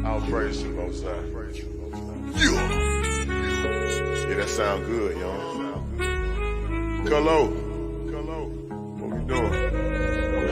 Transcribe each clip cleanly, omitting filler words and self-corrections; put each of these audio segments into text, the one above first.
All praise to Most High. Yeah, that sound good, y'all. Hello. What we doing?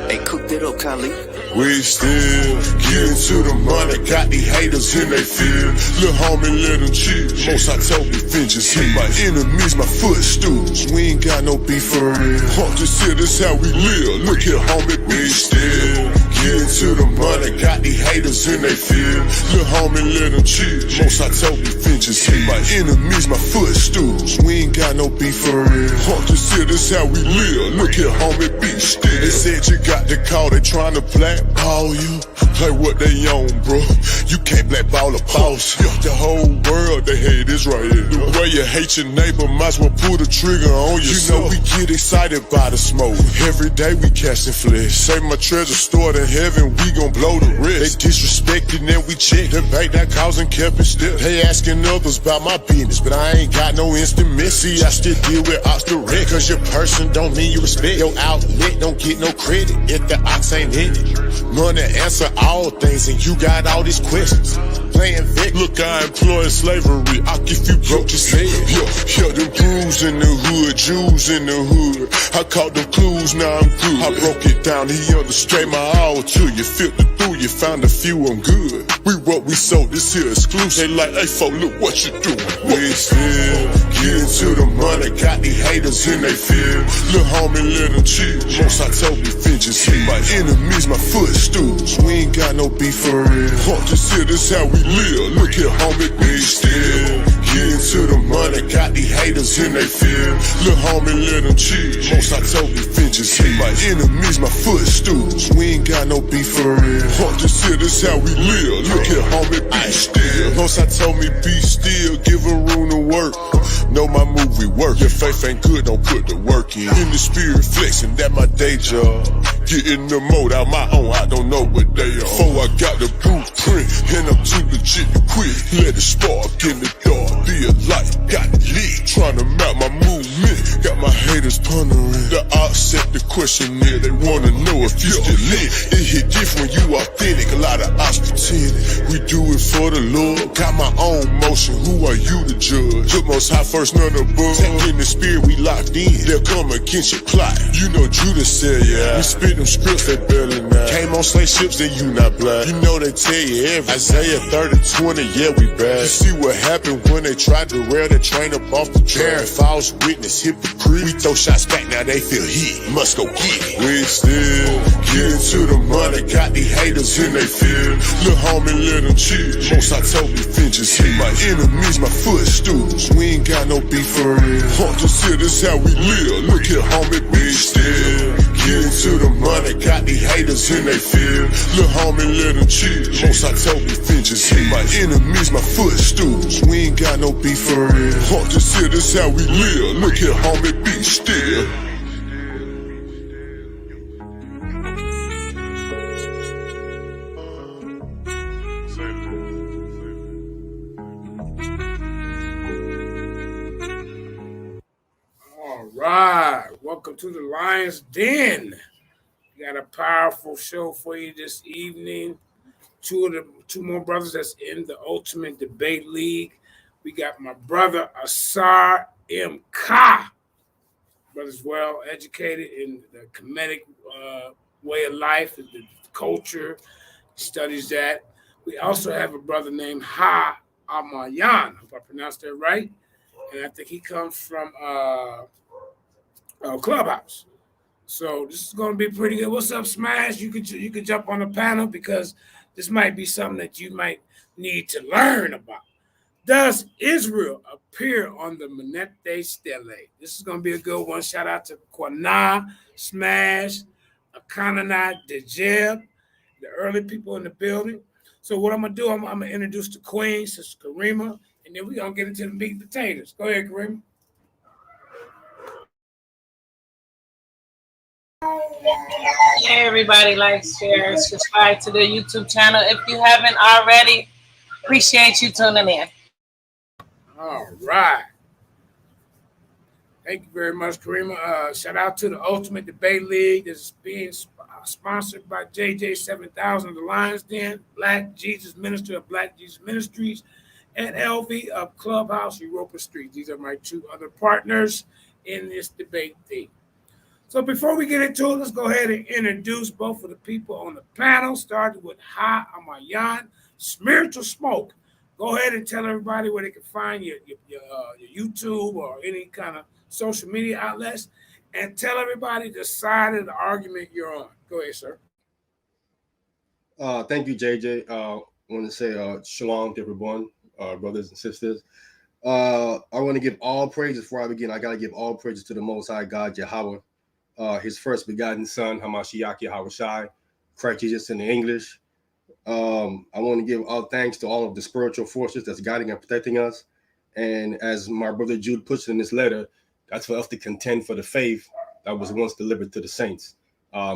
Hey, cook that up, Khalid. We still getting to the money, got these haters in they field. Lil' homie, let them chill. Most I told me, vengeance hit my enemies, my footstools. We ain't got no beef for real. Just here, this how we live. Look here, homie, we still getting to the money, got these haters in they field. Lil' homie, let them chill. Most I told me, vengeance hit my enemies, my footstools. We ain't got no beef for real. Just here, this how we live. Look here, homie, be still. They said you got the call, they trying to blackball you. Like what they own, bro. You can't blackball a boss. The whole world, they hate Israel. The way you hate your neighbor, might as well pull the trigger on yourself. You know we get excited by the smoke. Every day we casting flesh. Say my treasure stored in heaven, we gon' blow the rest. They disrespected and we check. The bank that causing kept it still. They asking others about my business, but I ain't got no instant miss. See, I still deal with ox direct. Cause your person don't mean you respect. Your outlet don't get no credit if the ox ain't in it. Money answer all things and you got all these questions. Playing Vic. Look, I employ slavery. If you broke your head. Yo, them crews in the hood, Jews in the hood. I caught them clues, now I'm good. I broke it down, he understraight my all to you. Filtered through, you found a few, I'm good. We what we sold, this here exclusive. They like, hey, folk, look what you doing. We still getting to the money, got these haters in they field. Lil' homie, let them chill. Most I told me, vengeance hit my enemies, my footstools. We ain't got no beef for real. Just here, this how we live. Look here, homie, we still getting to the money, got these haters in they field. Lil' homie, let them chill. Most I told me, vengeance hit my enemies, my footstools. We ain't got no beef for real. Just here, this how we live. Look here, homie, be still. Most I told me, be still, give a room to work. Know my move, we work. Your faith ain't good, don't put the work in. In the spirit flexing, that my day job. Getting the mode out my own, I don't know what they are. Before I got the blueprint, and I'm too legit to quit. Let it spark in the dark, be a light, got it lit. Trying to map my movement, got my haters pondering. The odds set the question there, they wanna know if you still lit. It hit different, you authentic, a lot of odds pretending. We do it for the Lord, got my own motion, who are you to judge? The most high first, none above. Tap in the spirit, we locked in, they'll come against your plot. You know Judas said, yeah, we spit them scripts, they barely now. Came on slave ships, then you not black. You know they tell you everything. Isaiah 30:20, yeah, we bad. You see what happened when they tried to rail the train up off the track. False witness, hypocrite. We throw shots back, now they feel heat. Must go get it. We still getting to the money, got these haters in they field. Lil' homie, let them chill. Most I told me, vengeance hit my enemies, my footstools. We ain't got no beef for real. Just here, this how we live. Look here, homie, be still getting to the money, got these haters in they field. Lil' homie, let them chill. Most I told me, vengeance hit my enemies, my footstools. We ain't got no beef for real. Just here, this how we live. Look here, homie, be still. All right, welcome to the Lion's Den. We got a powerful show for you this evening. Two more brothers that's in the Ultimate Debate League. We got my brother AUSAR M.K. Brother's well educated in the Kemetic way of life, the culture, studies that. We also have a brother named HaAHMAYAN, if I pronounced that right. And I think he comes from Clubhouse. So this is going to be pretty good. What's up, Smash? You could jump on the panel because this might be something that you might need to learn about. Does Israel appear on the Merneptah Stele? This is going to be a good one. Shout out to Quana, Smash, Akanana, Dejeb, the early people in the building. So what I'm going to do, I'm going to introduce the queen, Sister Karima, and then we're going to get into the meat and potatoes. Go ahead, Karima. Hey, everybody, like, share, subscribe to the YouTube channel. If you haven't already, appreciate you tuning in. All right. Thank you very much, Karima. Shout out to the Ultimate Debate League. This is being sponsored by JJ7000, the Lions Den, Black Jesus Minister of Black Jesus Ministries, and LV of Clubhouse Europa Street. These are my two other partners in this debate thing. So before we get into it, let's go ahead and introduce both of the people on the panel, starting with HaAHMAYAN, Spiritual Smoke. Go ahead and tell everybody where they can find your YouTube or any kind of social media outlets, and tell everybody the side of the argument you're on. Go ahead, sir. Thank you, JJ. I want to say shalom to everyone, brothers and sisters. I want to give all praises before I begin. I got to give all praises to the Most High God, Yahweh, his first begotten Son, Hamashiach Yahawashi, Christ Jesus in the English. I want to give all thanks to all of the spiritual forces that's guiding and protecting us. And as my brother Jude puts it in this letter, that's for us to contend for the faith that was once delivered to the saints.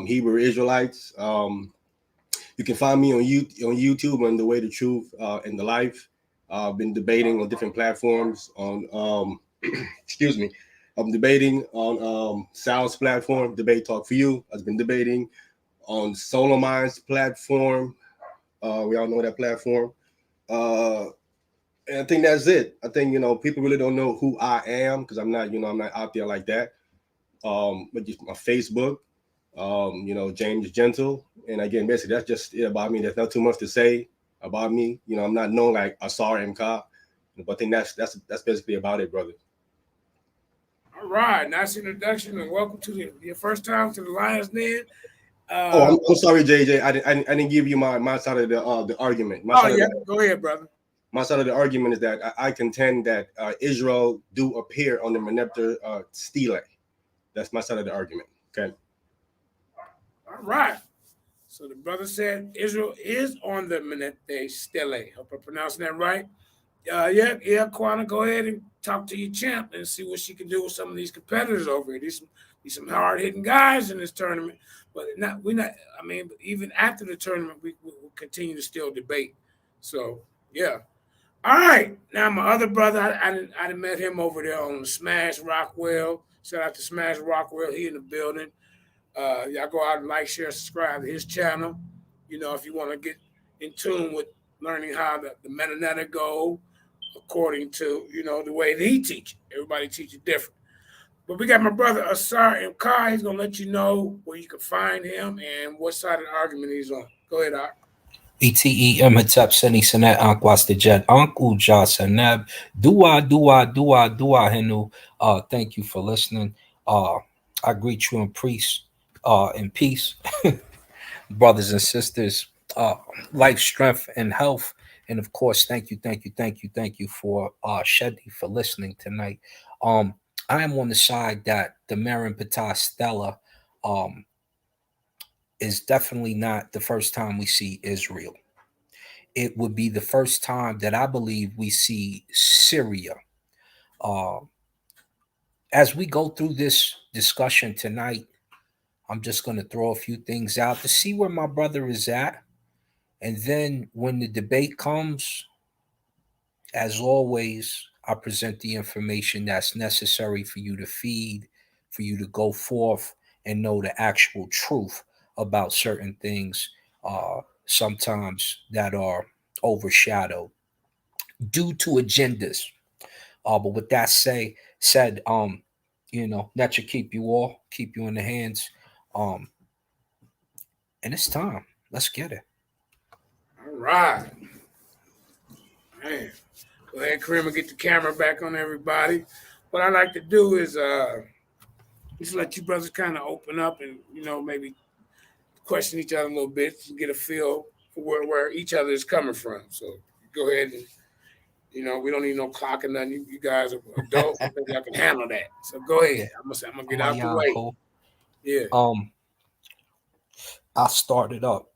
Hebrew Israelites. You can find me on YouTube on The Way, the Truth, and the Life. I've been debating on different platforms on, excuse me, I'm debating on Sal's platform, Debate Talk for You. I've been debating on Solomon's platform. We all know that platform. And I think that's it. I think, people really don't know who I am because I'm not out there like that. But just my Facebook, James Gentle. And again, basically, that's just it about me. There's not too much to say about me. I'm not known like AUSAR MK, but I think that's basically about it, brother. All right, nice introduction, and welcome to your first time to the Lions Den. I'm sorry, JJ. I didn't give you my side of the argument. Go ahead, brother. My side of the argument is that I contend that Israel do appear on the Merneptah Stele. That's my side of the argument. Okay. All right. So the brother said Israel is on the Merneptah Stele. Hope I'm pronouncing that right. Kwana, go ahead and talk to your champ and see what she can do with some of these competitors over here. These some hard-hitting guys in this tournament, but even after the tournament, we will continue to still debate. So, yeah. All right. Now, my other brother, I met him over there on Smash Rockwell. Shout out to Smash Rockwell. He in the building. Y'all go out and like, share, subscribe to his channel. If you want to get in tune with learning how the metanoia go according to, the way that he teaches. Everybody teaches different. But we got my brother AUSAR MK. He's going to let you know where you can find him and what side of the argument he's on. Go ahead, Ar. ETEM Hatep Seni Sanet Ankwas the Jet Uncle Ja Sanab Dua Henu. Thank you for listening. I greet you in peace, brothers and sisters. Life, strength, and health. And of course, thank you for Shedi for listening tonight. I am on the side that the Merneptah Stele is definitely not the first time we see Israel. It would be the first time that I believe we see Syria. As we go through this discussion tonight, I'm just going to throw a few things out to see where my brother is at. And then when the debate comes, as always, I present the information that's necessary for you to feed, for you to go forth and know the actual truth about certain things, sometimes that are overshadowed due to agendas. But with that said, that should keep you in the hands. And it's time. Let's get it. All right. Man. Go ahead, Kareem, and get the camera back on everybody. What I like to do is just let you brothers kind of open up and, maybe question each other a little bit to get a feel for where each other is coming from. So go ahead and, we don't need no clock or nothing. You guys are adults. I think y'all can handle that. So go ahead. I'm gonna get out the way. Cool. Yeah. I'll start it up.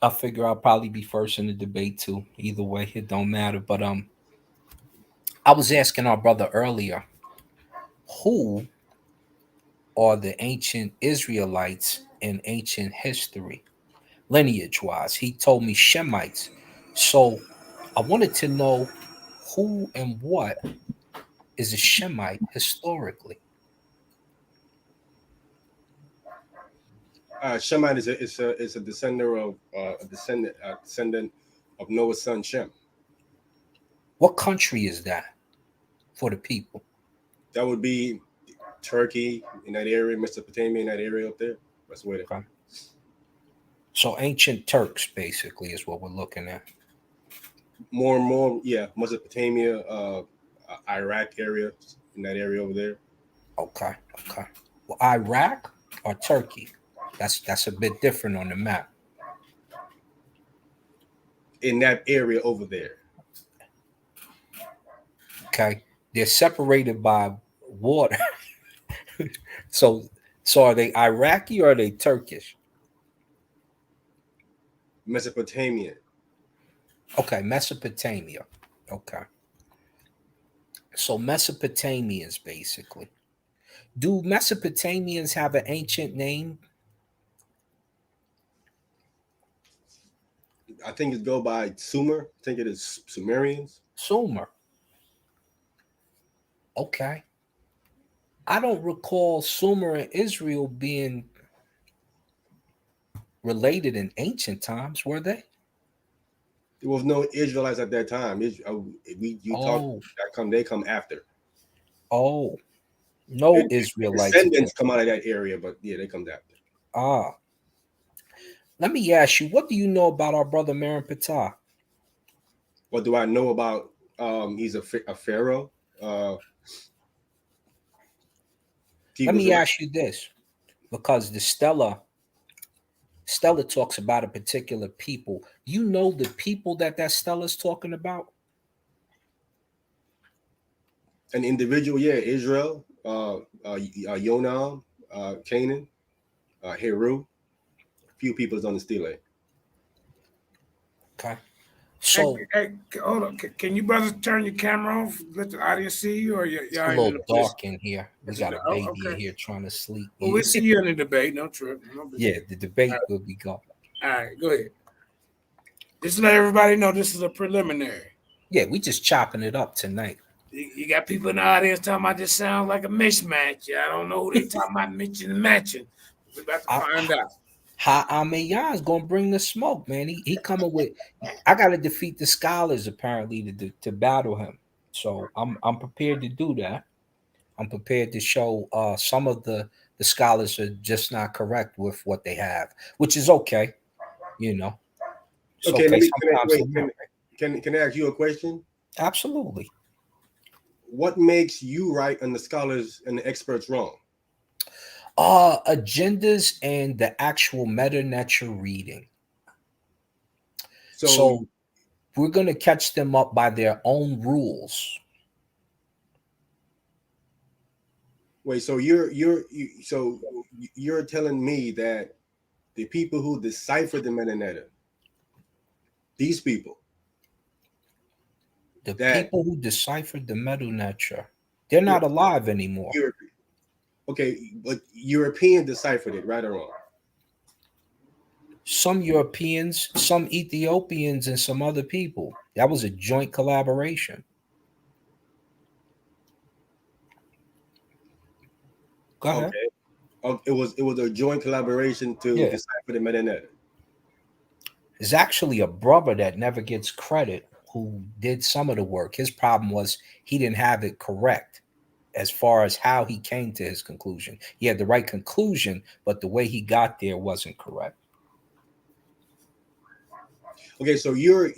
I figure I'll probably be first in the debate too. Either way, it don't matter. But I was asking our brother earlier, who are the ancient Israelites in ancient history, lineage-wise? He told me Shemites. So I wanted to know who and what is a Shemite historically. Shemite is a descendant of Noah's son Shem. What country is that for the people? That would be Turkey in that area, Mesopotamia in that area up there. That's where. Okay. So ancient Turks, basically, is what we're looking at. More and more, yeah, Mesopotamia, Iraq area, in that area over there. Okay. Well, Iraq or Turkey? That's a bit different on the map. In that area over there. Okay. They're separated by water. So are they Iraqi or are they Turkish? Mesopotamia. Okay, Mesopotamia. Okay. So Mesopotamians, basically. Do Mesopotamians have an ancient name? I think it go by Sumer. I think it is Sumerians. Sumer. Okay. I don't recall Sumer and Israel being related in ancient times, were they? There was no Israelites at that time. They come after. Oh, no Israelites. Descendants come out of that area, but yeah, they come after. Ah. Let me ask you, what do you know about our brother Merneptah? What do I know about? He's a pharaoh. Let me ask you this, because the Stele talks about a particular people. You know the people that Stele is talking about? An individual, yeah, Israel, Yonam, Canaan, Heru. A few people is on the Stele. Okay. So, hey, hold on. Can you brothers turn your camera off? Let the audience see you, or y'all it's a little dark in here. We got a baby in here trying to sleep. Well, we see you in the debate. No trip. Yeah, the debate will be gone. All right, go ahead. Just let everybody know this is a preliminary. Yeah, we just chopping it up tonight. You got people in the audience talking about this sounds like a mismatch. I don't know who they talking about mixing and matching. We're about to find out. HaAHMAYAN is gonna bring the smoke, man. He coming with. I got to defeat the scholars apparently to battle him. So I'm prepared to do that. I'm prepared to show some of the scholars are just not correct with what they have, which is okay. You know. It's okay. Okay. Can I ask you a question? Absolutely. What makes you right and the scholars and the experts wrong? Agendas and the actual meta that you're reading. So we're going to catch them up by their own rules. Wait, so you're telling me that the people who decipher the metanoia, these people, people who deciphered the metanoia, they're not alive anymore. Okay, but European deciphered it, right or wrong? Some Europeans, some Ethiopians, and some other people. That was a joint collaboration. Go ahead. Okay. It was a joint collaboration to decipher the metanoia. There's actually a brother that never gets credit who did some of the work. His problem was he didn't have it correct as far as how he came to his conclusion. He had the right conclusion, but the way he got there wasn't correct. Okay, so you're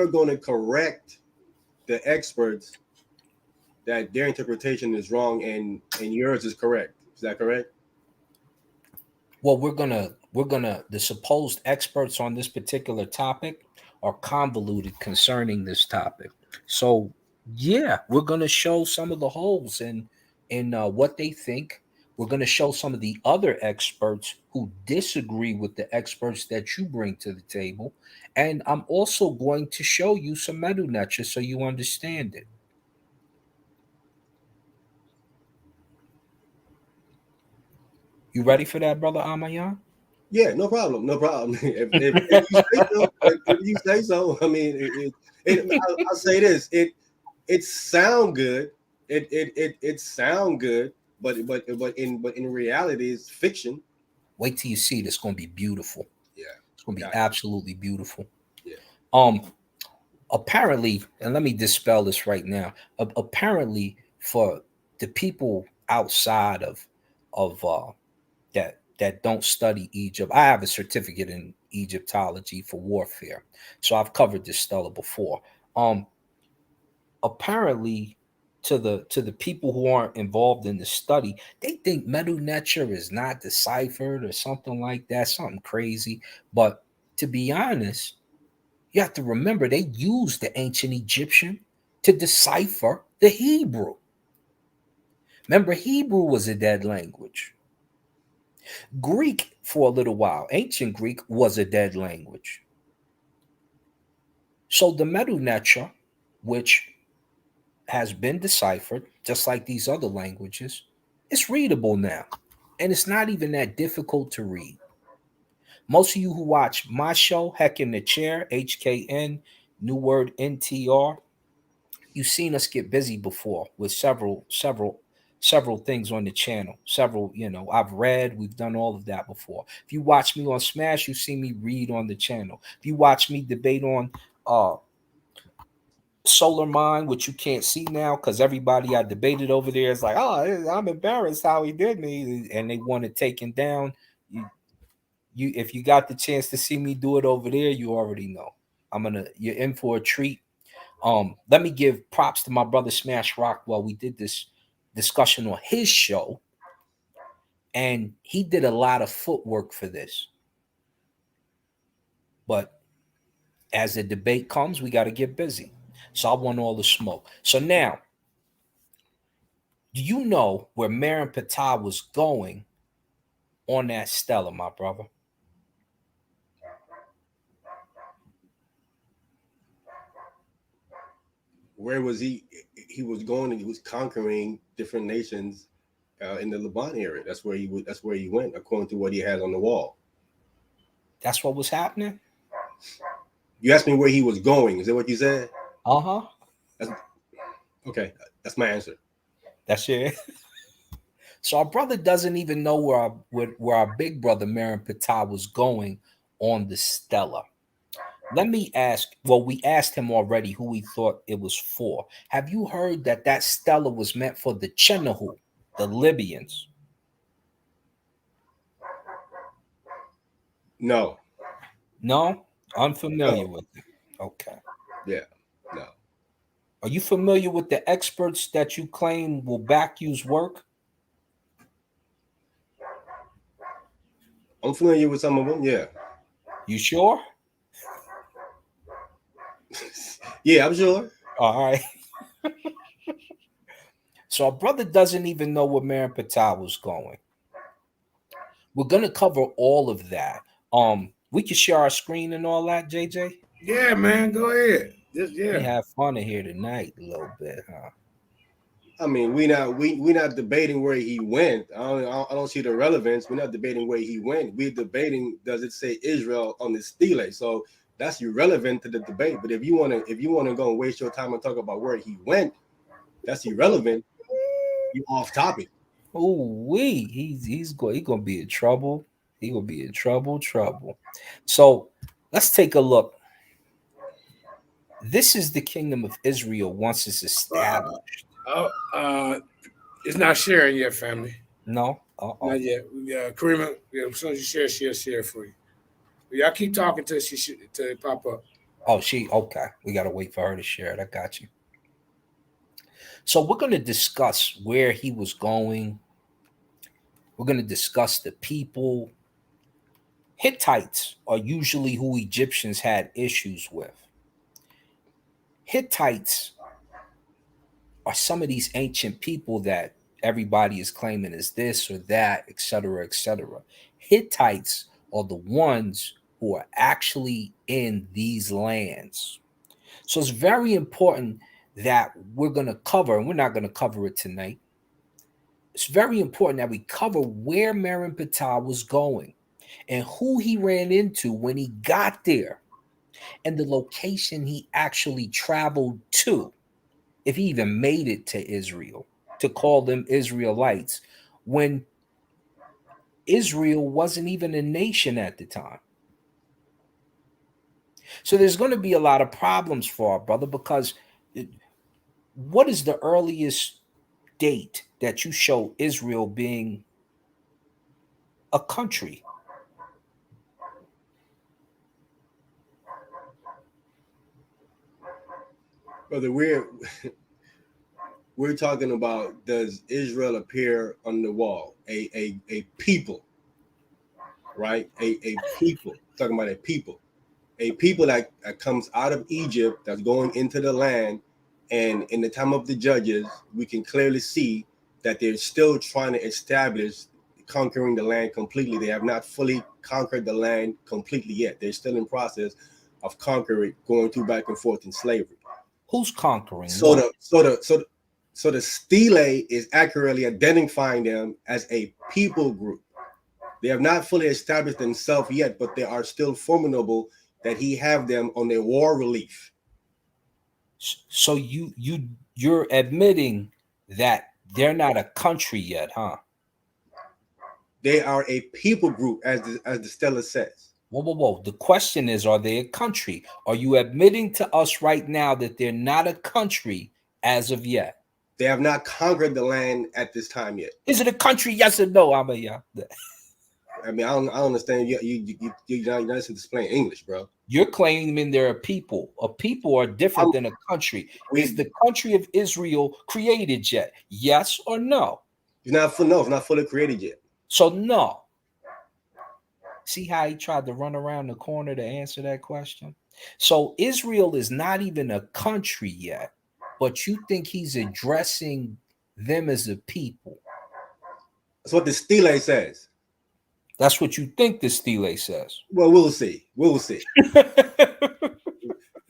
going to correct the experts that their interpretation is wrong and yours is correct. Is that correct? Well, we're gonna the supposed experts on this particular topic are convoluted concerning this topic. So yeah, we're gonna show some of the holes in what they think. We're gonna show some of the other experts who disagree with the experts that you bring to the table, and I'm also going to show you some metanoia so you understand it. You ready for that, brother HaAHMAYAN? Yeah, no problem. if you say so, I mean, I'll say this: it sound good. It sound good, but in reality, it's fiction. Wait till you see it. It's going to be beautiful. Yeah. It's going to be Gotcha. absolutely beautiful. Yeah. Apparently, and let me dispel this right now. Apparently, for the people outside of that don't study Egypt, I have a certificate in Egyptology for warfare, so I've covered this Stella before. Apparently, to the people who aren't involved in the study, they think Merneptah is not deciphered or something like that, something crazy. But to be honest, you have to remember they used the ancient Egyptian to decipher the Hebrew. Remember, Hebrew was a dead language. Greek, for a little while, ancient Greek was a dead language. So the Merneptah, which has been deciphered, just like these other languages, it's readable now. And it's not even that difficult to read. Most of you who watch my show, Heck in the Chair, HKN, New Word NTR, you've seen us get busy before with several things on the channel. Several, I've read, we've done all of that before. If you watch me on Smash, you see me read on the channel. If you watch me debate on Solar Mind, which you can't see now because everybody I debated over there is like, oh, I'm embarrassed how he did me, and they want it taken down. You if you got the chance to see me do it over there, you already know. You're in for a treat. Let me give props to my brother Smash Rockwell. We did this discussion on his show, and he did a lot of footwork for this. But as the debate comes, we got to get busy. So I want all the smoke. So now, do you know where Merneptah was going on that Stella, my brother? Where was he? He was going and he was conquering different nations in the Levant area. That's where he was. That's where he went, according to what he had on the wall. That's what was happening? You asked me where he was going. Is that what you said? Uh-huh. Okay. That's my answer. That's it. So our brother doesn't even know where our big brother Merneptah was going on the Stella. Let me ask. Well, we asked him already who he thought it was for. Have you heard that Stella was meant for the Chenahu, the Libyans? No. No? Unfamiliar No. with it. Okay. Yeah. No. Are you familiar with the experts that you claim will back you's work? I'm familiar with some of them. Yeah. You sure? Yeah, I'm sure. All right. So our brother doesn't even know where Merneptah was going. We're gonna cover all of that. We can share our screen and all that, JJ. Yeah, man, go ahead. We have fun in here tonight a little bit, huh? I mean, we not debating where he went. I don't see the relevance. We're not debating where he went. We're debating, does it say Israel on the stele? So that's irrelevant to the debate. But if you wanna go and waste your time and talk about where he went, that's irrelevant. You off topic. Oh, he's gonna be in trouble. He gonna be in trouble. So let's take a look. This is the kingdom of Israel once it's established. It's not sharing yet, family. No, Not yet. Karima, as soon as you share, she'll share for you. But y'all keep talking till till it pop up. Oh, okay. We gotta wait for her to share it. I got you. So we're gonna discuss where he was going. We're gonna discuss the people. Hittites are usually who Egyptians had issues with. Hittites are some of these ancient people that everybody is claiming is this or that, etc., etc. Hittites are the ones who are actually in these lands. So it's very important that we're going to cover, and we're not going to cover it tonight. It's very important that we cover where Merneptah was going and who he ran into when he got there and the location he actually traveled to, if he even made it to Israel, to call them Israelites. When Israel wasn't even a nation at the time. So there's going to be a lot of problems for our brother, because what is the earliest date that you show Israel being a country? Brother, we're talking about, does Israel appear on the wall? A people, right? A people. Talking about a people that comes out of Egypt, that's going into the land. And in the time of the judges, we can clearly see that they're still trying to establish conquering the land completely. They have not fully conquered the land completely yet. They're still in process of conquering, going through back and forth in slavery. Who's conquering? So the stele is accurately identifying them as a people group. They have not fully established themselves yet, but they are still formidable, that he have them on their war relief. So you're admitting that they're not a country yet, huh? They are a people group, as the stele says. Whoa. The question is, are they a country? Are you admitting to us right now that they're not a country as of yet? They have not conquered the land at this time yet. Is it a country? Yes or no? I mean, I don't understand. You're not displaying English, bro. You're claiming they're a people. A people are different than a country. Is the country of Israel created yet? Yes or no? It's not fully created yet. So no. See how he tried to run around the corner to answer that question? So Israel is not even a country yet, but you think he's addressing them as a people. That's what the stele says. That's what you think the stele says. Well, we'll see.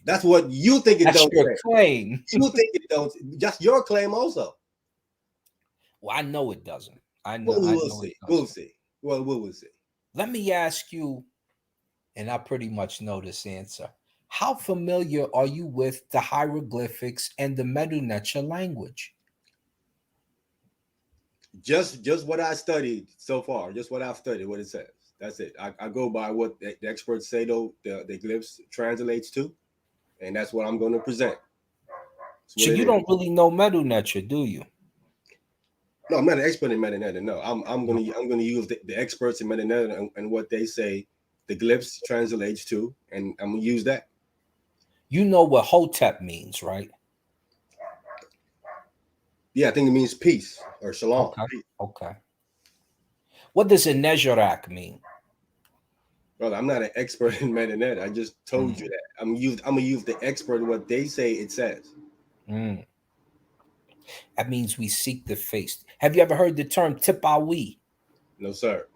That's what you think it. That's don't your say. Claim. You think it don't. Just your claim also. Well, I know it doesn't. I know. We'll see. We'll see. Well, we'll see. Let me ask you, and I pretty much know this answer. How familiar are you with the hieroglyphics and the Merneptah language? Just what I studied so far. Just what I've studied. What it says. That's it. I go by what the experts say. Though the glyphs translates to, and that's what I'm going to present. So you don't really know Merneptah, do you? No, I'm not an expert in Merneptah. No, I'm going to use the experts in Merneptah and what they say the glyphs translates to, and I'm going to use that. You know what Hotep means, right? Yeah, I think it means peace or shalom. Okay. What does a Nezharak mean? Brother, I'm not an expert in Merneptah. I just told you that. I'm gonna use the expert what they say it says. That means we seek the face. Have you ever heard the term Tipawi? No, sir.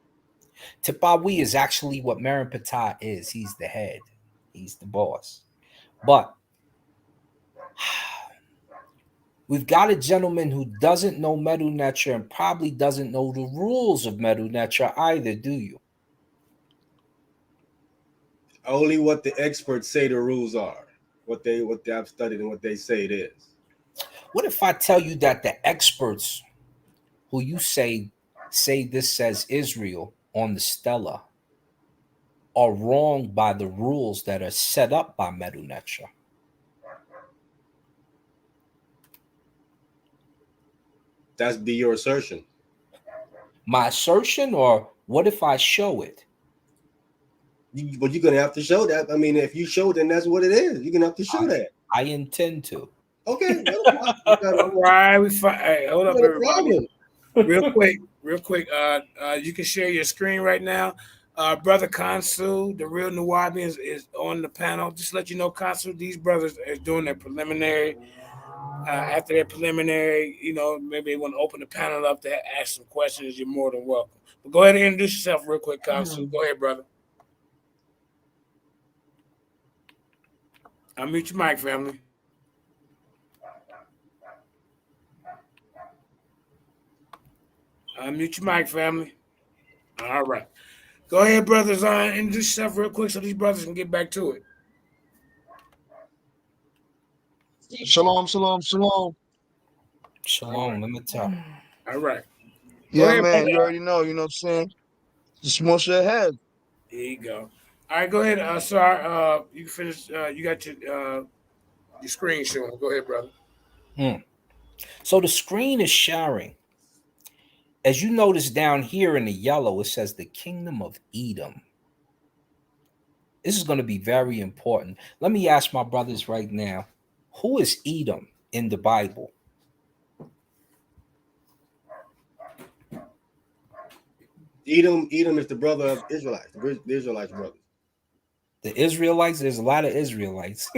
Tipawi is actually what Merneptah is. He's the head. He's the boss. But we've got a gentleman who doesn't know Merneptah and probably doesn't know the rules of Merneptah either, do you? Only what the experts say the rules are. What I've studied and what they say it is. What if I tell you that the experts who you say this says Israel on the Stela are wrong by the rules that are set up by Merneptah? That's be your assertion. My assertion, or what if I show it? But you're gonna have to show that. I mean, if you show, then that's what it is. You're gonna have to show that. I intend to. Okay. All right, hey, hold up, everybody. Real quick. You can share your screen right now. Brother Consul, the real Nuwabians, is on the panel. Just let you know, Consul, these brothers are doing their preliminary. After their preliminary, maybe they want to open the panel up to ask some questions. You're more than welcome. But go ahead and introduce yourself real quick, Consul. Go ahead, brother. Unmute your mic, family. Unmute your mic, family. All right. Go ahead, brothers. Introduce yourself real quick so these brothers can get back to it. Shalom. Shalom, let me tell. All right. Yeah, man, you already know, you know what I'm saying? Just want your head. There you go. All right, go ahead, Sar. You can finish. You got your screen showing. Go ahead, brother. So the screen is sharing. As you notice down here in the yellow, it says the kingdom of Edom. This is going to be very important. Let me ask my brothers right now, who is Edom in the Bible? Edom is the brother of Israelites, the Israelites brothers. The Israelites, there's a lot of Israelites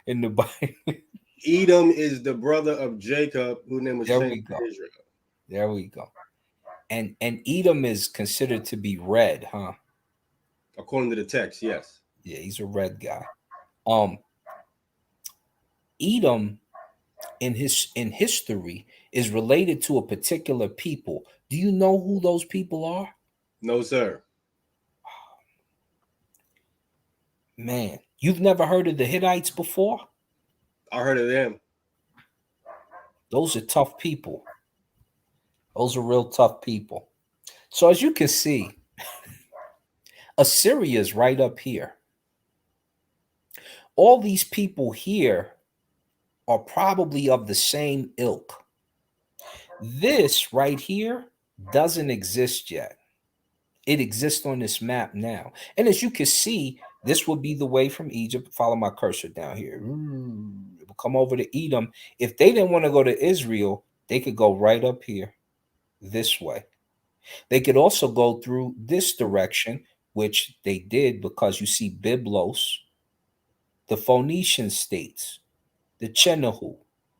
in the Bible. Edom is the brother of Jacob, whose name was changed to Israel. There we go. And Edom is considered to be red, huh? According to the text, yes. Yeah, he's a red guy. Edom in history is related to a particular people. Do you know who those people are? No, sir. Man, you've never heard of the Hittites before? I heard of them. Those are tough people. Those are real tough people. So as you can see, Assyria is right up here. All these people here are probably of the same ilk. This right here doesn't exist yet. It exists on this map now. And as you can see, this would be the way from Egypt. Follow my cursor down here. It will come over to Edom. If they didn't want to go to Israel, they could go right up here this way. They could also go through this direction, which they did because you see Byblos, the Phoenician states, the Chenahu.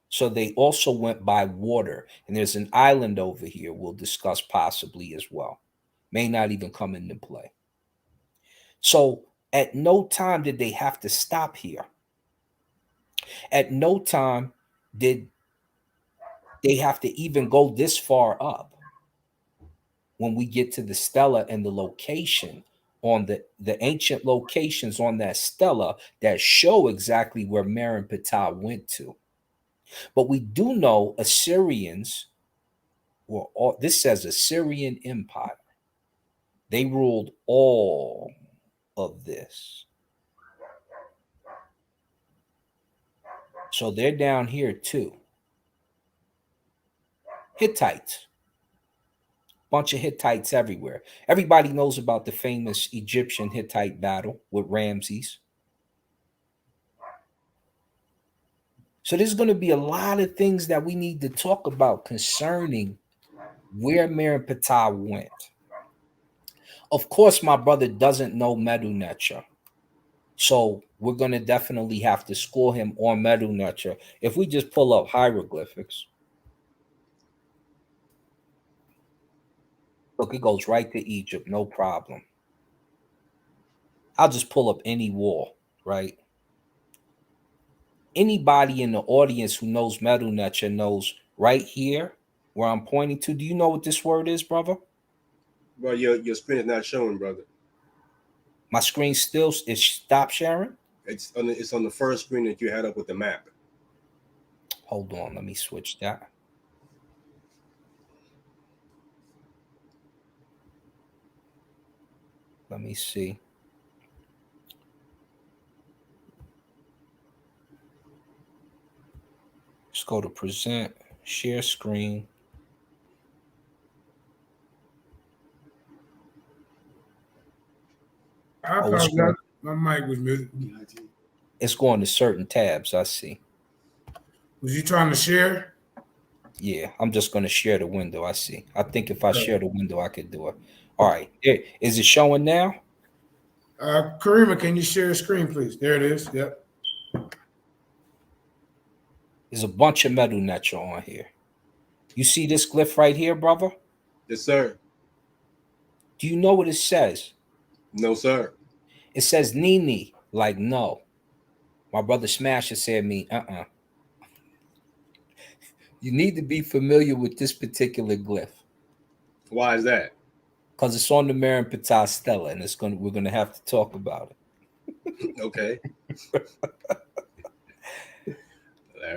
So they also went by water. And there's an island over here we'll discuss possibly as well. May not even come into play. So at no time did they have to stop here. At no time did they have to even go this far up. When we get to the stela and the location on the ancient locations on that stela that show exactly where Merneptah went to. But we do know Assyrians were all, this says Assyrian Empire. They ruled all of this. So they're down here too. Hittites. Bunch of Hittites everywhere. Everybody knows about the famous Egyptian Hittite battle with Ramses. So there's going to be a lot of things that we need to talk about concerning where Merneptah went. Of course, my brother doesn't know Merneptah. So we're going to definitely have to score him on Merneptah. If we just pull up hieroglyphics. Look, it goes right to Egypt, no problem. I'll just pull up any wall, right? Anybody in the audience who knows Merneptah knows right here where I'm pointing to. Do you know what this word is, brother? Well, your screen is not showing, brother. My screen still is stop sharing? It's on the first screen that you had up with the map. Hold on, let me switch that. Let me see. Let's go to present, share screen. I apologize. My mic was muted. It's going to certain tabs, I see. Was you trying to share? Yeah, I'm just going to share the window, I see. I think if I share the window, I could do it. All right. Is it showing now? Karima, can you share a screen, please? There it is. Yep. There's a bunch of Merneptah on here. You see this glyph right here, brother? Yes, sir. Do you know what it says? No, sir. It says Nini, like no. My brother Smasher said me, You need to be familiar with this particular glyph. Why is that? Because it's on the Merneptah Stele, and we're gonna have to talk about it. Okay.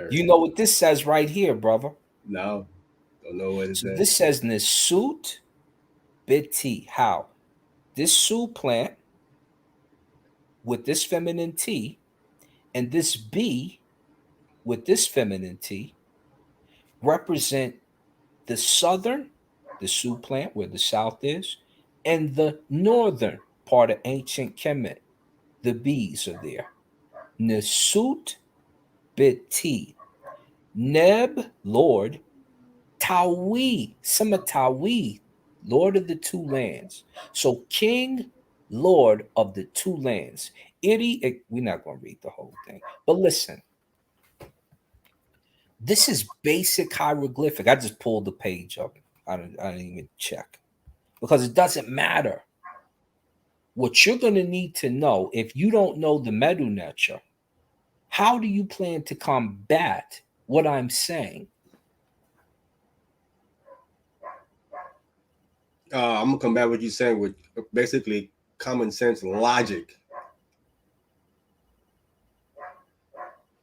You know what this says right here, brother? No, don't know what it says. This says Nisut Biti. How? This Su plant with this feminine T and this B with this feminine T represent the southern, the Su plant where the south is, and the northern part of ancient Kemet. The B's are there. Nesut Biti. Neb, Lord. Tawi, Sematawi, Lord of the two lands. So King, Lord of the two lands. We're not going to read the whole thing, but listen. This is basic hieroglyphic. I just pulled the page up. I didn't even check because it doesn't matter. What you're going to need to know, if you don't know the Medu Neter, how do you plan to combat what I'm saying? I'm gonna come back with you saying with basically common sense logic.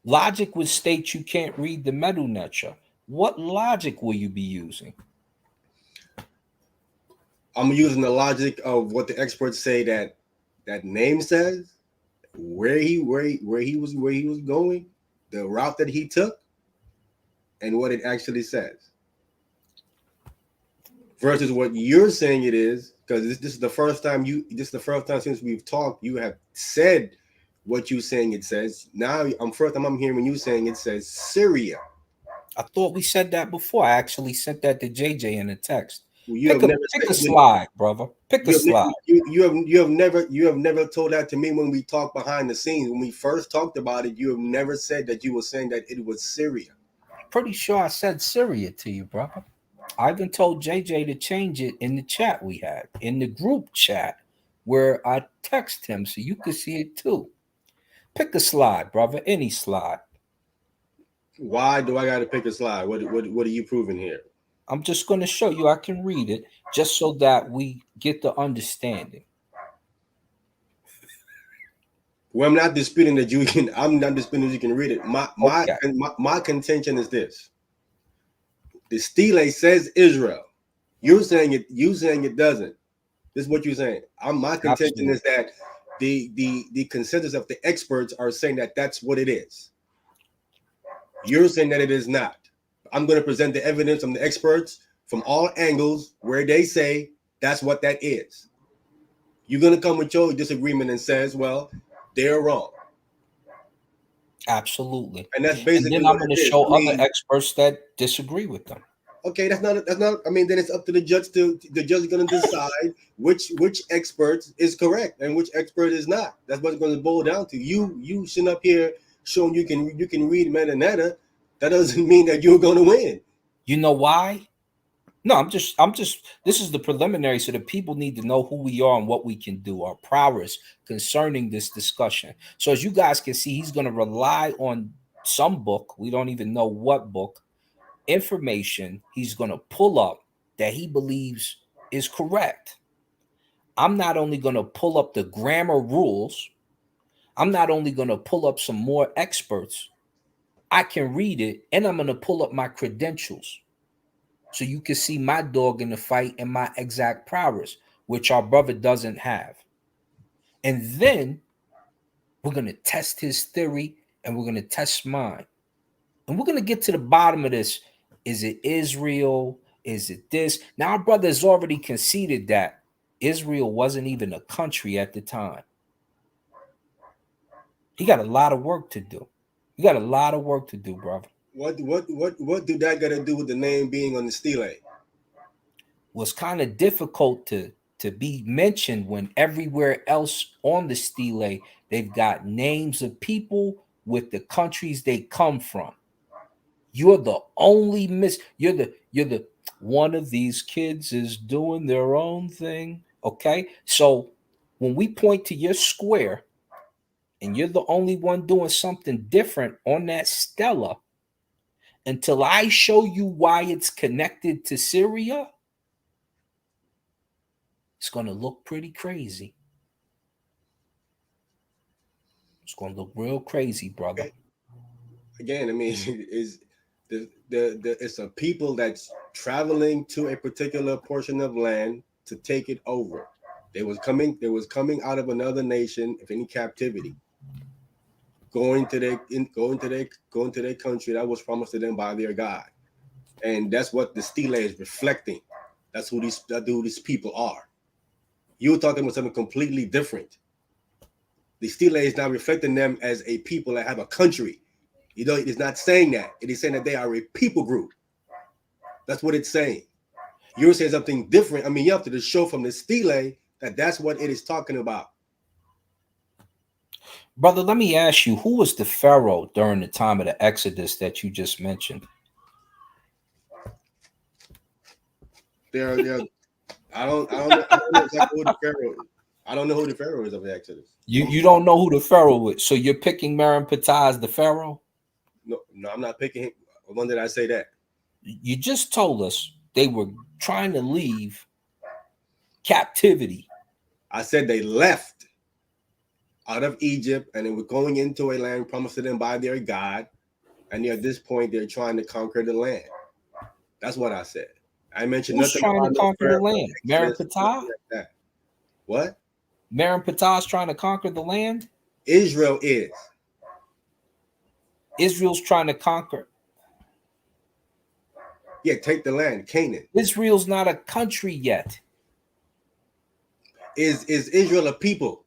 Logic would state you can't read the Medu Neter. What logic will you be using? I'm using the logic of what the experts say that name says, where he was going, the route that he took, and what it actually says. Versus what you're saying it is, because this is the first time since we've talked, you have said what you're saying it says. Now I'm hearing you saying it says Syria. I thought we said that before. I actually sent that to JJ in a text. Well, pick a slide, brother. Pick a slide. You have never told that to me when we talked behind the scenes. When we first talked about it, you have never said that you were saying that it was Syria. Pretty sure I said Syria to you, brother. I even told JJ to change it in the chat we had, in the group chat, where I text him so you could see it too. Pick a slide, brother. Any slide. Why do I got to pick a slide? What are you proving here? I'm just going to show you. I can read it just so that we get the understanding. Well, I'm not disputing that you can. I'm not disputing that you can read it. My contention is this: the stele says Israel. You're saying it. You saying it doesn't. This is what you're saying. My contention is that the consensus of the experts are saying that that's what it is. You're saying that it is not. I'm going to present the evidence from the experts from all angles where they say that's what that is. You're going to come with your disagreement and says, well, they're wrong. Absolutely. And that's basically and then I'm going to show other experts that disagree with them. Okay, that's not. I mean, then it's up to the judge the judge is going to decide which expert is correct and which expert is not. That's what it's going to boil down to. You sitting up here showing you can read Merneptah. That doesn't mean that you're going to win. You know why? No, I'm just. This is the preliminary, so the people need to know who we are and what we can do, our prowess concerning this discussion. So as you guys can see, he's going to rely on some book. We don't even know what book. Information he's going to pull up that he believes is correct. I'm not only going to pull up the grammar rules. I'm not only going to pull up some more experts. I can read it, and I'm going to pull up my credentials so you can see my dog in the fight and my exact prowess, which our brother doesn't have. And then we're going to test his theory, and we're going to test mine. And we're going to get to the bottom of this. Is it Israel? Is it this? Now, our brother has already conceded that Israel wasn't even a country at the time. He got a lot of work to do. You got a lot of work to do, brother. What do that got to do with the name being on the stele? Well, it's kind of difficult to be mentioned when everywhere else on the stele they've got names of people with the countries they come from. You're the only you're the one of these kids is doing their own thing. Okay. So when we point to your square and you're the only one doing something different on that stela, until I show you why it's connected to Syria, it's going to look pretty crazy. It's going to look real crazy, brother. Okay. Again, I mean, it's a people that's traveling to a particular portion of land to take it over. They was coming out of another nation of any captivity, going to their country that was promised to them by their God. And that's what the stele is reflecting. That's who these people are. You're talking about something completely different. The stele is not reflecting them as a people that have a country. You know, it's not saying that. It is saying that they are a people group. That's what it's saying. You're saying something different. I mean, you have to show from the stele that that's what it is talking about. Brother, let me ask you, who was the Pharaoh during the time of the Exodus that you just mentioned? I don't know exactly who the Pharaoh is. I don't know who the Pharaoh is of the Exodus. You don't know who the Pharaoh is, so you're picking Merneptah as the Pharaoh? No, I'm not picking him. When did I say that? You just told us they were trying to leave captivity. I said they left out of Egypt and they were going into a land promised to them by their God, and at this point they're trying to conquer the land. That's what I said. I mentioned Who's nothing trying about to conquer the land? Merneptah? Like what? Merneptah is trying to conquer the land? Israel is. Israel's trying to conquer. Yeah, take the land, Canaan. Israel's not a country yet. Is Israel a people?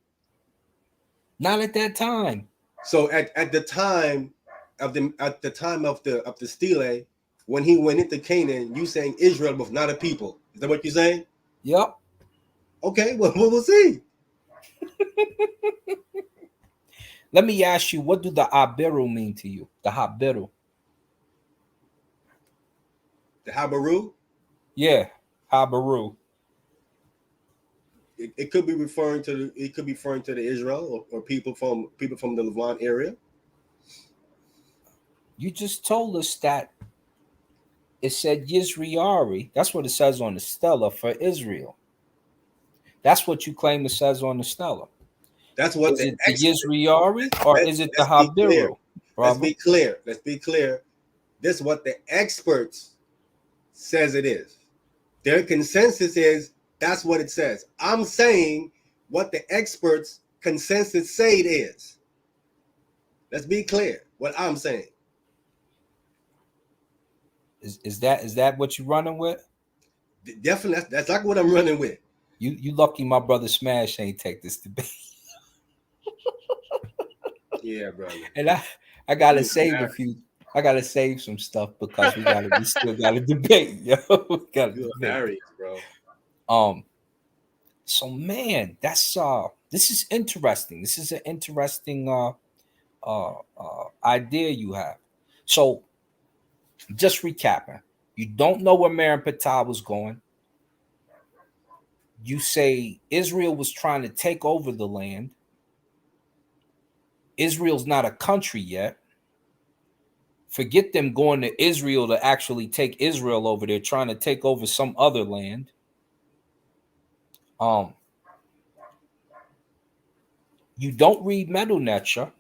Not at that time. So at the time of the stele, when he went into Canaan, you saying Israel was not a people. Is that what you're saying? Yep. Okay, well we'll see. Let me ask you, what do the Abiru mean to you? The Habiru. The Habaru? Yeah, Habiru. It could be referring to the Israel or people from the Levant area. You just told us that it said Yisraeli. That's what it says on the stela for Israel. That's what you claim it says on the stela. That's what is it the Yisraeli or is it the Habiru? Let's be clear. This is what the experts says it is. Their consensus is that's what it says. I'm saying what the experts consensus say it is. Let's be clear what I'm saying. Is that what you're running with? Definitely, that's like what I'm running with. You lucky my brother Smash ain't take this debate. Yeah, brother. And I gotta save a few. I gotta save some stuff because we still gotta debate, yo. We gotta debate. Hilarious, bro. So man, that's this is interesting. This is an interesting idea you have. So just recapping, you don't know where Merneptah was going. You say Israel was trying to take over the land. Israel's not a country yet. Forget them going to Israel to actually take Israel over. They're trying to take over some other land. You don't read Merneptah.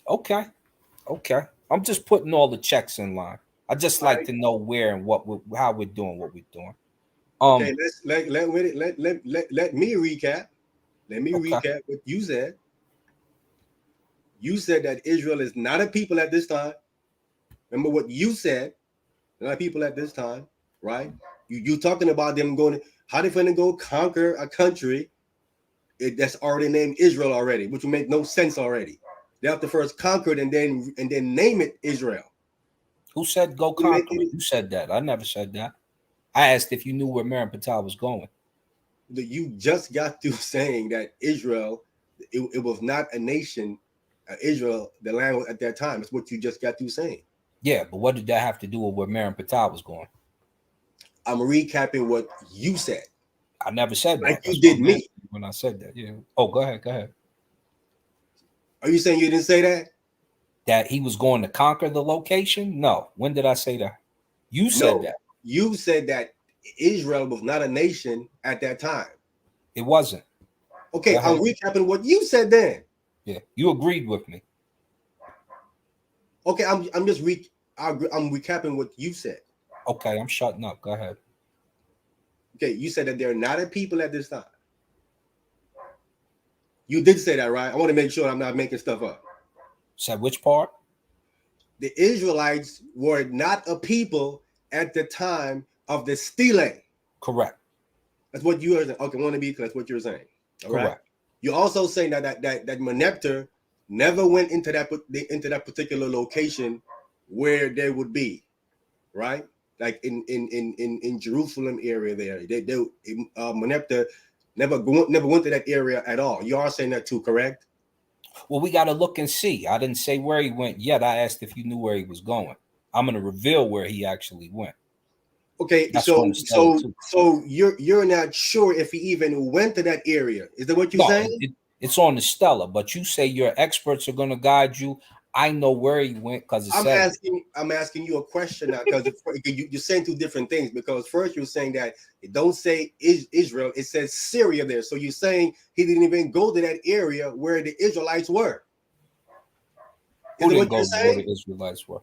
Okay. I'm just putting all the checks in line. I just like to know where and how we're doing what we're doing. Okay, let me recap. Let me recap what you said. You said that Israel is not a people at this time. Remember what you said? They're not people at this time, right? You talking about them going, how they finna go conquer a country that's already named Israel already, which would make no sense already. They have to first conquer it and then name it Israel. Who said go conquer it? You said that. I never said that. I asked if you knew where Merneptah was going. You just got through saying that Israel, it was not a nation. Israel, the land at that time. That's what you just got through saying. Yeah, but what did that have to do with where Merneptah was going? I'm recapping what you said. I never said that. Like you did me. When I said that, yeah. Oh, go ahead. Are you saying you didn't say that? That he was going to conquer the location? No. When did I say that? You said that. You said that Israel was not a nation at that time. It wasn't. Okay, I'm recapping what you said then. Yeah, you agreed with me. Okay, I'm recapping what you said. Okay, I'm shutting up. Go ahead. Okay, you said that they're not a people at this time. You did say that, right? I want to make sure I'm not making stuff up. Said which part? The Israelites were not a people at the time of the Stele. Correct. That's what you are saying. Okay, I want to be clear. That's what you're saying. All Correct. right. You're also saying that Merneptah never went into that particular location where they would be, right? Like in Jerusalem area there. Merneptah never went to that area at all. You are saying that too, correct? Well, we got to look and see. I didn't say where he went yet. I asked if you knew where he was going. I'm going to reveal where he actually went. Okay, That's so you're not sure if he even went to that area. Is that what you're saying? It's on the Stella, but you say your experts are going to guide you. I know where he went because I'm asking you a question now because you're saying two different things. Because first you're saying that it don't say Israel, it says Syria there. So you're saying he didn't even go to that area where the Israelites were. Who didn't go to where the Israelites were?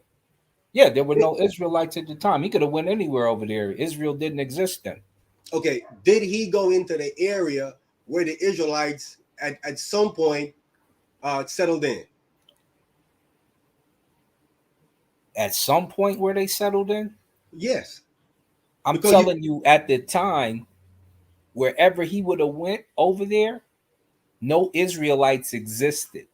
Yeah, there were no Israelites at the time. He could have went anywhere over there. Israel didn't exist then. Okay, did he go into the area where the Israelites at some point settled in? At some point where they settled in? Yes. I'm telling you, at the time, wherever he would have went over there, no Israelites existed.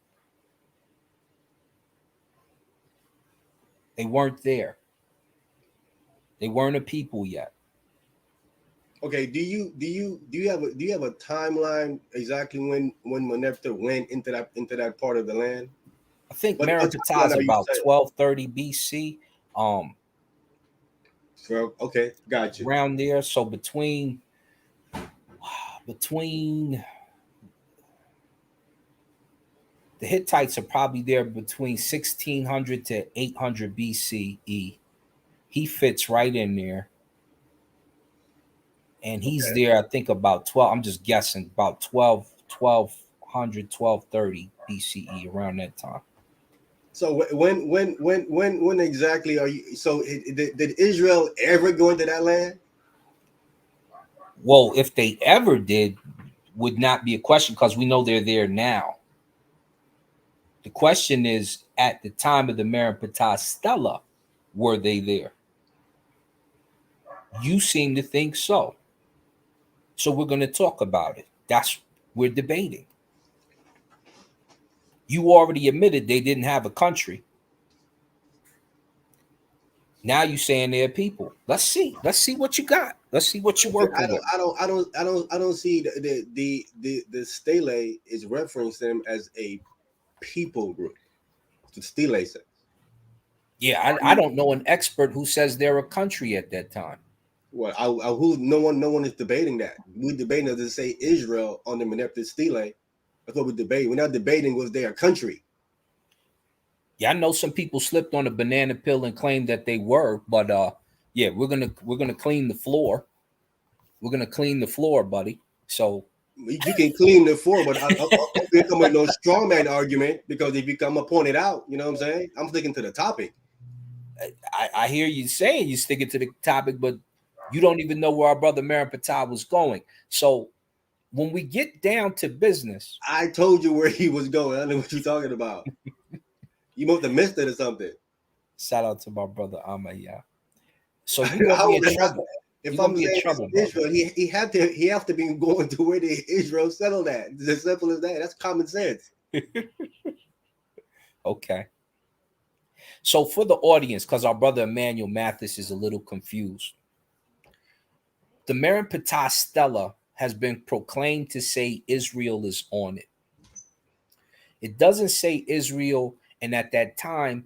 They weren't there. They weren't a people yet. Okay, do you have a timeline exactly when Merneptah went into that part of the land? I think Merneptah is about 1230 BC. So okay, got you. Around there. So between the Hittites are probably there between 1600 to 800 BCE. He fits right in there. And he's there, I think, about 12. I'm just guessing about 1200, 1230 BCE, around that time. So when exactly are you? So did Israel ever go into that land? Well, if they ever did, would not be a question because we know they're there now. The question is, at the time of the Merneptah Stele, were they there? You seem to think so. So we're going to talk about it. We're debating. You already admitted they didn't have a country. Now you're saying they're people. Let's see what you got. Let's see what you're working with. I don't see the Stele is referencing them as a people group. The Stele says. Yeah, I don't know an expert who says they're a country at that time. Well, no one is debating that. We're debating does it say Israel on the Merneptah Stele. That's what we're debating. We're not debating was they a country. Yeah, I know some people slipped on a banana peel and claimed that they were, but yeah, we're gonna clean the floor. We're gonna clean the floor, buddy. So you can clean the floor, but I don't come with no strong man argument because if you come and point it out, you know what I'm saying? I'm sticking to the topic. I hear you saying you're sticking to the topic, but you don't even know where our brother Merneptah was going. So when we get down to business, I told you where he was going. I don't know what you're talking about. You must have missed it or something. Shout out to my brother AUSAR. So you're gonna be in trouble. If I'm saying Israel, he have to be going to where the Israel settled at. It's as simple as that. That's common sense. Okay. So for the audience, because our brother Emmanuel Mathis is a little confused, the Merneptah Stele has been proclaimed to say Israel is on it. It doesn't say Israel, and at that time,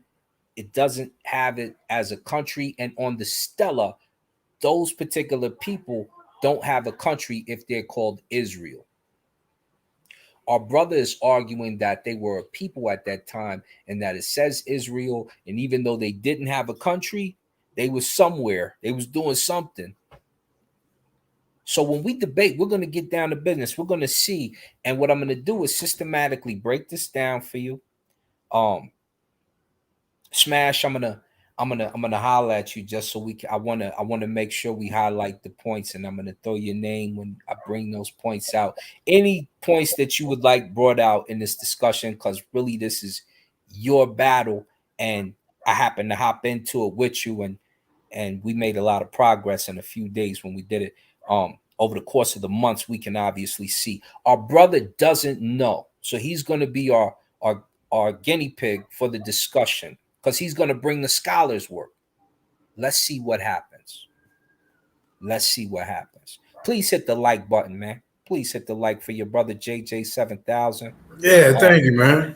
it doesn't have it as a country. And on the Stele, those particular people don't have a country if they're called Israel. Our brother is arguing that they were a people at that time and that it says Israel. And even though they didn't have a country, they was somewhere. They was doing something. So when we debate, we're going to get down to business. We're going to see. And what I'm going to do is systematically break this down for you. Smash, I'm I'm gonna holler at you just so we can. I wanna make sure we highlight the points, and I'm gonna throw your name when I bring those points out. Any points that you would like brought out in this discussion, because really this is your battle, and I happen to hop into it with you, and we made a lot of progress in a few days when we did it. Over the course of the months, we can obviously see our brother doesn't know, so he's gonna be our guinea pig for the discussion, because he's going to bring the scholars' work. Let's see what happens. Let's see what happens. Please hit the like button, man. Please hit the like for your brother JJ7000. Yeah, thank you, man.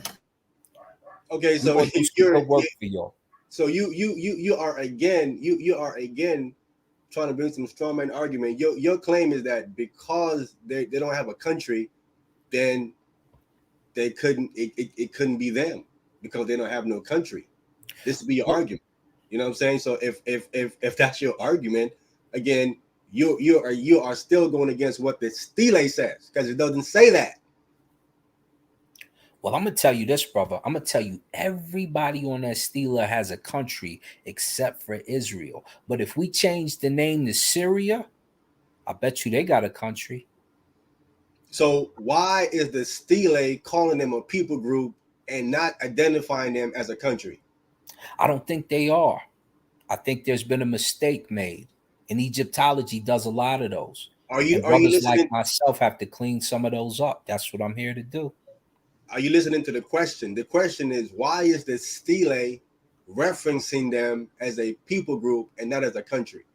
Okay, so you're work for y'all. So you are again trying to bring some strawman argument. Your claim is that because they don't have a country, then they couldn't it couldn't be them because they don't have no country. This would be your argument. You know what I'm saying? So if that's your argument, again, you are still going against what the Stele says, because it doesn't say that. Well, I'm gonna tell you this, brother. I'm gonna tell you everybody on that Stele has a country except for Israel. But if we change the name to Syria, I bet you they got a country. So why is the Stele calling them a people group and not identifying them as a country? I don't think they are. I think there's been a mistake made. And Egyptology does a lot of those. Are you listening? Like myself have to clean some of those up. That's what I'm here to do. Are you listening to the question? The question is, why is the Stele referencing them as a people group and not as a country?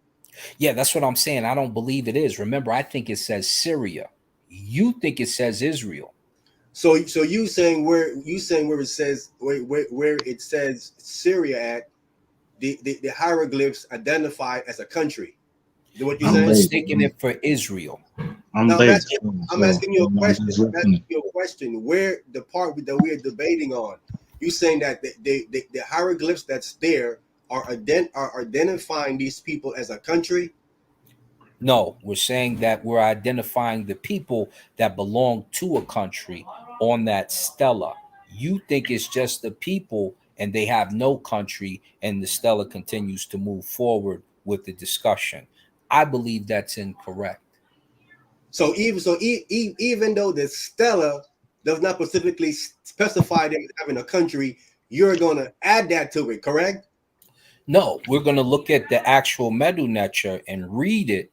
Yeah, that's what I'm saying. I don't believe it is. Remember, I think it says Syria. You think it says Israel. So you saying where it says where it says Syria at the hieroglyphs identify as a country. What you saying? I'm mistaking it for Israel. I'm asking you a question. Where the part that we are debating on, you saying that the hieroglyphs that's there are identifying these people as a country? No, we're saying that we're identifying the people that belong to a country on that stela. You think it's just the people and they have no country, and the stela continues to move forward with the discussion. I believe that's incorrect. So even though the stela does not specifically specify them as having a country, you're going to add that to it, correct? No, we're going to look at the actual Merneptah and read it,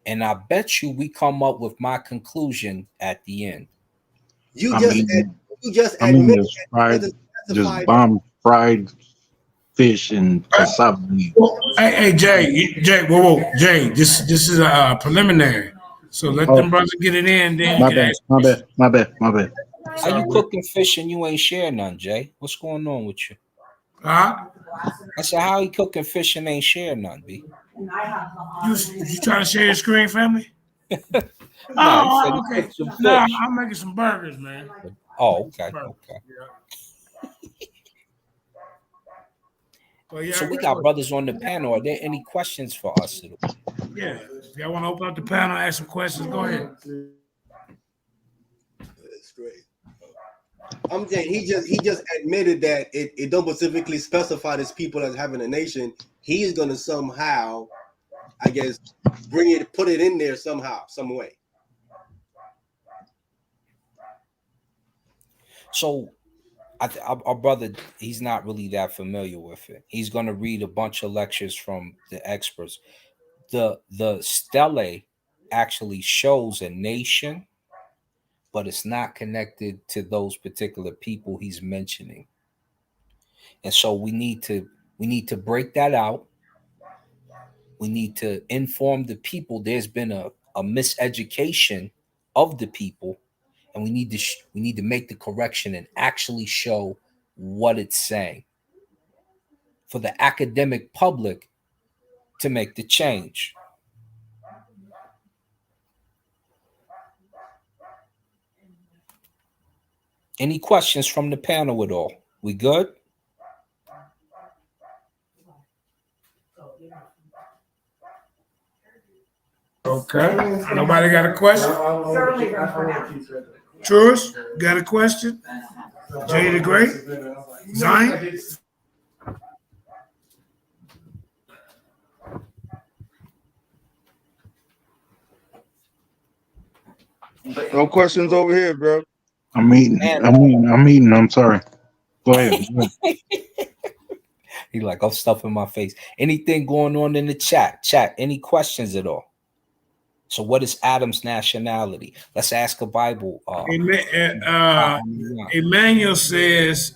and I bet you we come up with my conclusion at the end. You just admit just bomb fried fish and cassava. Hey, Jay, whoa, Jay, this is a preliminary. So let them brothers get it in. Then My bad. How you cooking fish and you ain't sharing none, Jay? What's going on with you? Huh? I said, how you cooking fish and ain't sharing none, B? You trying to share your screen, family? No, okay. No, I'm making some burgers, man. Oh, okay, okay. Well, yeah, so we got brothers on the panel. Are there any questions for us? Yeah, if y'all want to open up the panel, ask some questions, go ahead. That's great. I'm saying he just admitted that it don't specifically specify these people as having a nation. He's gonna somehow, I guess, put it in there somehow, some way. So our brother, he's not really that familiar with it. He's going to read a bunch of lectures from the experts. The stele actually shows a nation, but it's not connected to those particular people he's mentioning. And so we need to break that out. We need to inform the people there's been a miseducation of the people, and we need to make the correction and actually show what it's saying for the academic public to make the change. Any questions from the panel at all? We good? Okay. Nobody got a question? Truist, got a question? Jay the Great? Zion? No questions over here, bro. I'm eating. And I'm eating. I'm sorry. Go ahead. he like, I'm stuffing my face. Anything going on in the chat? Chat, any questions at all? So what is Adam's nationality? Let's ask a Bible. Emmanuel says,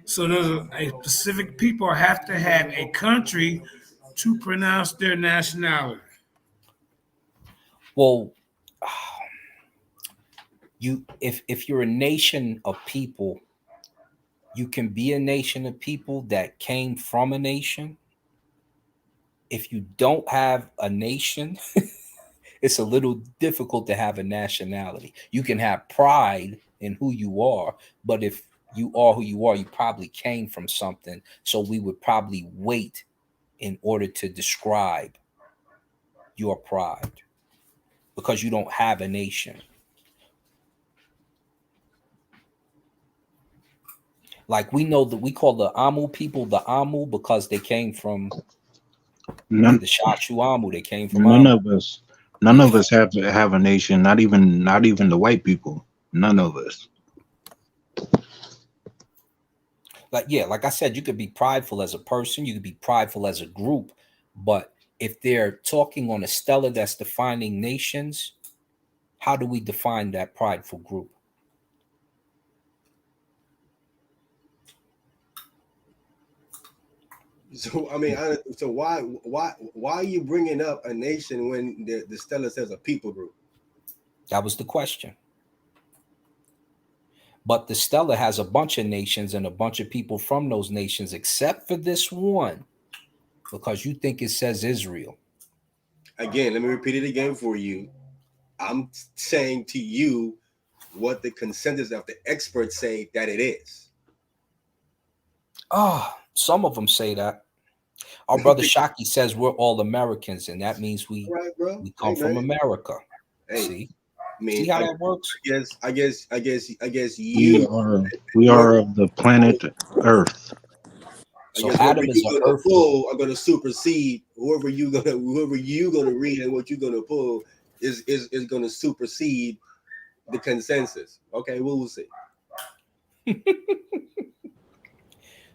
so does a specific people have to have a country to pronounce their nationality? Well, if you're a nation of people, you can be a nation of people that came from a nation. If you don't have a nation, it's a little difficult to have a nationality. You can have pride in who you are, but if you are who you are, you probably came from something. So we would probably wait in order to describe your pride because you don't have a nation. Like we know that we call the Amu people the Amu because they came from None, the Shachu Amu. They came from none Amu. of us. None of us have to have a nation. Not even the white people. None of us. Like I said, you could be prideful as a person, you could be prideful as a group, but if they're talking on a stela that's defining nations, how do we define that prideful group? So I mean, so why are you bringing up a nation when the stela says a people group? That was the question. But the stela has a bunch of nations and a bunch of people from those nations, except for this one, because you think it says Israel. Again, let me repeat it again for you. I'm saying to you what the consensus of the experts say that it is. Some of them say that. Our brother Shaki says we're all Americans, and that means we come from America. Hey, see, I mean, see how that works? I guess you We are of the planet Earth. So Adam is an earth. I'm gonna supersede whoever you gonna read, and what you're gonna pull is gonna supersede the consensus. Okay, we'll see.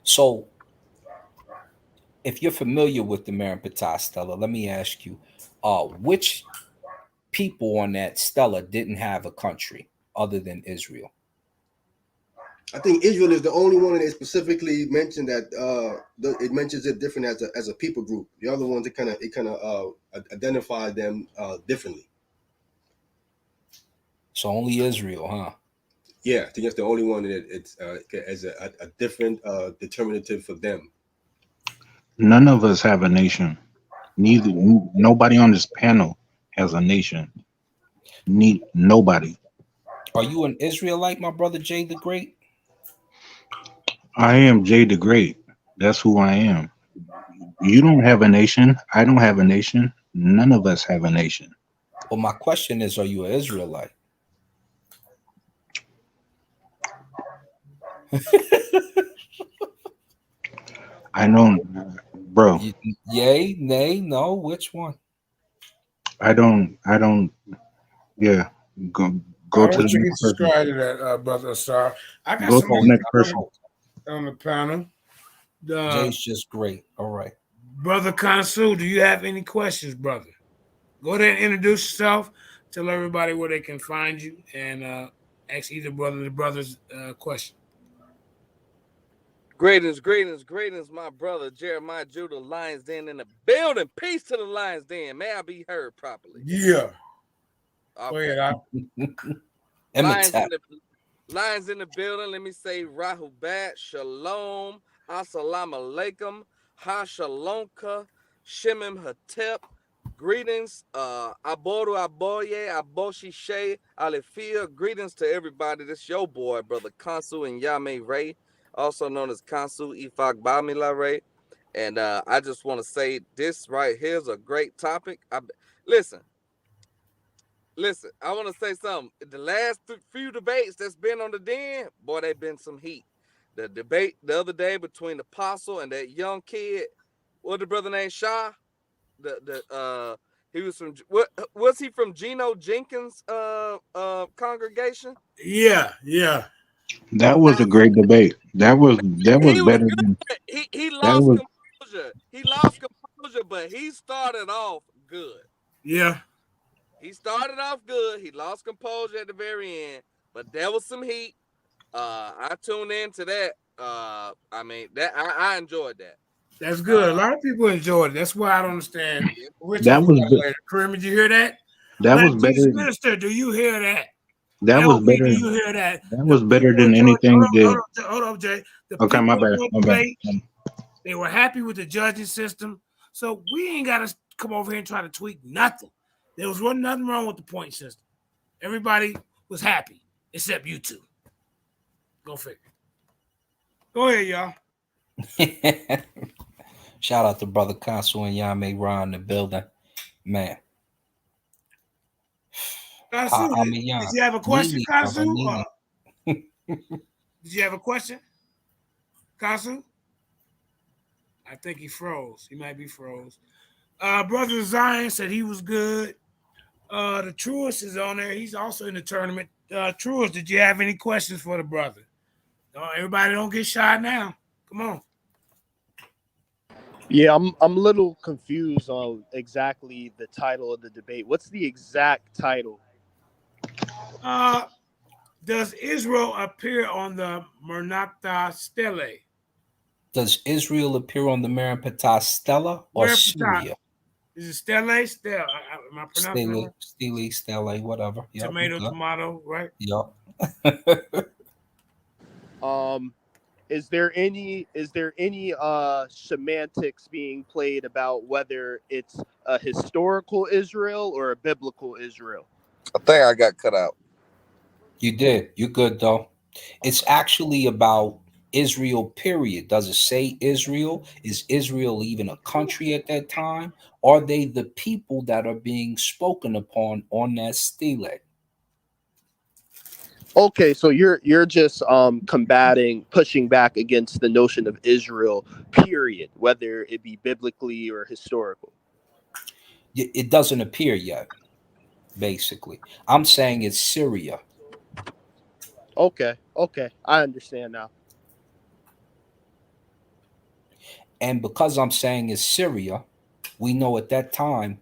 So, if you're familiar with the Merneptah Stele, let me ask you, which people on that stela didn't have a country other than Israel? I think Israel is the only one that specifically mentioned that it mentions it different as a people group. The other ones it kind of identify them differently. So only Israel, huh? Yeah, I think that's the only one that it's as a different determinative for them. None of us have a nation. Nobody on this panel has a nation. Nobody. Are you an Israelite, my brother Jay the Great? I am Jay the Great. That's who I am. You don't have a nation. I don't have a nation. None of us have a nation. Well, my question is, are you an Israelite? I don't, bro. Yay, nay, no, which one? I don't. Yeah, go to the next person. Subscribe to that, brother AUSAR. I got Go to the next person on the panel. Jay's just great. All right, brother Consul, do you have any questions, brother? Go ahead and introduce yourself. Tell everybody where they can find you, and ask either brother the brother's question. Greetings, my brother Jeremiah Judah, Lions Den in the building. Peace to the Lions Den. May I be heard properly? Yeah. Go ahead. Lions in the building. Let me say Rahubat, Shalom, Assalamu alaikum, Ha Shalomka, Shemim Hatep. Greetings, Aboru Aboye, Aboshi Shea, Alifia. Greetings to everybody. This your boy, brother Consul and Yame Ray, also known as Consul Ifak Bamila Ray. And I just want to say this right here is a great topic. Listen, I want to say something. The last few debates that's been on the den, boy, they've been some heat. The debate the other day between the apostle and that young kid, what the brother named Shah, He was from what? Was he from Geno Jenkins' congregation? Yeah. That was a great debate. That was better than He that lost was. composure. He lost composure, but he started off good. Yeah. He started off good. He lost composure at the very end, but there was some heat. I tuned into that. I mean that I enjoyed that. That's good. A lot of people enjoyed it. That's why I don't understand. Richard, That was Kareem, did you hear that? that was better. BlackJesusMinister, do you hear that? That was LB, better. do you hear that? That was better than anything that. Hold on, Jay. The Okay, my bad. people debate, they were happy with the judging system, so we ain't got to come over here and try to tweak nothing. There was nothing wrong with the point system. Everybody was happy except you two. Go figure. Go ahead, y'all. Shout out to Brother Consul and HaAHMAYAN in the building. Man. HaAHMAYAN. Did you have a question, Consul? Did you have a question, Consul? I think he froze. He might be froze. Brother Zion said he was good. The Truist is on there. He's also in the tournament. Truist, did you have any questions for the brother? Everybody don't get shy now. Come on. Yeah, I'm a little confused on exactly the title of the debate. What's the exact title? Does Israel appear on the Merneptah Stele? Does Israel appear on the Merneptah Stele or Syria? Is it Stele? Stele. Am I pronouncing it? Stele, whatever. Yep, tomato, right? Yep. Is there any semantics being played about whether it's a historical Israel or a biblical Israel? I think I got cut out. You did. You're good though. It's actually about Israel, period. Does it say Israel? Is Israel even a country at that time? Are they the people that are being spoken upon on that stele? Okay, so you're just pushing back against the notion of Israel, period, whether it be biblically or historical. It doesn't appear yet, basically. I'm saying it's Syria. Okay, I understand now. And because I'm saying it's Syria, we know at that time,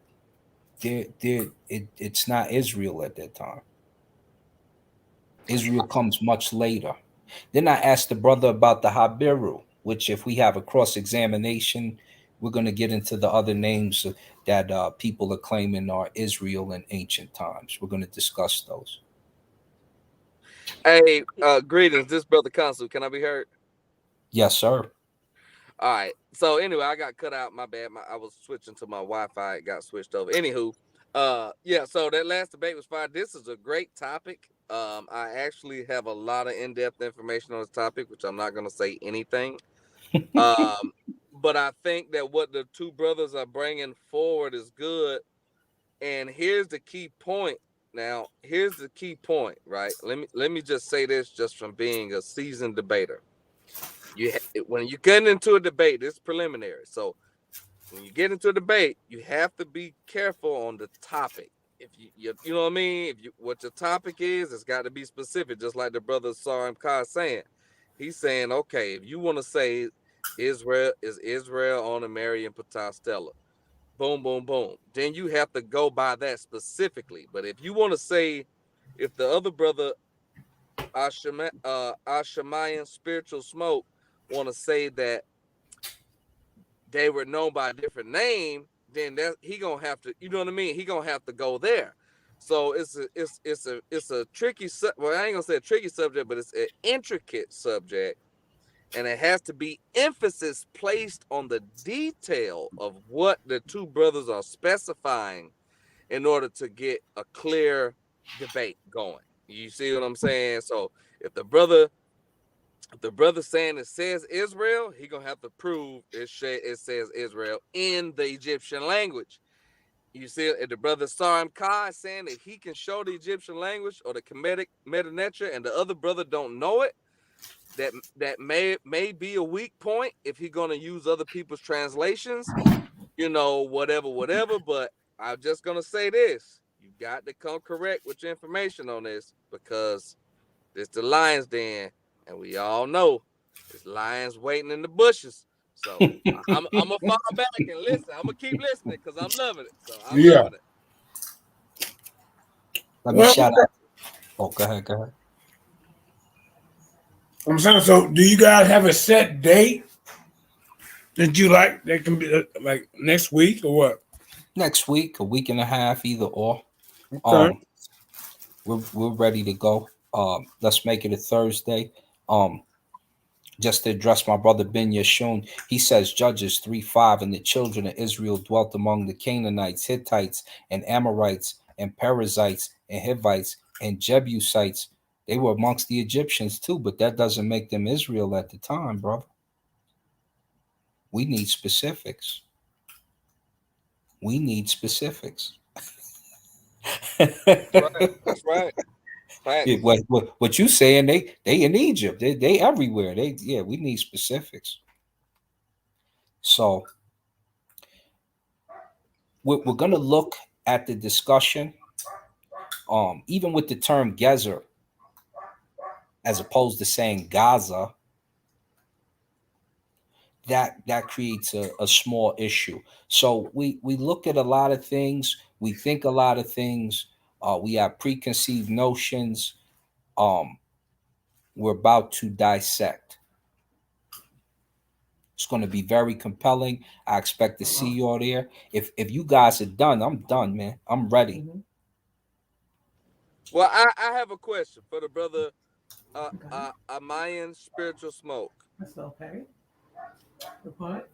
it's not Israel at that time. Israel comes much later. Then I asked the brother about the Habiru, which if we have a cross-examination, we're going to get into the other names that people are claiming are Israel in ancient times. We're going to discuss those. Hey, greetings. This Brother Consul. Can I be heard? Yes, sir. All right. So anyway, I got cut out. My bad. I was switching to my Wi-Fi. It got switched over. Anywho, yeah. So that last debate was fine. This is a great topic. I actually have a lot of in-depth information on this topic, which I'm not going to say anything. But I think that what the two brothers are bringing forward is good. And here's the key point. Now, here's the key point, right? Let me just say this, just from being a seasoned debater. When you get into a debate, it's preliminary. So when you get into a debate, you have to be careful on the topic. If you know what I mean? What your topic is, it's got to be specific. Just like the brother Sarim Khan saying, he's saying, okay, if you want to say Israel on the Merneptah Stele, boom, boom, boom, then you have to go by that specifically. But if you want to say, if the other brother HaAHMAYAN Spiritual Smoke want to say that they were known by a different name, then he gonna have to, you know what I mean? He gonna have to go there. So it's a tricky. Well, I ain't gonna say a tricky subject, but it's an intricate subject, and it has to be emphasis placed on the detail of what the two brothers are specifying in order to get a clear debate going. You see what I'm saying? So if the brother saying it says Israel, he gonna have to prove it says Israel in the Egyptian language. You see, if the brother Sarim Khan saying that he can show the Egyptian language or the Kemetics and the other brother don't know it, that may be a weak point if he's gonna use other people's translations, whatever. But I'm just gonna say this: you got to come correct with your information on this, because it's the lion's den, and we all know there's lions waiting in the bushes. So I'm gonna fall back and listen. I'm gonna keep listening because I'm loving it. So I'm loving it. Let me shout out. Oh, go ahead. I'm saying, so do you guys have a set date that you like? That can be like next week or what? Next week, a week and a half, either or. Okay. We're ready to go. Let's make it a Thursday. Just to address my brother Ben Yashun, he says Judges 3:5, and the children of Israel dwelt among the Canaanites, Hittites, and Amorites, and Perizzites, and Hivites, and Jebusites. They were amongst the Egyptians too, but that doesn't make them Israel at the time, brother. We need specifics. That's right. Yeah, what you saying? They in Egypt. They everywhere. We need specifics. So we're gonna look at the discussion. Even with the term Gezer, as opposed to saying Gaza, that creates a small issue. So we look at a lot of things. We think a lot of things. We have preconceived notions. We're about to dissect. It's going to be very compelling. I expect to see you all there. If you guys are done, I'm done, man. I'm ready. Well, I have a question for the brother HaAHMAYAN Spiritual Smoke. That's okay. The point?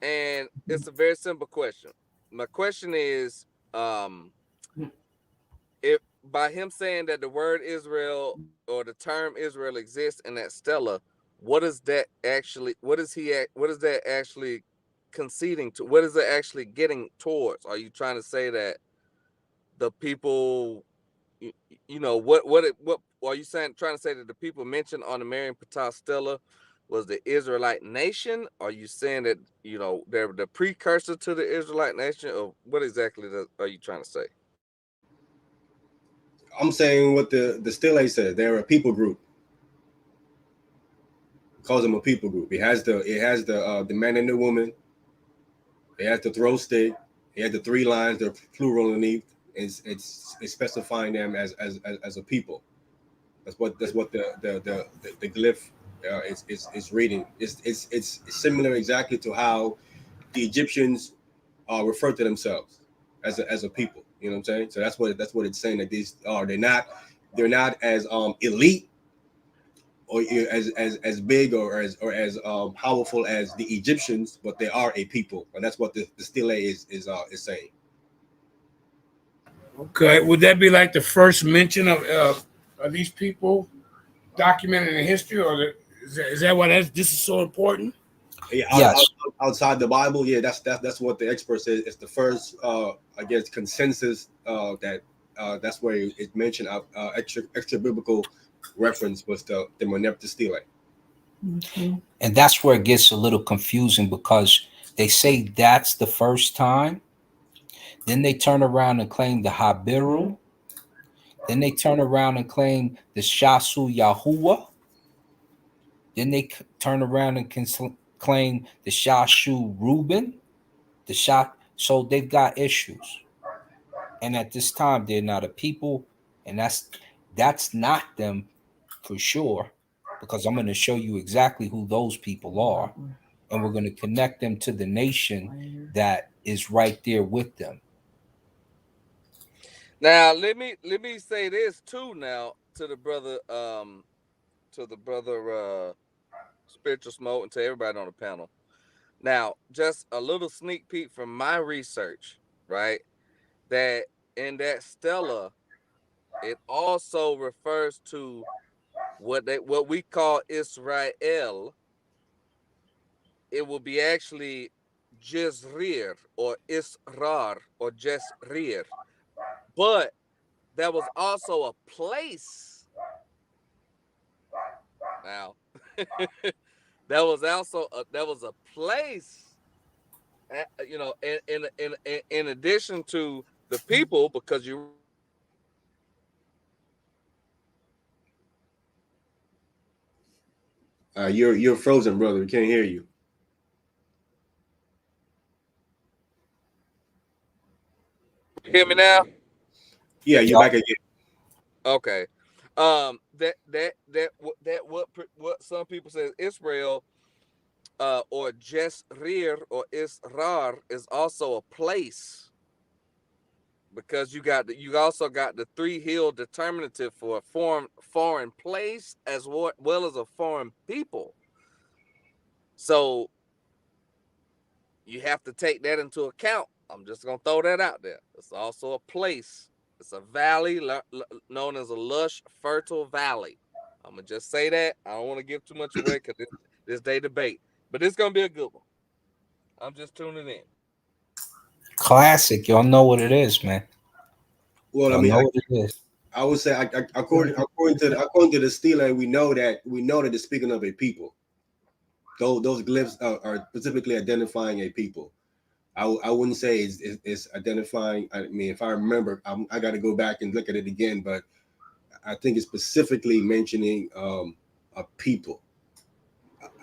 And it's a very simple question. My question is, if by him saying that the word Israel or the term Israel exists in that stela, what is that actually conceding to? What is it actually getting towards? Are you trying to say that the people, what are you saying? Trying to say that the people mentioned on the Merneptah Stele was the Israelite nation? Are you saying that they're the precursor to the Israelite nation, or what exactly are you trying to say? I'm saying what the stele says. They're a people group. It calls them a people group. It has the man and the woman. It has the throw stick. It has the three lines. They're plural underneath. It's specifying them as a people. That's what the glyph is reading. It's similar exactly to how the Egyptians refer to themselves as a people. You know what I'm saying? So that's what it's saying, that these are they're not as elite or as big or as powerful as the Egyptians, but they are a people, and that's what the stele is saying. Okay, would that be like the first mention of these people documented in history, or is that why this is so important? Yeah, yes. Outside the Bible, yeah, that's what the expert says. It's the first, I guess, consensus that that's where it mentioned extra biblical reference was the Merneptah Stele. Mm-hmm. And that's where it gets a little confusing, because they say that's the first time. Then they turn around and claim the Habiru. Then they turn around and claim the Shasu Yahuwah. Then they turn around and claim the Shashu Reuben. So they've got issues. And at this time, they're not a people. And that's not them for sure, because I'm going to show you exactly who those people are. And we're going to connect them to the nation that is right there with them. Now, let me say this too. Now, to the brother, Spiritual Smoke, and to everybody on the panel. Now, just a little sneak peek from my research, right? That in that stela, it also refers to what we call Israel. It will be actually Jezreer or Israr or Jezreer, but there was also a place. Now, there was a place you know, in addition to the people, because you're frozen, brother. We can't hear you. hear me now? Yeah, you're back again. Okay. That what some people say Israel, or Jesrir or Israr is also a place, because you also got the 3 hill determinative for a foreign place as well as a foreign people. So you have to take that into account. I'm just gonna throw that out there. It's also a place. It's a valley known as a lush, fertile valley. I'm gonna just say that. I don't want to give too much away because this day debate, but it's gonna be a good one. I'm just tuning in. Classic. Y'all know what it is, man. Well, Y'all I mean, know what it is. I would say, according to the Stele, we know that it's speaking of a people. Those glyphs are specifically identifying a people. I wouldn't say it's identifying. I mean, if I remember, I got to go back and look at it again, but I think it's specifically mentioning a people.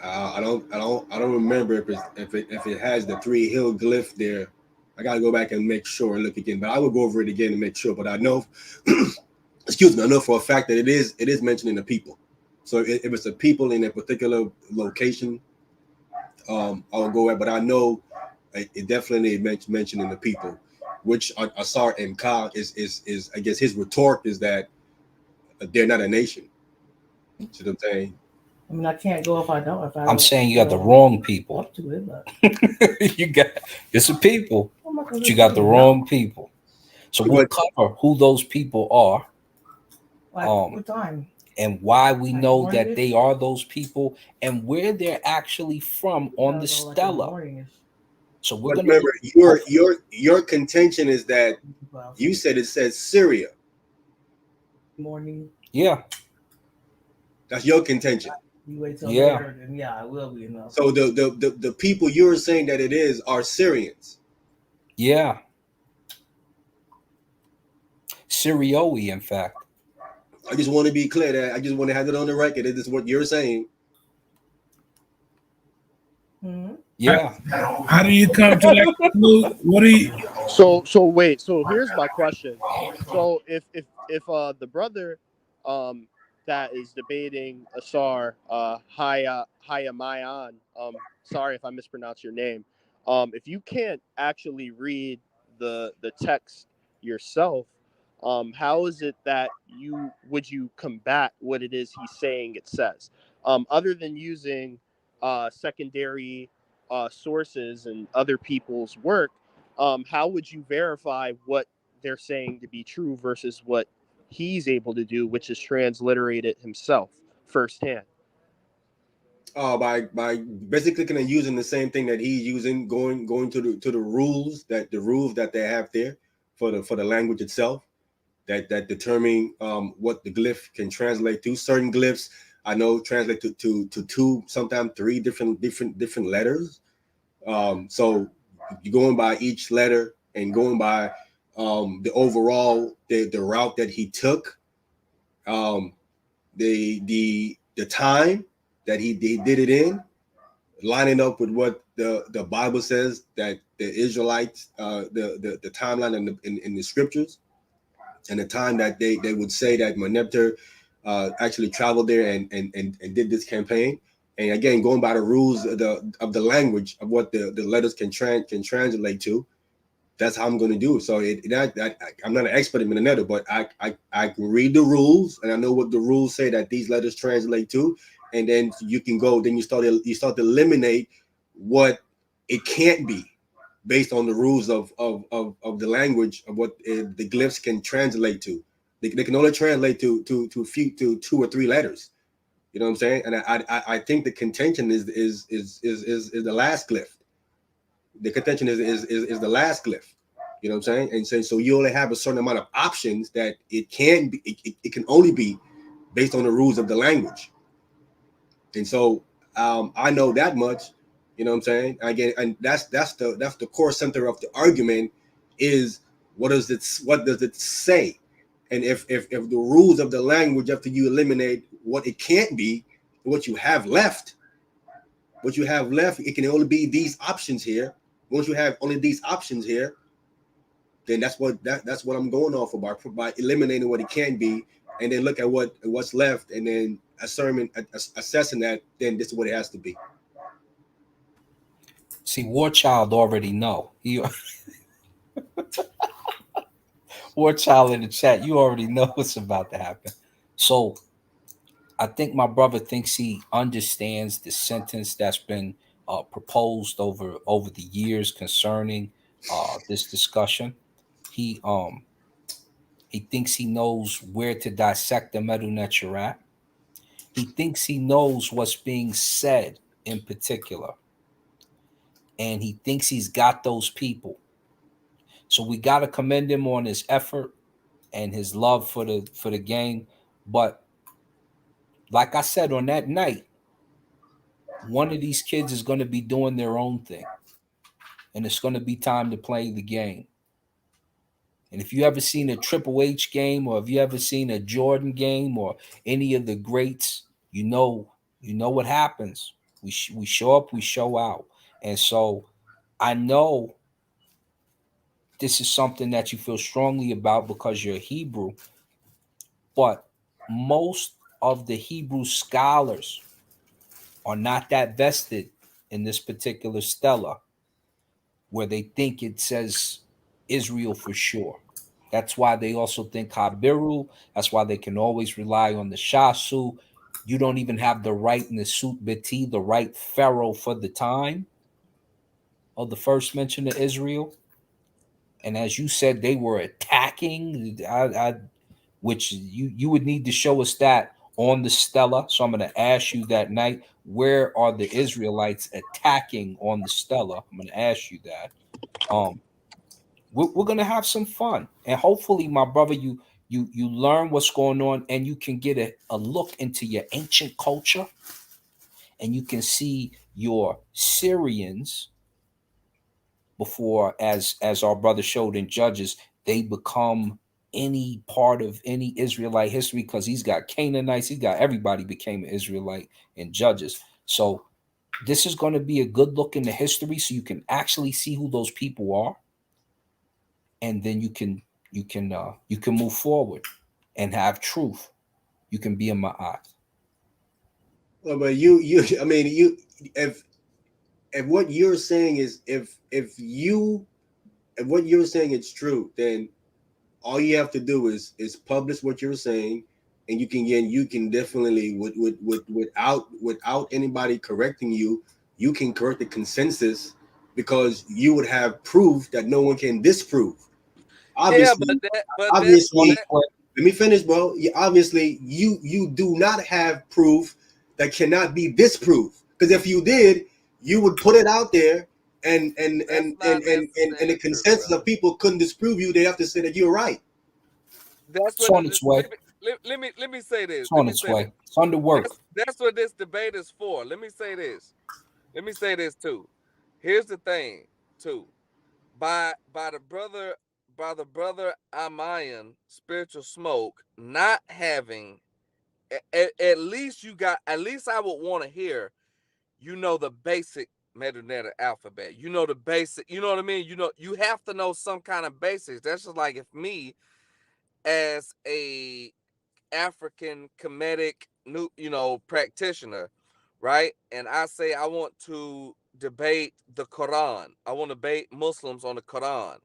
I don't remember if it has the 3 hill glyph there. I got to go back and make sure and look again. But I will go over it again and make sure. But I know, excuse me, I know for a fact that it is mentioning the people. So if it's a people in a particular location, I'll go at. But I know it definitely mentioning the people, which AUSAR and Ka is I guess his retort is that they're not a nation. See what I'm saying? I mean, I can't go if I don't. I'm saying you got the wrong people. Up to it, but You got it's a people, I'm not gonna but you got the listen to wrong people. So we'll cover who those people are, like what time, and why we like know morning-ish? that they are those people, and where they're actually from on the Like Stela. morning-ish. So we're But gonna remember, your contention is that you said it says Syria. Morning. Yeah. That's your contention. You wait till later, then yeah, it will be enough. So the people you're saying that it is are Syrians. Yeah. Syrioi, in fact. I just want to be clear that I just want to have it on the record. That this is what you're saying. Mm-hmm. Yeah. How do you come to that conclusion? What do you? So wait. So here's my question. So if the brother that is debating AUSAR HaAHMAYAN, sorry if I mispronounce your name. If you can't actually read the text yourself, how is it that you combat what it is he's saying it says? Other than using secondary sources and other people's work, how would you verify what they're saying to be true versus what he's able to do, which is transliterate it himself firsthand? By basically kind of using the same thing that he's using, going to the rules that they have there for the language itself, that determine what the glyph can translate to. Certain glyphs I know translate to 2, sometimes 3 different letters. So you're going by each letter and going by the overall the route that he took, the time that he did it in, lining up with what the Bible says that the Israelites, the timeline in the scriptures, and the time that they would say that Merneptah actually traveled there and did this campaign. And again, going by the rules of the language of what the letters can translate to, that's how I'm going to do it. So I'm not an expert in Merneptah, but I can read the rules and I know what the rules say that these letters translate to, and then you can go. Then you start to eliminate what it can't be, based on the rules of the language of what the glyphs can translate to. They can only translate to 2 or 3 letters. You know what I'm saying? And I think the contention is the last glyph. The contention is the last glyph. You know what I'm saying? And so you only have a certain amount of options that it can be. It can only be based on the rules of the language. And so I know that much. You know what I'm saying? Again, and that's the core center of the argument is what does it say? And if the rules of the language, after you eliminate what it can't be, what you have left, it can only be these options here. Once you have only these options here, then that's what I'm going off about by eliminating what it can be, and then look at what's left, and then assessing that. Then this is what it has to be. See, War Child already know. War Child in the chat, you already know what's about to happen. So I think my brother thinks he understands the sentence that's been proposed over the years concerning this discussion. He thinks he knows where to dissect the metal that you're at. He thinks he knows what's being said in particular, and he thinks he's got those people. So we got to commend him on his effort and his love for the game. But like I said on that night, one of these kids is going to be doing their own thing, and it's going to be time to play the game. And if you ever seen a Triple H game, or if you ever seen a Jordan game, or any of the greats, you know what happens. We show up, we show out. And so I know this is something that you feel strongly about because you're Hebrew, but most of the Hebrew scholars are not that vested in this particular stela, where they think it says Israel for sure. That's why they also think Habiru. That's why they can always rely on the Shasu. You don't even have the right Nesut Beti, the right pharaoh for the time of the first mention of Israel. And as you said, they were attacking, which you would need to show us that on the stela. So I'm going to ask you that night, where are the Israelites attacking on the stela? I'm going to ask you that. We're going to have some fun, and hopefully, my brother, you learn what's going on, and you can get a look into your ancient culture, and you can see your Syrians before, as our brother showed in Judges, they become any part of any Israelite history, because he's got Canaanites, he's got everybody became an Israelite in Judges. So this is going to be a good look into history, so you can actually see who those people are, and then you can move forward and have truth. You can be in my eyes. Well, but I mean, if what you're saying is if what you're saying is true, then all you have to do is publish what you're saying, and you can definitely without anybody correcting you, you can correct the consensus, because you would have proof that no one can disprove. Obviously, let me finish, bro. Obviously, you do not have proof that cannot be disproved, because if you did, you would put it out there, and the consensus of people couldn't disprove you. They have to say that you're right. That's what on its way. Let me say this. It's on its way. It's under work. That's what this debate is for. Let me say this. Let me say this too. Here's the thing too. By the brother HaAHMAYAN, Spiritual Smoke, not having at least I would want to hear, the basic Merneptah alphabet. The basic, you know what I mean? You have to know some kind of basics. That's just like if me, as a African Kemetic practitioner, right? And I say I want to debate the Quran. I want to debate Muslims on the Quran.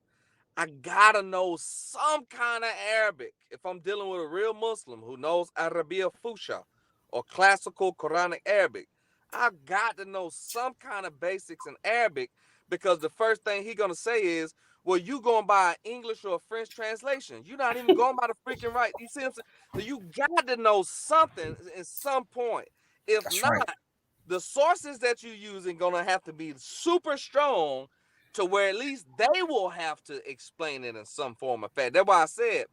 I gotta know some kind of Arabic if I'm dealing with a real Muslim who knows Arabiya Fusha or classical Quranic Arabic. I got to know some kind of basics in Arabic, because the first thing he's gonna say is, well, you going by English or a French translation. You're not even going by the freaking right. You see what I'm saying? So you got to know something at some point. If That's not, right. the sources that you're using gonna have to be super strong, to where at least they will have to explain it in some form of fact. That's why I said,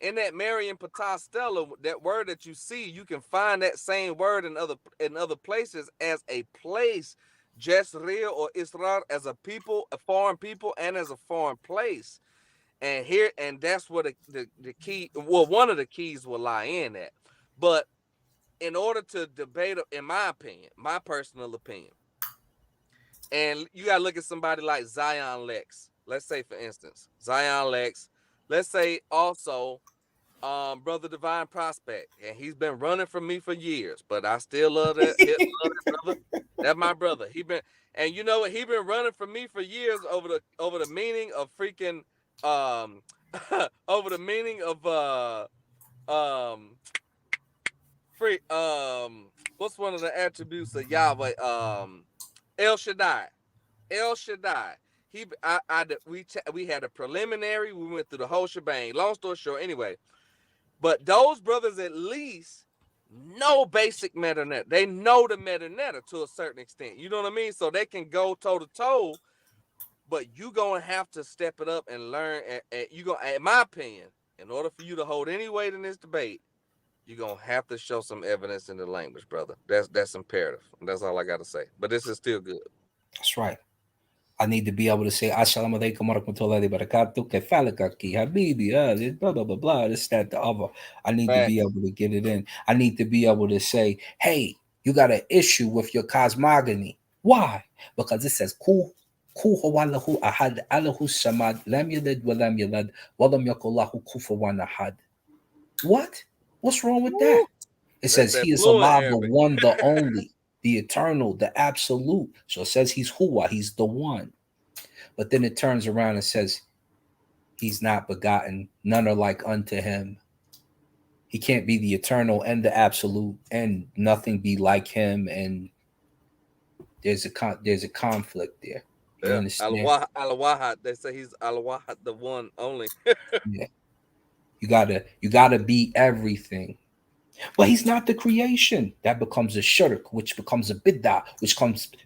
in that Merneptah Stele, that word that you see, you can find that same word in other places as a place Jezreel or Israel as a people, a foreign people, and as a foreign place. And that's where the key, well, one of the keys will lie in at. But in order to debate, in my opinion, my personal opinion, and you got to look at somebody like Zion Lex. Let's say, for instance, Zion Lex. Let's say also Brother Divine Prospect. And he's been running from me for years, but I still love that brother. That's my brother. And you know what? He been running from me for years over the meaning of freaking over the meaning of what's one of the attributes of Yahweh? El Shaddai. El Shaddai. We had a preliminary. We went through the whole shebang. Long story short, anyway. But those brothers at least know basic metanoia. They know the metanoia to a certain extent. You know what I mean? So they can go toe to toe. But you gonna have to step it up and learn. And in my opinion, in order for you to hold any weight in this debate, you're gonna have to show some evidence in the language, brother. That's imperative. That's all I gotta say. But this is still good. That's right. I need to be able to say Assalamu alaikum wa rahmatullahi wa barakatuh, kefalakaki, habibi, blah, blah, blah, blah, this, that, the other. I need to be able to get it in. I need to be able to say, hey, you got an issue with your cosmogony. Why? Because it says, Ku huwalahu ahad, alahu samad, lam yalid wa lam yulad, wa lam yakul lahu kufuwan ahad. What? What's wrong with that? It says he is Allah, the one, the only, the eternal, the absolute. So it says he's Huwa, he's the one. But then it turns around and says he's not begotten, none are like unto him. He can't be the eternal and the absolute, and nothing be like him. And there's a conflict there. You understand? Al-Wahad, they say he's Al-Wahad, the one only. Yeah. You gotta be everything. But he's not the creation. That becomes a shirk, which becomes a bid'ah, which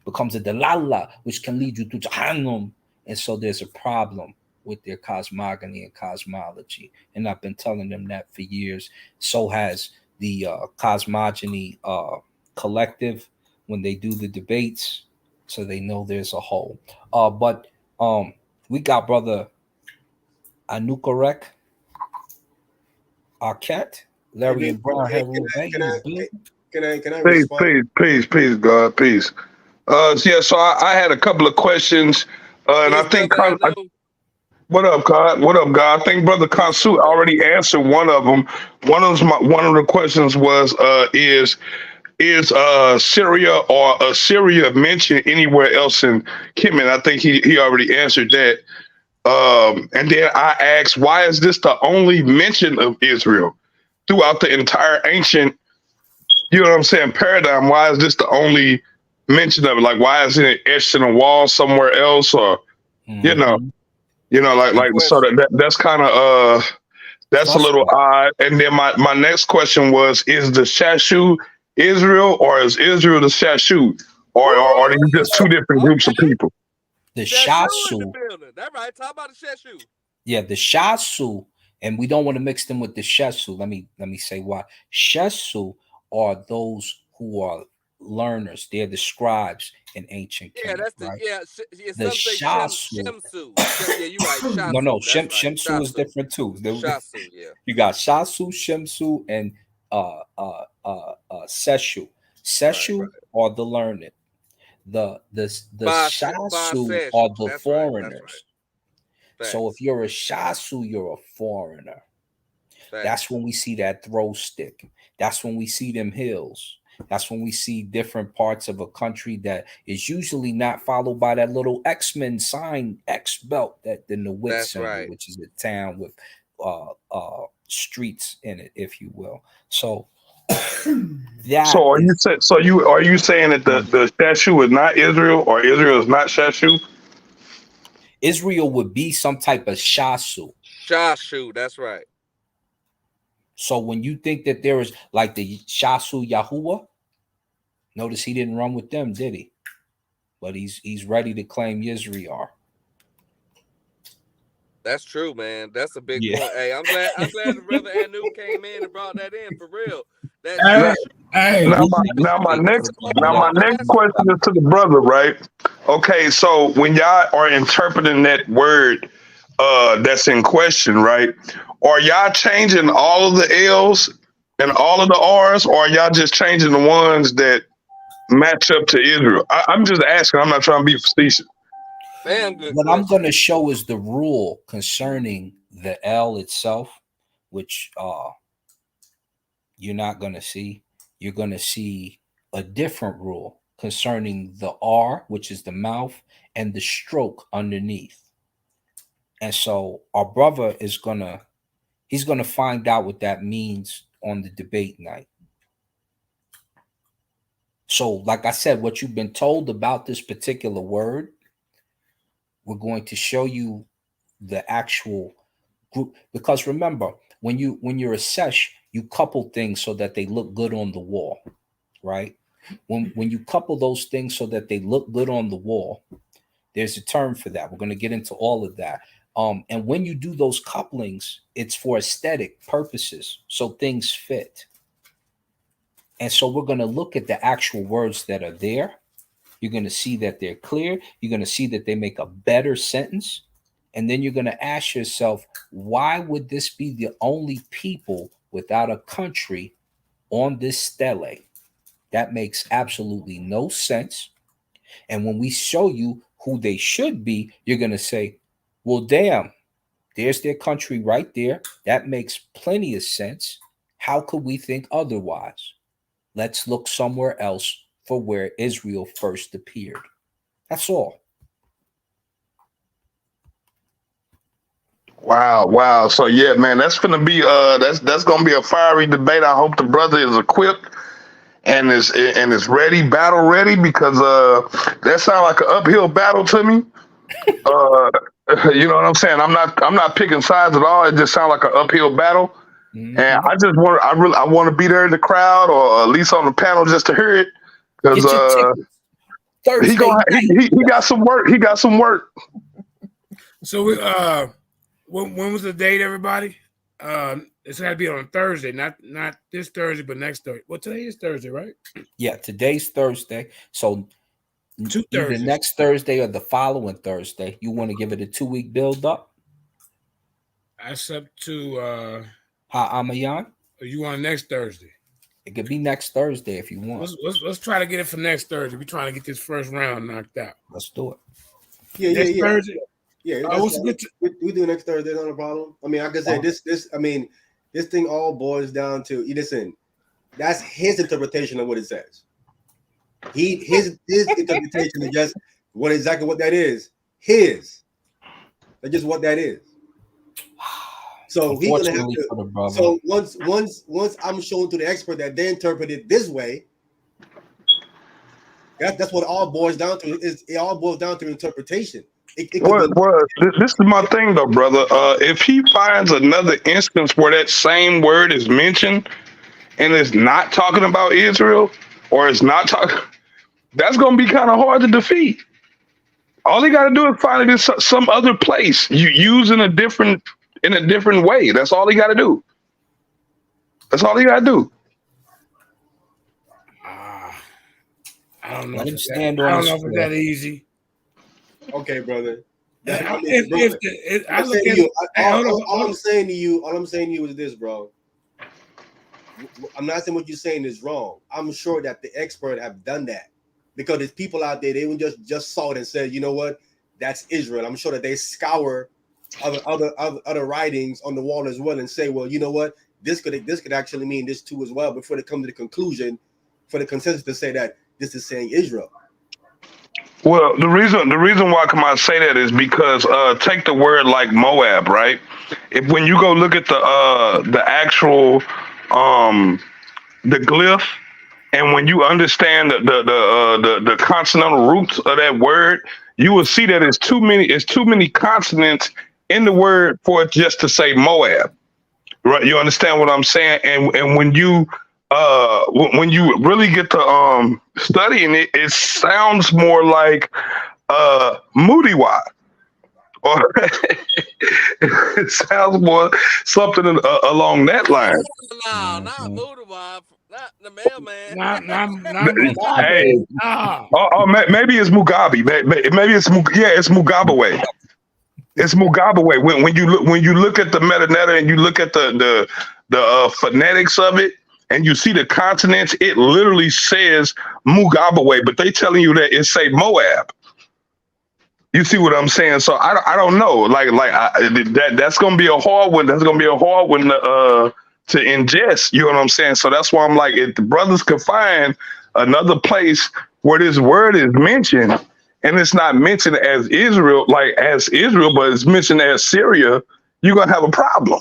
becomes a dalala, which can lead you to Jahannam. And so there's a problem with their cosmogony and cosmology. And I've been telling them that for years. So has the cosmogony collective when they do the debates, so they know there's a whole. But we got Brother Anukarek Arquette. Larry and Brown have Can I Peace, respond? peace, God, peace. Yeah, so I had a couple of questions, and I think what up, God? What up, God? I think Brother Kansu already answered one of them. One of the questions was, is Syria or Assyria mentioned anywhere else in Kemetics? I think he already answered that. And then I asked, why is this the only mention of Israel throughout the entire ancient, you know what I'm saying, paradigm? Why is this the only mention of it? Like, why isn't it etched in a wall somewhere else? Or, you know, like so that's kind of that's a little odd. And then my next question was, is the Shashu Israel, or is Israel the Shashu, or are these just two different groups of people? The Shasu. That's right. Talk about the Shasu. Yeah, the Shasu, and we don't want to mix them with the Shesu. Let me say why. Shesu are those who are learners. They're the scribes in ancient Kemet. That's right? The Shasu. Yeah, you're right. Shasu. No, Shemsu is different too. Shasu, yeah. You got Shasu, Shemsu, and Seshu. Seshu are the learned. The Shasu are the foreigners. Right. So if you're a Shasu, you're a foreigner. That's when we see that throw stick. That's when we see them hills. That's when we see different parts of a country that is usually not followed by that little X-Men sign, X belt, that in the width symbol, which is a town with streets in it, if you will. So are you saying that the Shashu is not Israel, or Israel is not Shashu? Israel would be some type of Shasu. Shasu, that's right. So when you think that there is like the Shasu Yahuwah, notice he didn't run with them, did he? But he's ready to claim Israel. That's true, man. That's a big point. Hey, I'm glad the brother Anu came in and brought that in for real. Hey, Now my next question is to the brother, right? Okay, so when y'all are interpreting that word that's in question, right? Are y'all changing all of the L's and all of the R's, or are y'all just changing the ones that match up to Israel? I'm just asking. I'm not trying to be facetious. Damn good What question. I'm going to show is the rule concerning the L itself, which you're not going to see. You're going to see a different rule concerning the R, which is the mouth, and the stroke underneath. And so our brother is he's gonna find out what that means on the debate night. So, like I said, what you've been told about this particular word, we're going to show you the actual group. Because remember, when you're a sesh, you couple things so that they look good on the wall, right? When you couple those things so that they look good on the wall, there's a term for that. We're going to get into all of that. And when you do those couplings, it's for aesthetic purposes, so things fit. And so we're going to look at the actual words that are there. You're going to see that they're clear. You're going to see that they make a better sentence. And then you're going to ask yourself, why would this be the only people without a country on this stele? That makes absolutely no sense. And when we show you who they should be, you're going to say, well, damn, there's their country right there. That makes plenty of sense. How could we think otherwise? Let's look somewhere else for where Israel first appeared. That's all. Wow. So yeah, man, that's gonna be that's gonna be a fiery debate. I hope the brother is equipped and is ready, battle ready, because that sounds like an uphill battle to me. You know what I'm saying? I'm not picking sides at all. It just sounds like an uphill battle. Mm-hmm. And I want to be there in the crowd, or at least on the panel, just to hear it, because he got some work. He got some work. So when was the date, everybody? It's got to be on Thursday, not this Thursday, but next Thursday. Well, today is Thursday, right? Yeah, today's Thursday. So either next Thursday or the following Thursday. You want to give it a 2-week build up? That's up to HaAHMAYAN. Or you want next Thursday? It could be next Thursday if you want. Let's try to get it for next Thursday. We're trying to get this first round knocked out. Let's do it. Yeah. Thursday. Yeah, we do next Thursday. Not a problem. I mean, like I said, this thing all boils down to, listen, that's his interpretation of what it says. His interpretation is just exactly what that is. That's just what that is. So he's gonna have to. So once I'm showing to the expert that they interpret it this way, that's what it all boils down to. It all boils down to interpretation. This is my thing, though, brother. If he finds another instance where that same word is mentioned and it's not talking about Israel, or it's not talking, that's going to be kind of hard to defeat. All he got to do is find it in some other place, you use in a different way. That's all he got to do. That's all he got to do. I don't know. Let him if stand I on don't know if it's that easy. Okay, brother. All I'm saying to you is this, bro. I'm not saying what you're saying is wrong. I'm sure that the expert have done that, because there's people out there, they would just saw it and said, you know what, that's Israel. I'm sure that they scour other writings on the wall as well and say, well, you know what, this could actually mean this too as well, before they come to the conclusion for the consensus to say that this is saying Israel. Well, the reason why I say that is because take the word like Moab, right? When you go look at the actual the glyph, and when you understand the consonantal roots of that word, you will see that it's too many consonants in the word for it just to say Moab, right? You understand what I'm saying? And when you really get to studying it, it sounds more like Moodiwa, or it sounds more something along that line. No, not Moodiwa. the mailman. Not Mugabe. Hey, Nah. maybe it's Mugabe. Maybe it's it's Mugabe. It's Mugabe. When you look at the metadata and you look at the phonetics of it and you see the consonants, it literally says Mugabe, but they telling you that it say Moab. You see what I'm saying? So I don't know. That's gonna be a hard one. That's gonna be a hard one to ingest. You know what I'm saying? So that's why I'm like, if the brothers could find another place where this word is mentioned, and it's not mentioned as Israel, but it's mentioned as Syria, you're gonna have a problem.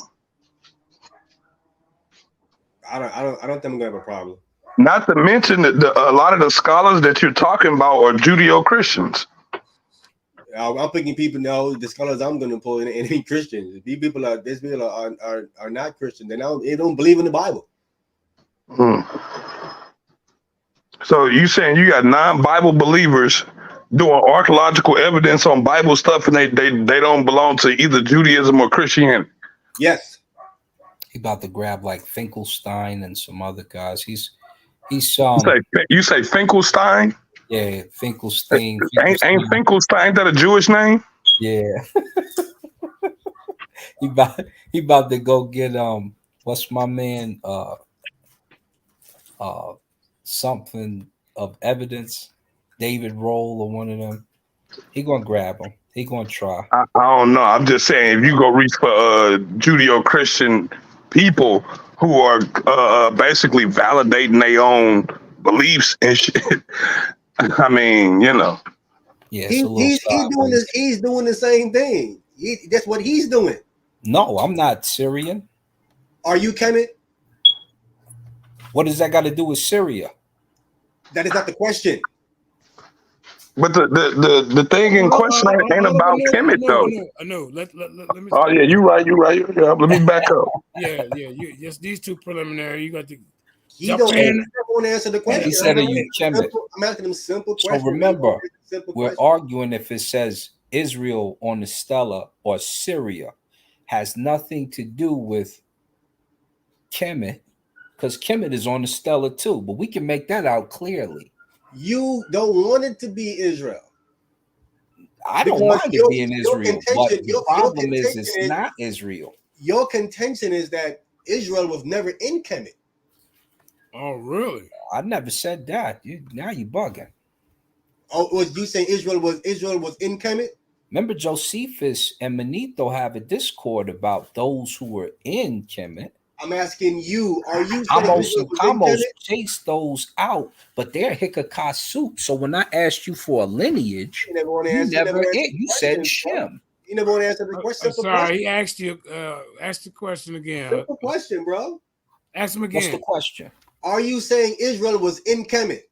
I don't think I'm gonna have a problem. Not to mention that a lot of the scholars that you're talking about are Judeo-Christians. I'm thinking people know the scholars I'm going to pull in any Christians. These people are not Christian. They don't believe in the Bible. So you saying you got non-Bible believers doing archaeological evidence on Bible stuff, and they don't belong to either Judaism or Christianity? Yes. He about to grab like Finkelstein and some other guys. He's you say Finkelstein? Yeah, Finkelstein. Ain't Finkelstein that a Jewish name? Yeah. he about to go get what's my man something of evidence, David Roll or one of them. He gonna grab him. He gonna try. I don't know. I'm just saying, if you go reach for Judeo-Christian people who are basically validating their own beliefs and shit. I mean, you know. Yeah, he's doing this. He's doing the same thing. That's what he's doing. No, I'm not Syrian. Are you Kemet? What does that got to do with Syria? That is not the question. But the thing in question ain't about Kemet though. No. Let me. Oh yeah, you're right. Yeah, let me back up. Yeah. Just these two preliminary. You got to. He don't want to answer the question. He said, "Are you Kemet?" I'm asking him simple questions. So remember, we're arguing if it says Israel on the stela or Syria has nothing to do with Kemet, because Kemet is on the stela too. But we can make that out clearly. You don't want it to be Israel. I don't mind it being Israel, but the problem is it's not Israel. Your contention is that Israel was never in Kemet. Oh, really? I never said that. Now you bugging. Oh, was you saying Israel was in Kemet? Remember, Josephus and Manetho have a discord about those who were in Kemet. I'm asking you, are you saying Amos chased those out, but they're Hikakasuk. So when I asked you for a lineage, you said Shem. You never want to answer the question. Sorry, he asked you. Ask the question again. Simple question, bro. Ask him again. What's the question? Are you saying Israel was in Kemet?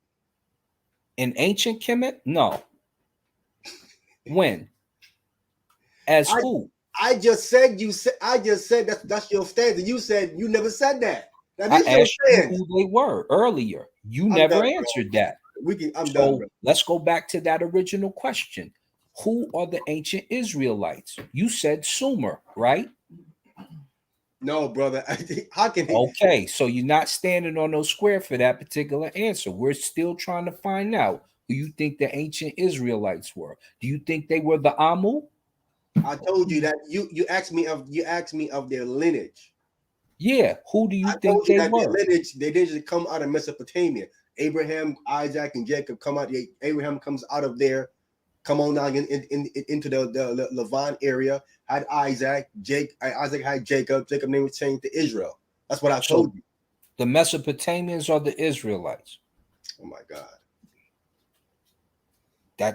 In ancient Kemet? No. When? As who? I just said that's your stance. And you said you never said that. Now, I asked you who they were earlier. You never answered that. I'm done. Bro. Let's go back to that original question. Who are the ancient Israelites? You said Sumer, right? No, brother. How can he? Okay, so you're not standing on no square for that particular answer. We're still trying to find out who you think the ancient Israelites were. Do you think they were the Amu? I told you that you asked me of their lineage. Yeah, who do you think they were? Their lineage, they didn't come out of Mesopotamia. Abraham, Isaac, and Jacob come out. Abraham comes out of there. Come on now into the Levant area. Had Isaac. Isaac had Jacob. Jacob name was changed to Israel. That's what I told you. The Mesopotamians are the Israelites. Oh my God.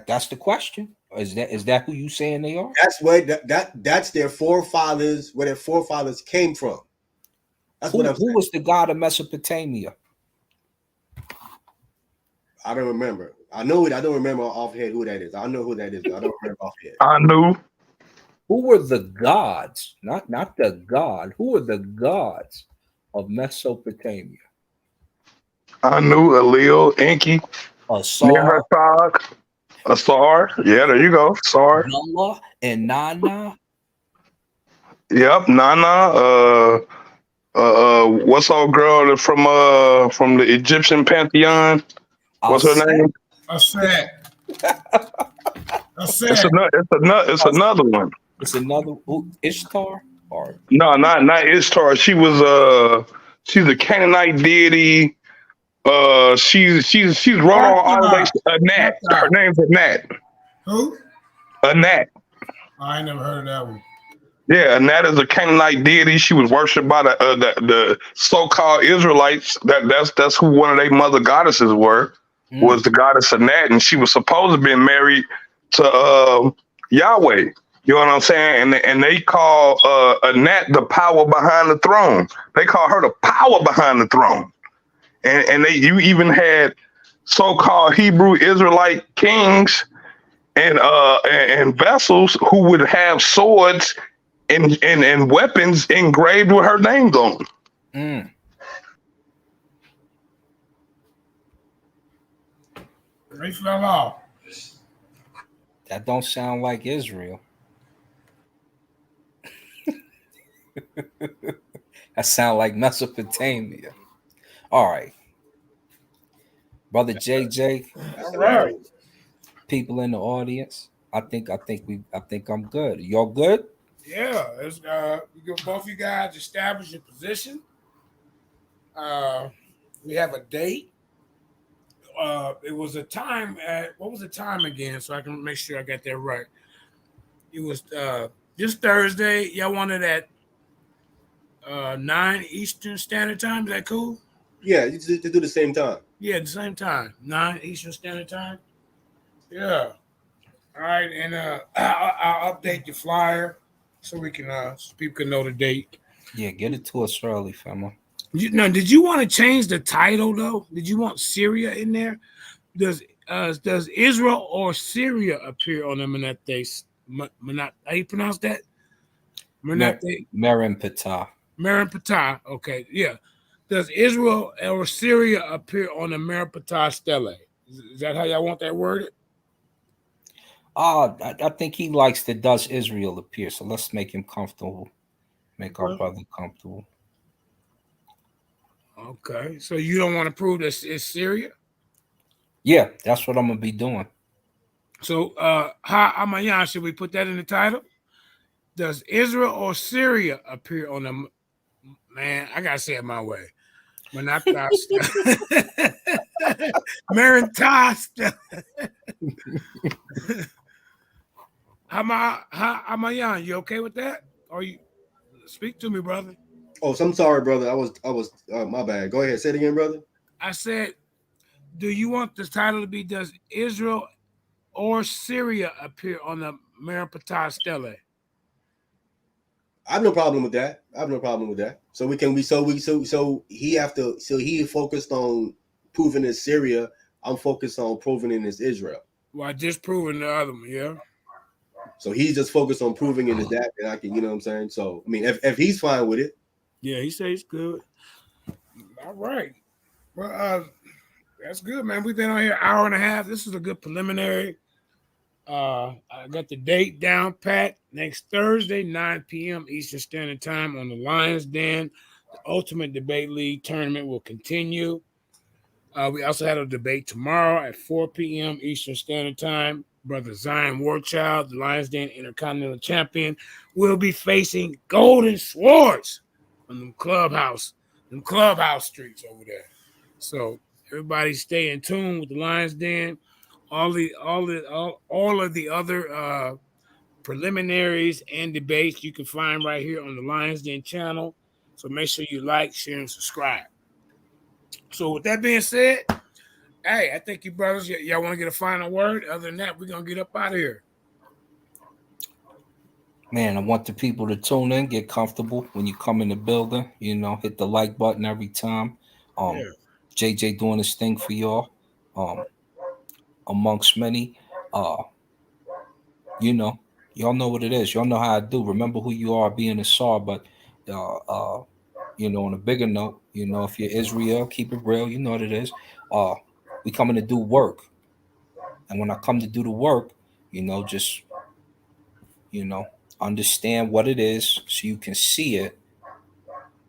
That's the question. Is that who you saying they are? That's where that's their forefathers, where their forefathers came from. That's what I'm saying. Who was the god of Mesopotamia? I don't remember. I know it. I don't remember offhand who that is. I know who that is. I don't remember offhand. I knew. Who were the gods? Not the god. Who were the gods of Mesopotamia? I knew Elil, Enki, AUSAR. AUSAR. Yeah, there you go. SAR. Nala and Nana. Yep, Nana. what's old girl from the Egyptian pantheon? What's her name? Aset. It's another one. It's another Ishtar or No, not Ishtar. She's a Canaanite deity. She's run on all the way to Anat. Her name's Anat. Who? Anat. I ain't never heard of that one. Yeah, Anat is a Canaanite deity. She was worshipped by the so-called Israelites. That's who one of their mother goddesses was the goddess Anat, and she was supposed to be married to Yahweh. You know what I'm saying? And they call Anat the power behind the throne. They call her the power behind the throne. And you even had so-called Hebrew Israelite kings and vessels who would have swords and weapons engraved with her names on them. They fell off. That don't sound like Israel. That sound like Mesopotamia. All right. Brother JJ. All right. People in the audience. I think I'm good. Y'all good? Yeah, it's, we get both you guys establish your position. We have a date. It was a time at what was the time again? So I can make sure I got that right. It was this Thursday. Y'all wanted at 9 Eastern Standard Time. Is that cool? Yeah, you do the same time. Yeah, the same time. 9 Eastern Standard Time. Yeah. All right, and I'll update the flyer so we can so people can know the date. Yeah, get it to us early, fella. Did you want to change the title though? Did you want Syria in there? Does Israel or Syria appear on the Merneptah? How you pronounce that? Merneptah. Merneptah. Okay, yeah. Does Israel or Syria appear on the Merneptah Stele? Is that how y'all want that worded? I think he likes the does Israel appear. So let's make him comfortable. Make our brother comfortable. Okay, so you don't want to prove that it's Syria? Yeah, that's what I'm gonna be doing. So, HaAHMAYAN, should we put that in the title? Does Israel or Syria appear on the? Man, I gotta say it my way. Merneptah Stele. HaAHMAYAN, you okay with that? Or you speak to me, brother? Oh, so I'm sorry, brother. I was my bad. Go ahead, say it again, brother. I said, do you want the title to be Does Israel or Syria appear on the Merneptah Stele? I have no problem with that. So he focused on proving it's Syria. I'm focused on proving it is Israel. Well, I just proven the other one, yeah. So he's just focused on proving it is that, and I can, you know what I'm saying? So I mean, if he's fine with it. Yeah, he says he's good. All right. Well, that's good, man. We've been on here an hour and a half. This is a good preliminary. I got the date down pat. Next Thursday, 9 p.m. Eastern Standard Time on the Lions Den. The Ultimate Debate League tournament will continue. We also had a debate tomorrow at 4 p.m. Eastern Standard Time. Brother Zion Warchild, the Lions Den Intercontinental Champion, will be facing Golden Swords on them clubhouse streets over there. So everybody stay in tune with the Lions Den. All of the other preliminaries and debates you can find right here on the Lions Den channel. So make sure you like, share, and subscribe. So with that being said, hey, I think you brothers, y'all want to get a final word? Other than that, we're going to get up out of here. Man, I want the people to tune in, get comfortable when you come in the building. You know, hit the like button every time. JJ doing his thing for y'all. Amongst many. You know, y'all know what it is. Y'all know how I do. Remember who you are, being a SAR, but you know, on a bigger note, you know, if you're Israel, keep it real, you know what it is. We coming to do work. And when I come to do the work, you know, just, you know, understand what it is so you can see it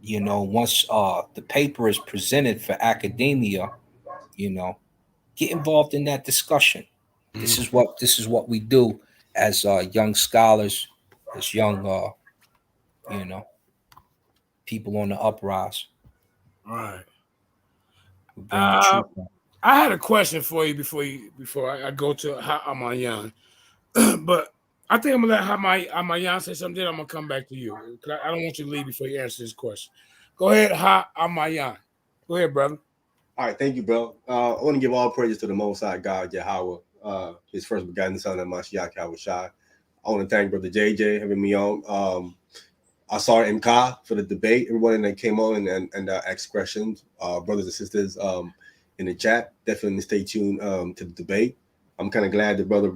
once the paper is presented for academia, get involved in that discussion. This is what we do as young scholars, as young people on the uprise. All right. We bring the truth out. I had a question for you before I go to HaAHMAYAN, but I think I'm gonna let HaAHMAYAN say something. Then I'm gonna come back to you. I don't want you to leave before you answer this question. Go ahead, HaAHMAYAN. Go ahead, brother. All right, thank you, bro. I want to give all praises to the Most High God, Yahweh, his first begotten son of Mashiach Yahushua. I want to thank Brother JJ having me on. I saw MK for the debate. Everyone that came on and asked questions, brothers and sisters in the chat, definitely stay tuned to the debate. I'm kind of glad the brother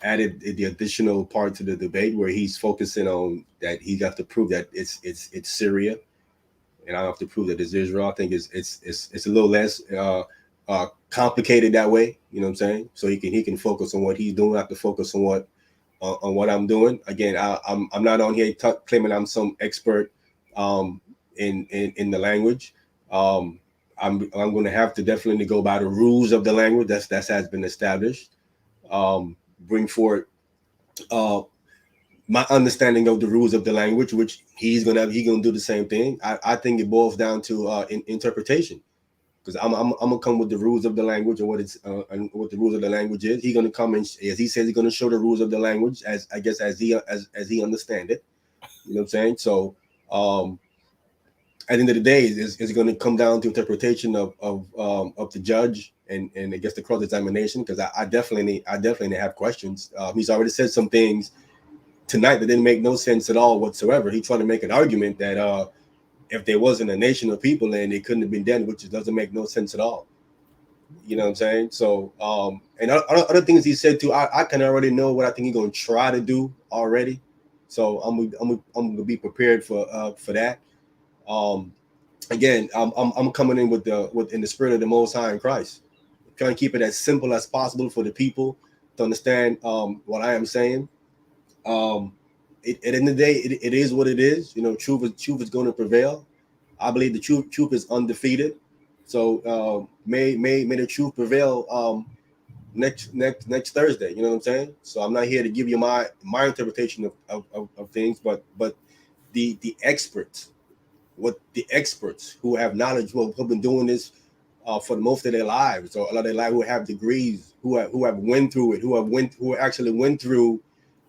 added the additional part to the debate where he's focusing on that he got to prove that it's Syria, and I don't have to prove that it's Israel. I think it's a little less complicated that way. You know what I'm saying? So he can focus on what he's doing. I have to focus on what I'm doing. Again, I'm not on here claiming I'm some expert in the language. I'm going to have to definitely go by the rules of the language that has been established. Bring forth my understanding of the rules of the language, which he's gonna do the same thing. I think it boils down to interpretation, because I'm gonna come with the rules of the language and what the rules of the language is. He's gonna come and, as he says, he's gonna show the rules of the language as he understands it. You know what I'm saying? So at the end of the day, it's going to come down to interpretation of the judge and I guess the cross examination, because I definitely have questions. He's already said some things tonight that didn't make no sense at all whatsoever. He tried to make an argument that if there wasn't a nation of people and it couldn't have been done, which doesn't make no sense at all. You know what I'm saying? So and other things he said too, I can already know what I think he's going to try to do already. So I'm gonna be prepared for that. Again, I'm coming in in the spirit of the Most High in Christ, trying to keep it as simple as possible for the people to understand what I am saying. At the end of the day, it is what it is. You know, truth is going to prevail. I believe the truth is undefeated. So may the truth prevail next Thursday. You know what I'm saying? So I'm not here to give you my interpretation of things, but the experts. What the experts who have knowledge, who have been doing this for most of their lives, or a lot of their lives, who have degrees, who have went through it, who actually went through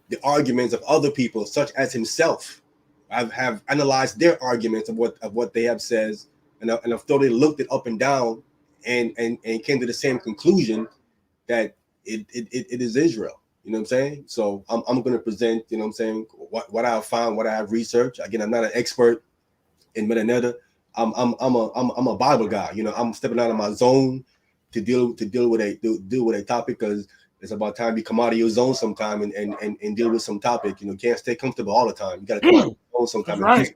the arguments of other people, such as himself, have analyzed their arguments of what they have says, and have thoroughly looked it up and down, and came to the same conclusion that it is Israel. You know what I'm saying? So I'm going to present, you know what I'm saying, what I have found, what I have researched. Again, I'm not an expert in Merneptah. I'm a Bible guy. You know, I'm stepping out of my zone to deal with a topic, because it's about time you come out of your zone sometime and deal with some topic. You know, you can't stay comfortable all the time. You got to come out of your zone sometime, right,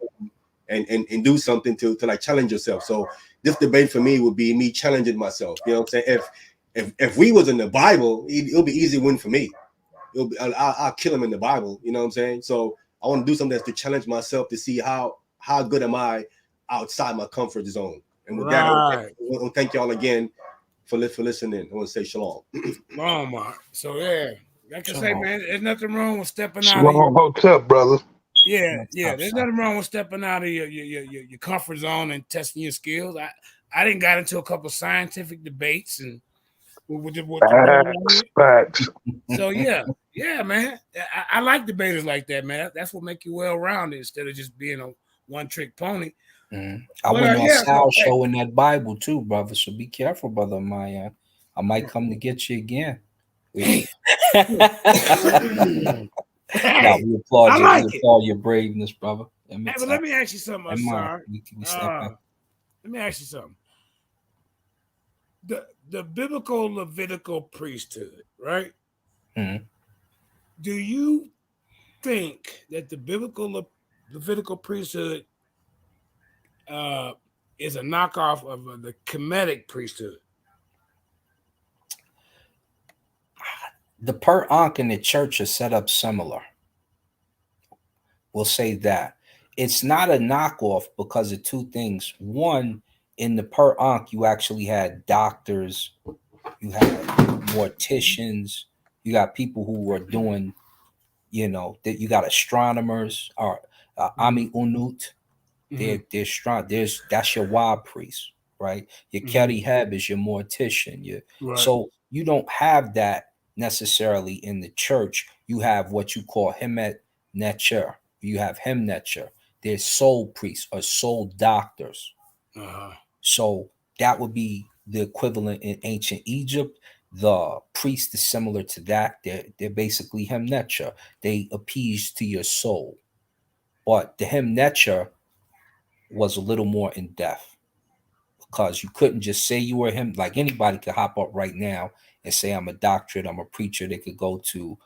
and do something to like challenge yourself. So this debate for me would be me challenging myself. You know what I'm saying? If we was in the Bible, it'll be easy win for me. I'll kill him in the Bible. You know what I'm saying? So I want to do something that's to challenge myself to see how good am I outside my comfort zone. And with that, I want to thank y'all again for listening. I want to say shalom. Mark. So yeah, like I say, man, there's nothing wrong with stepping out of your hotel, brother. Yeah. There's nothing wrong with stepping out of your comfort zone and testing your skills. I didn't got into a couple of scientific debates and with facts. So yeah, man. I like debaters like that, man. That's what make you well-rounded instead of just being a one-trick pony. I went on Sal's show in that Bible too, brother. So be careful, brother Maya. I might come to get you again. We applaud your braveness, brother. But let me ask you something, AUSAR. Let me ask you something. The biblical Levitical priesthood, right? Mm-hmm. Do you think that the biblical Levitical priesthood is a knockoff of the Kemetic priesthood? The per ankh in the church is set up similar. We'll say that. It's not a knockoff because of two things. One, in the per Ankh, you actually had doctors, you had morticians, you got people who were doing, that you got astronomers or Ami Unut. They're strong. That's your Wab priest, right? Your Keri Heb is your mortician. So you don't have that necessarily in the church. You have what you call Hemet Netcher. You have Hem Netcher. They're soul priests or soul doctors. So that would be the equivalent in ancient Egypt. The priest is similar to that. They're basically Hem Netcher. They appease to your soul. But the Hem Netcher was a little more in depth because you couldn't just say you were him. Like anybody could hop up right now and say, I'm a doctorate, I'm a preacher. They could go to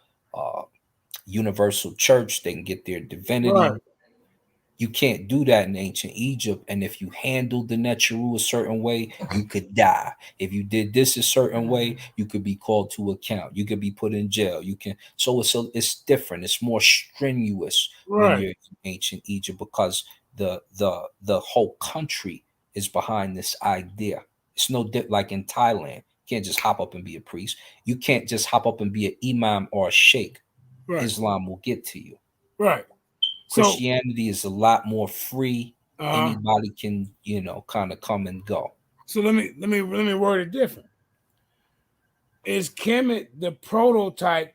Universal Church, they can get their divinity. Right. You can't do that in ancient Egypt. And if you handled the Netcheru a certain way, you could die. If you did this a certain way, you could be called to account. You could be put in jail. So it's different. It's more strenuous when you're in ancient Egypt because the whole country is behind this idea. It's no like in Thailand. You can't just hop up and be a priest. You can't just hop up and be an imam or a sheikh. Islam will get to you. Right. Christianity is a lot more free. Anybody can, kind of come and go. So let me word it different. Is Kemet the prototype?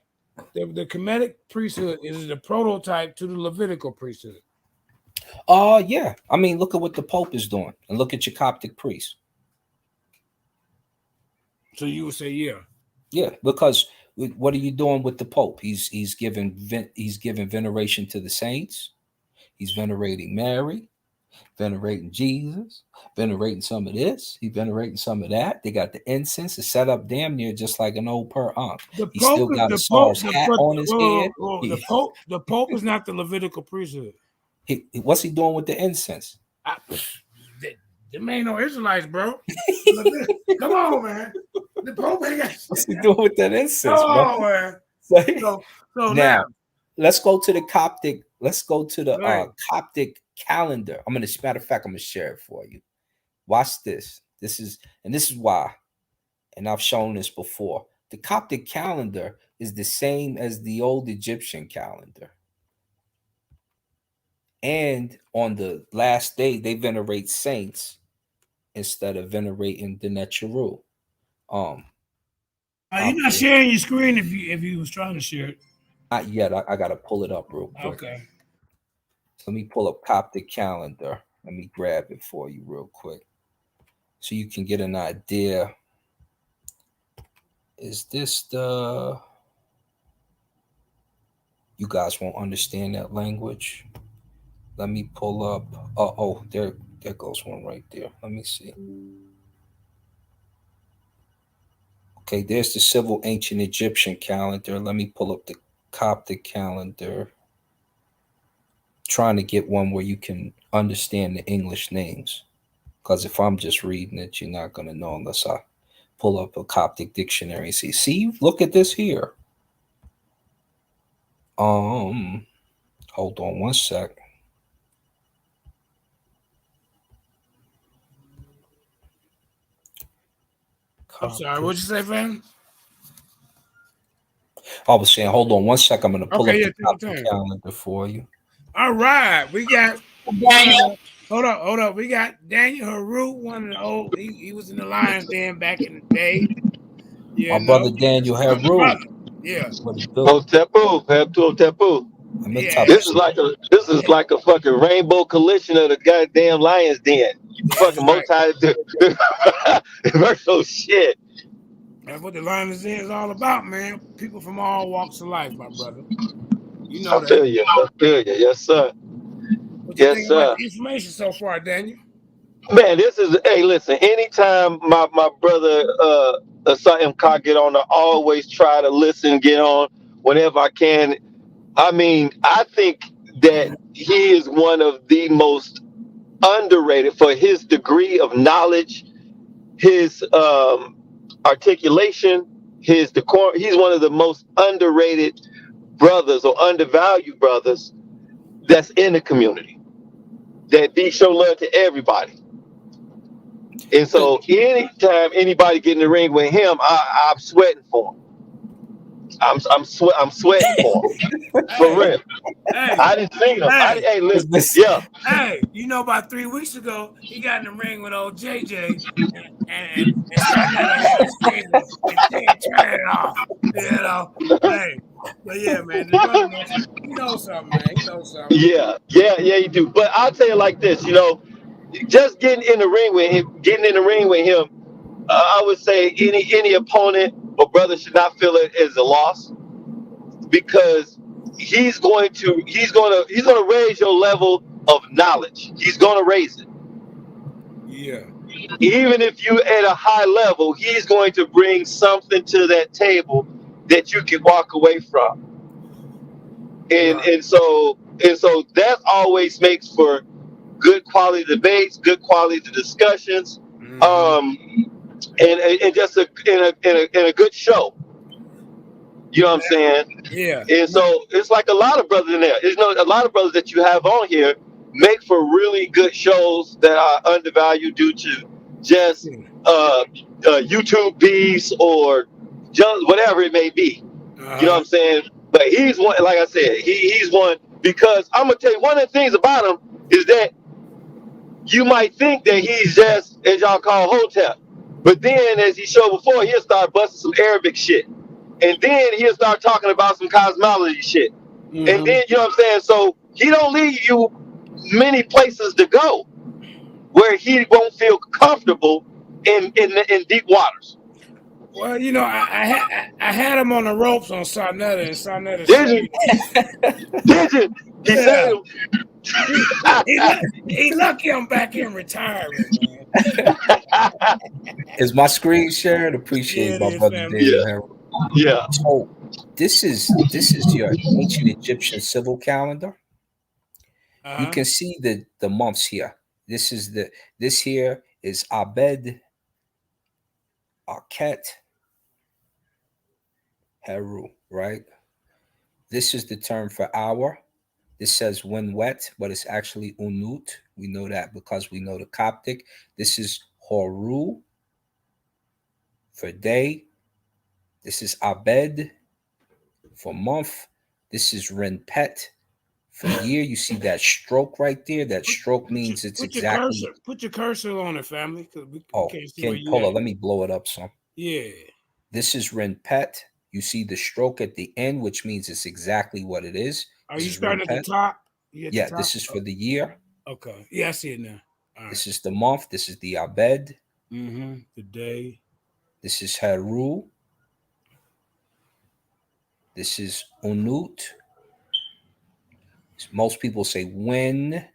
The Kemetic priesthood is the prototype to the Levitical priesthood. Yeah. I mean, look at what the Pope is doing, and look at your Coptic priest. So you would say, yeah. Yeah, because what are you doing with the Pope? He's giving veneration to the saints. He's venerating Mary, venerating Jesus, venerating some of this. He's venerating some of that. They got the incense. It's set up damn near just like an old per Ankh. He still got a SARS hat on his head. The Pope is not the Levitical priesthood. What's he doing with the incense? Them ain't no Israelites, bro. Come on, man. The Pope ain't got. What's he doing with that incense, Come bro? on, man. So now, let's go to the Coptic. Let's go to the Coptic calendar. Matter of fact, I'm gonna share it for you. Watch this. This is why, and I've shown this before. The Coptic calendar is the same as the old Egyptian calendar. And on the last day, they venerate saints instead of venerating the Netcheru. You're not sharing your screen if you was trying to share it. Not yet. I gotta pull it up real quick. Okay. So let me pull up Coptic calendar. Let me grab it for you real quick, so you can get an idea. Is this the? You guys won't understand that language. Let me pull up. Oh, there goes one right there. Let me see. Okay, there's the civil ancient Egyptian calendar. Let me pull up the Coptic calendar. Trying to get one where you can understand the English names. Because if I'm just reading it, you're not going to know unless I pull up a Coptic dictionary and see, look at this here. Hold on one sec. I'm sorry, what'd you say, fam? I was saying, hold on one sec. I'm going to pull up the Coptic time. calendar for you. All right, we got Daniel. Hold up. We got Daniel Haru, one of the old. He was in the Lions Den back in the day. My brother Daniel Haru. Yeah. Tepu. This is like a fucking rainbow collision of the goddamn Lions Den. Fucking multi-versal shit. That's what the Lions Den is all about, man. People from all walks of life, my brother. You know I feel you. Yes, sir. What you think about the information so far, Daniel? Man, listen, anytime my brother Saim Khan get on, I always try to listen, get on whenever I can. I mean, I think that he is one of the most underrated for his degree of knowledge, his articulation, his decorum. He's one of the most underrated brothers or undervalued brothers that's in the community. that be show love to everybody. And so anytime anybody get in the ring with him, I'm sweating for him. I'm sweating for him. For real. Hey, I didn't see him. hey, Hey, listen, yeah. Hey, you know, about 3 weeks ago, he got in the ring with old JJ and started had him screaming and saying, turn it off. You know, hey, but yeah, man, the brother, man, he knows something, man. He knows something. Yeah, you do. But I'll tell you like this, you know, just getting in the ring with him, I would say any opponent or brother should not feel it as a loss, because he's going to raise your level of knowledge. He's going to raise it. Yeah. Even if you at a high level, he's going to bring something to that table that you can walk away from. And so that always makes for good quality debates, good quality discussions, and just in a good show. You know what I'm saying? Yeah. And so it's like a lot of brothers in there. There's a lot of brothers that you have on here make for really good shows that are undervalued due to just YouTube beefs or just whatever it may be. You know what I'm saying? But he's one, like I said, he's one, because I'm gonna tell you, one of the things about him is that you might think that he's just, as y'all call, Hotep. But then, as he showed before, he'll start busting some Arabic shit. And then he'll start talking about some cosmology shit. And then, you know what I'm saying? So he don't leave you many places to go where he won't feel comfortable in deep waters. Well, you know, I had him on the ropes on Sarnetta, and Sarnetta Did you? He said he lucky I'm back in retirement, man. Is my screen shared? Appreciate my brother Daniel Harold. Yeah. So this is your ancient Egyptian civil calendar. You can see the months here. This here is Abed, Aket, Heru, right? This is the term for hour. This says when wet, but it's actually unut. We know that because we know the Coptic. This is Horu for day. This is Abed for month. This is Renpet for year. You see that stroke right there? That stroke means it's exactly. Put your cursor on it, family. We can't see where you hold at. on, let me blow it up some. Yeah. This is Renpet. You see the stroke at the end, which means it's exactly what it is. Are you starting at the top? Yeah, this is for the year. Okay. Yeah, I see it now. This is the month. This is the Abed. The day. This is Heru. This is Unut. Most people say when.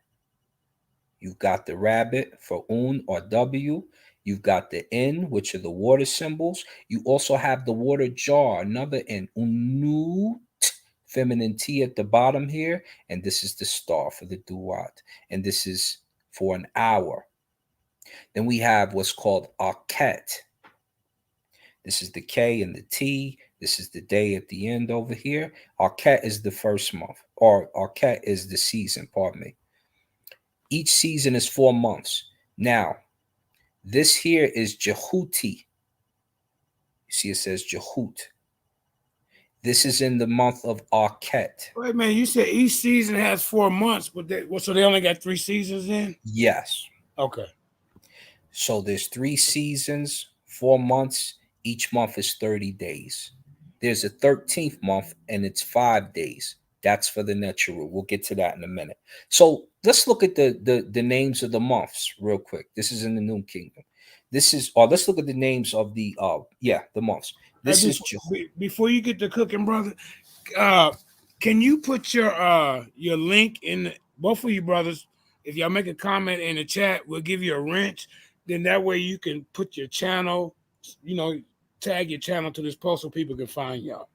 You've got the rabbit for Un or W. You've got the N, which are the water symbols. You also have the water jar, another N. Unut, feminine T at the bottom here. And this is the star for the duat. And this is for an hour. Then we have what's called Aket. This is the K and the T. This is the day at the end over here. Aket is the first month, or Aket is the season, pardon me. Each season is 4 months. Now, this here is Jehuti. You see, it says Jehut. This is in the month of Aket. Wait, man, you said each season has 4 months, but so they only got 3 seasons in? Yes. Okay. So there's 3 seasons, 4 months. Each month is 30 days. There's a 13th month, and it's 5 days. That's for the Necharu. We'll get to that in a minute. So let's look at the names of the months real quick. This is in the New Kingdom. Let's look at the names of the months. This is before you get to cooking, brother. Can you put your link in both of you brothers? If y'all make a comment in the chat, we'll give you a wrench. Then that way you can put your channel, tag your channel to this post so people can find y'all.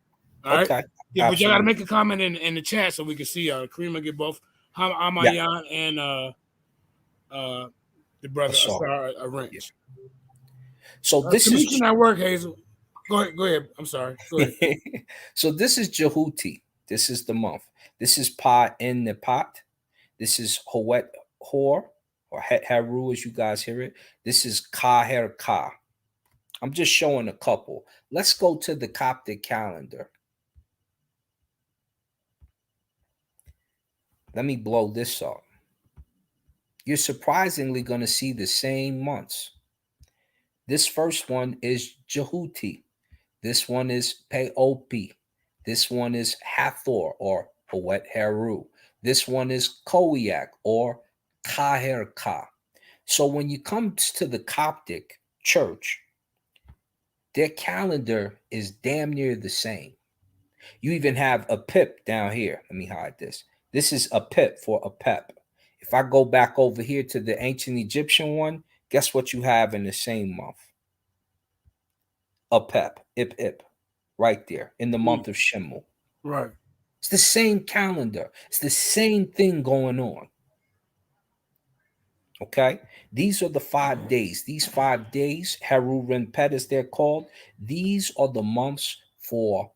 All right. Okay. Yeah, but you gotta make a comment in the chat so we can see y'all. Kareem will get both HaAHMAYAN and the brother AUSAR a wrench. So this is not work, Hazel. Go ahead. I'm sorry. Go ahead. So this is Jehuti. This is the month. This is Pa in the pot. This is Hor or Heru, as you guys hear it. This is Ka Her Ka. I'm just showing a couple. Let's go to the Coptic calendar. Let me blow this up. You're surprisingly going to see the same months. This first one is Jehuti. This one is Peopi. This one is Hathor or Poet Heru. This one is Koiak or Kaher Ka. So when you come to the Coptic church, their calendar is damn near the same. You even have a pip down here. Let me hide this. This is a pip for a pep. If I go back over here to the ancient Egyptian one, guess what you have in the same month? A pep, ip, ip, right there in the month of Shemul. Right. It's the same calendar. It's the same thing going on. Okay? These are the 5 days. These 5 days, Heru Renpet as they're called, these are the months for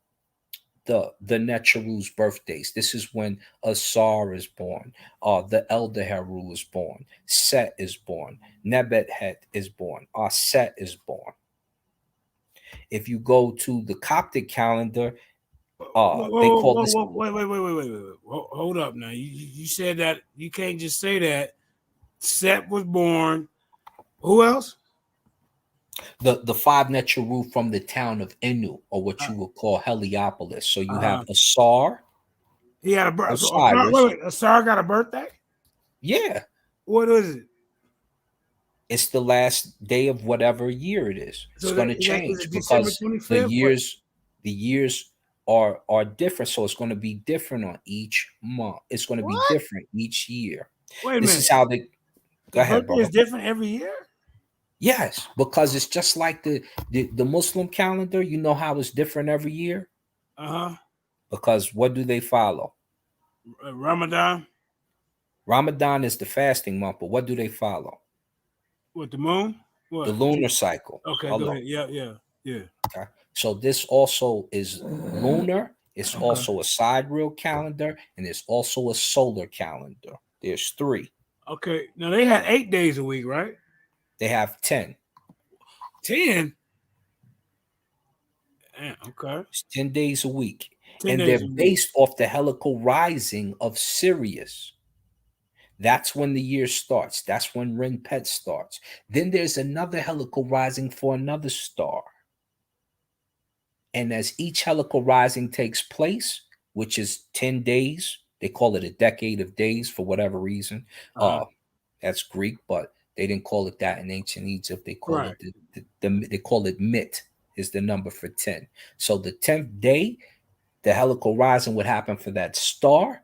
the Necharu's birthdays. This is when Asar is born. The elder Heru is born. Set is born. Nebet-Het is born. Set is born. If you go to the Coptic calendar, they call this. Wait. Hold up now. You said that you can't just say that. Set was born. Who else? The 5 Necharu from the town of Enu, or what you would call Heliopolis. So you have Asar. He had a birthday. Asar got a birthday? Yeah. What is it? It's the last day of whatever year it is. It's going to change because the years are different. So it's going to be different on each month. It's going to be different each year. Wait a minute. This is how they. Go ahead, bro. It's different every year? Yes, because it's just like the Muslim calendar. You know how it's different every year? Because what do they follow? Ramadan? Ramadan is the fasting month, but what do they follow? What, the moon? What? The lunar cycle. Okay, go ahead. Yeah. Okay. So this also is lunar. It's also a sidereal calendar, and it's also a solar calendar. There's 3. Okay. Now they had 8 days a week, right? They have 10. 10? Okay. It's 10 days a week. And they're based off the helical rising of Sirius. That's when the year starts. That's when Renpet starts. Then there's another helical rising for another star. And as each helical rising takes place, which is 10 days, they call it a decade of days for whatever reason. That's Greek, but they didn't call it that in ancient Egypt. They call it they call it mit is the number for 10. So the 10th day, the helical rising would happen for that star,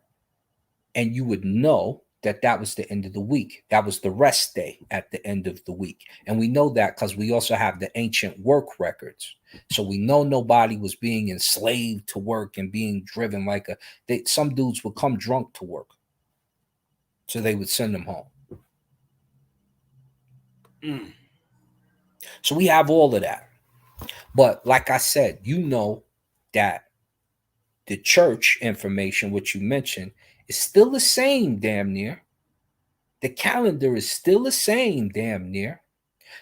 and you would know that was the end of the week. That was the rest day at the end of the week. And we know that because we also have the ancient work records. So we know nobody was being enslaved to work and being driven like some dudes would come drunk to work. So they would send them home. So we have all of that. But like I said, you know that the church information, which you mentioned, is still the same damn near. The calendar is still the same damn near.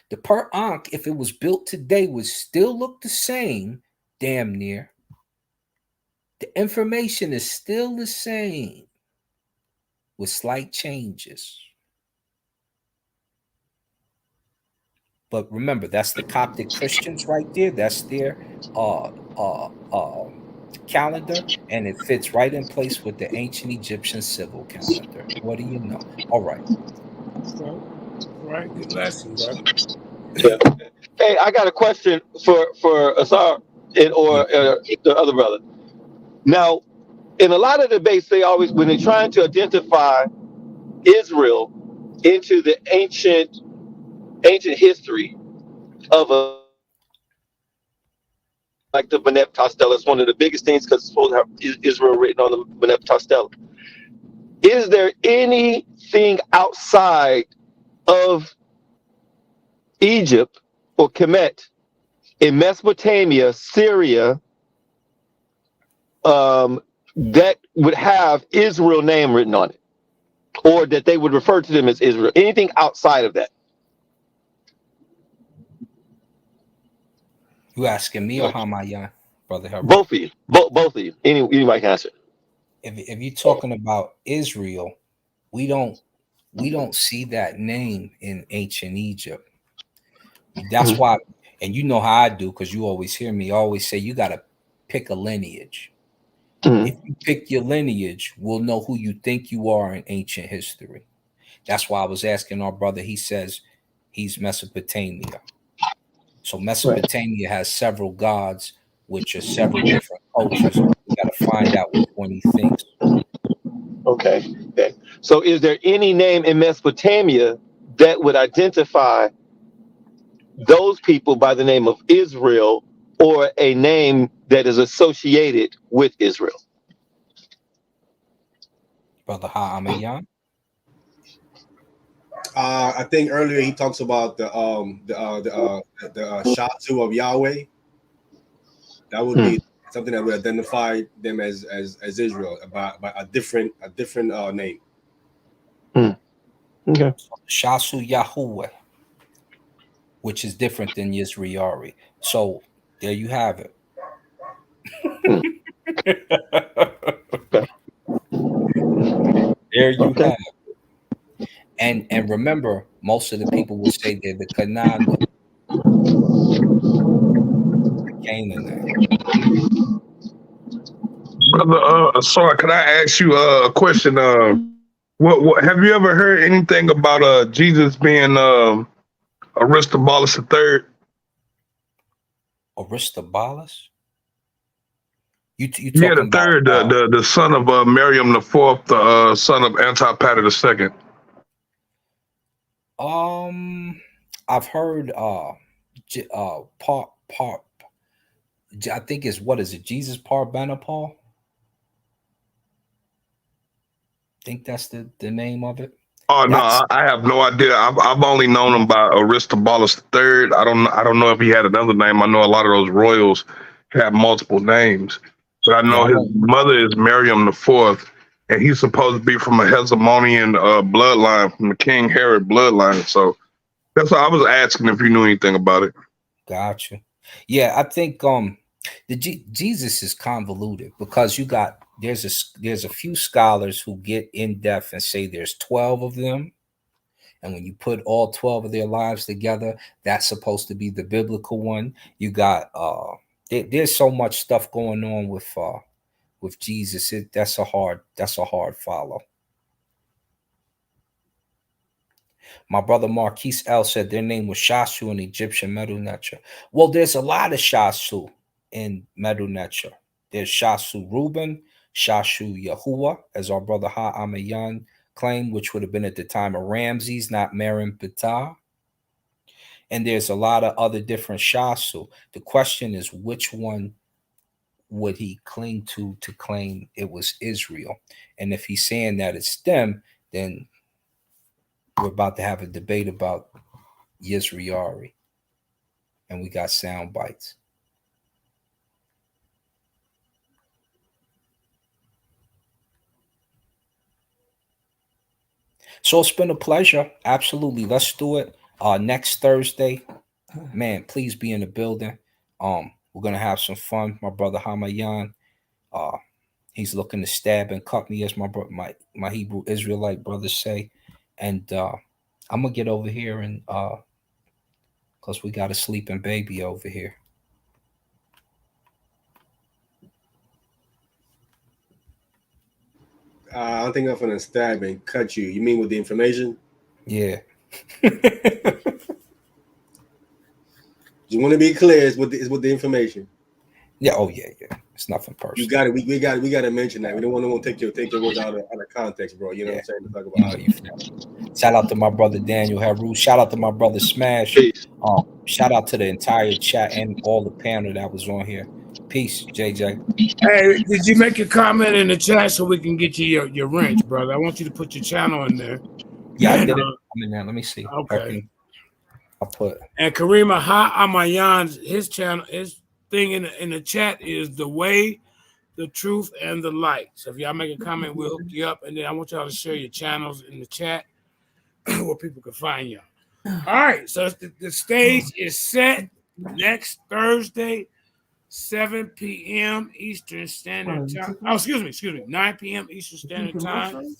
The per Ankh, if it was built today, would still look the same damn near. The information is still the same with slight changes. But remember, that's the Coptic Christians right there. That's their calendar, and it fits right in place with the ancient Egyptian civil calendar. What do you know? All right. Right. Good lesson, brother. Yeah. Hey, I got a question for Asar or the other brother. Now, in a lot of debates, they always, when they're trying to identify Israel into the ancient history of like the Merneptah Stele, it's one of the biggest things because it's supposed to have Israel written on the Merneptah Stele. Is there anything outside of Egypt or Kemet in Mesopotamia, Syria, that would have Israel name written on it? or that they would refer to them as Israel? Anything outside of that? You asking me or HaAHMAYAN, Brother Harold? Both of you. Both of you. Anybody can answer. If you're talking about Israel, we don't see that name in ancient Egypt. That's why, and you know how I do, because you always hear me always say you got to pick a lineage. If you pick your lineage, we'll know who you think you are in ancient history. That's why I was asking our brother. He says he's Mesopotamia. So Mesopotamia has several gods, which are several different cultures. We got to find out which one he thinks. Okay. So is there any name in Mesopotamia that would identify those people by the name of Israel, or a name that is associated with Israel? Brother HaAHMAYAN? I think earlier he talks about the Shatu of Yahweh. That would be something that would identify them as Israel by a different name. Okay. Shasu Yahweh, which is different than Yisraeli. So there you have it. There you have it. And remember, most of the people will say they're the Canaan, the Canaanite. Brother, sorry, can I ask you a question? What have you ever heard anything about Jesus being Aristobulus III? Aristobulus? You Yeah, talking the third, about the son of Miriam the fourth, the son of Antipater the second. I've heard I think it's, what is it, Jesus Parbenapal? I think that's the name of it. Oh no, I have no idea. I've only known him by Aristobulus III. I don't know if he had another name. I know a lot of those royals have multiple names, but I know his mother is Miriam the fourth, and he's supposed to be from a Hezemonian bloodline, from the King Herod bloodline. So that's why I was asking if you knew anything about it. Gotcha. Yeah, I think Jesus is convoluted because there's a few scholars who get in depth and say there's 12 of them, and when you put all 12 of their lives together, that's supposed to be the biblical one. You got there's so much stuff going on with Jesus. That's a hard follow. My brother Marquise L said their name was Shasu in Egyptian Merneptah. Well, there's a lot of Shasu in Merneptah. There's Shasu Reuben, Shasu Yahuwah, as our brother HaAHMAYAN claimed, which would have been at the time of Ramses, not Merneptah. And there's a lot of other different Shasu. The question is, which one would he cling to claim it was Israel? And if he's saying that it's them, then we're about to have a debate about Yisraeli, and we got sound bites. So it's been a pleasure. Absolutely. Let's do it next Thursday. Man, please be in the building. We're gonna have some fun. My brother HaAHMAYAN, he's looking to stab and cut me, as my Hebrew Israelite brothers say. And I'm gonna get over here and because we got a sleeping baby over here. I don't think I'm gonna stab and cut you. You mean with the information? Yeah. Just want to be clear. It's with the information. Yeah. Oh yeah. It's nothing personal. You got it. We got to mention that. We don't want to take your words out of context, bro. You know what I'm saying? To talk about. Shout out to my brother Daniel Haru. Shout out to my brother Smash. Shout out to the entire chat and all the panel that was on here. Peace, JJ. Hey, did you make a comment in the chat so we can get you your wrench, brother? I want you to put your channel in there. Yeah, I did it. I'm in there. Let me see. Okay. I'll put. And Karima HaAHMAYAN's his channel, his thing in the chat is the way the truth, and the light. So if y'all make a comment, we'll hook you up. And then I want y'all to share your channels in the chat where people can find y'all. All right, so the stage is set next Thursday, 7 p.m. Eastern Standard Time. Oh, excuse me, 9 p.m. Eastern Standard Time.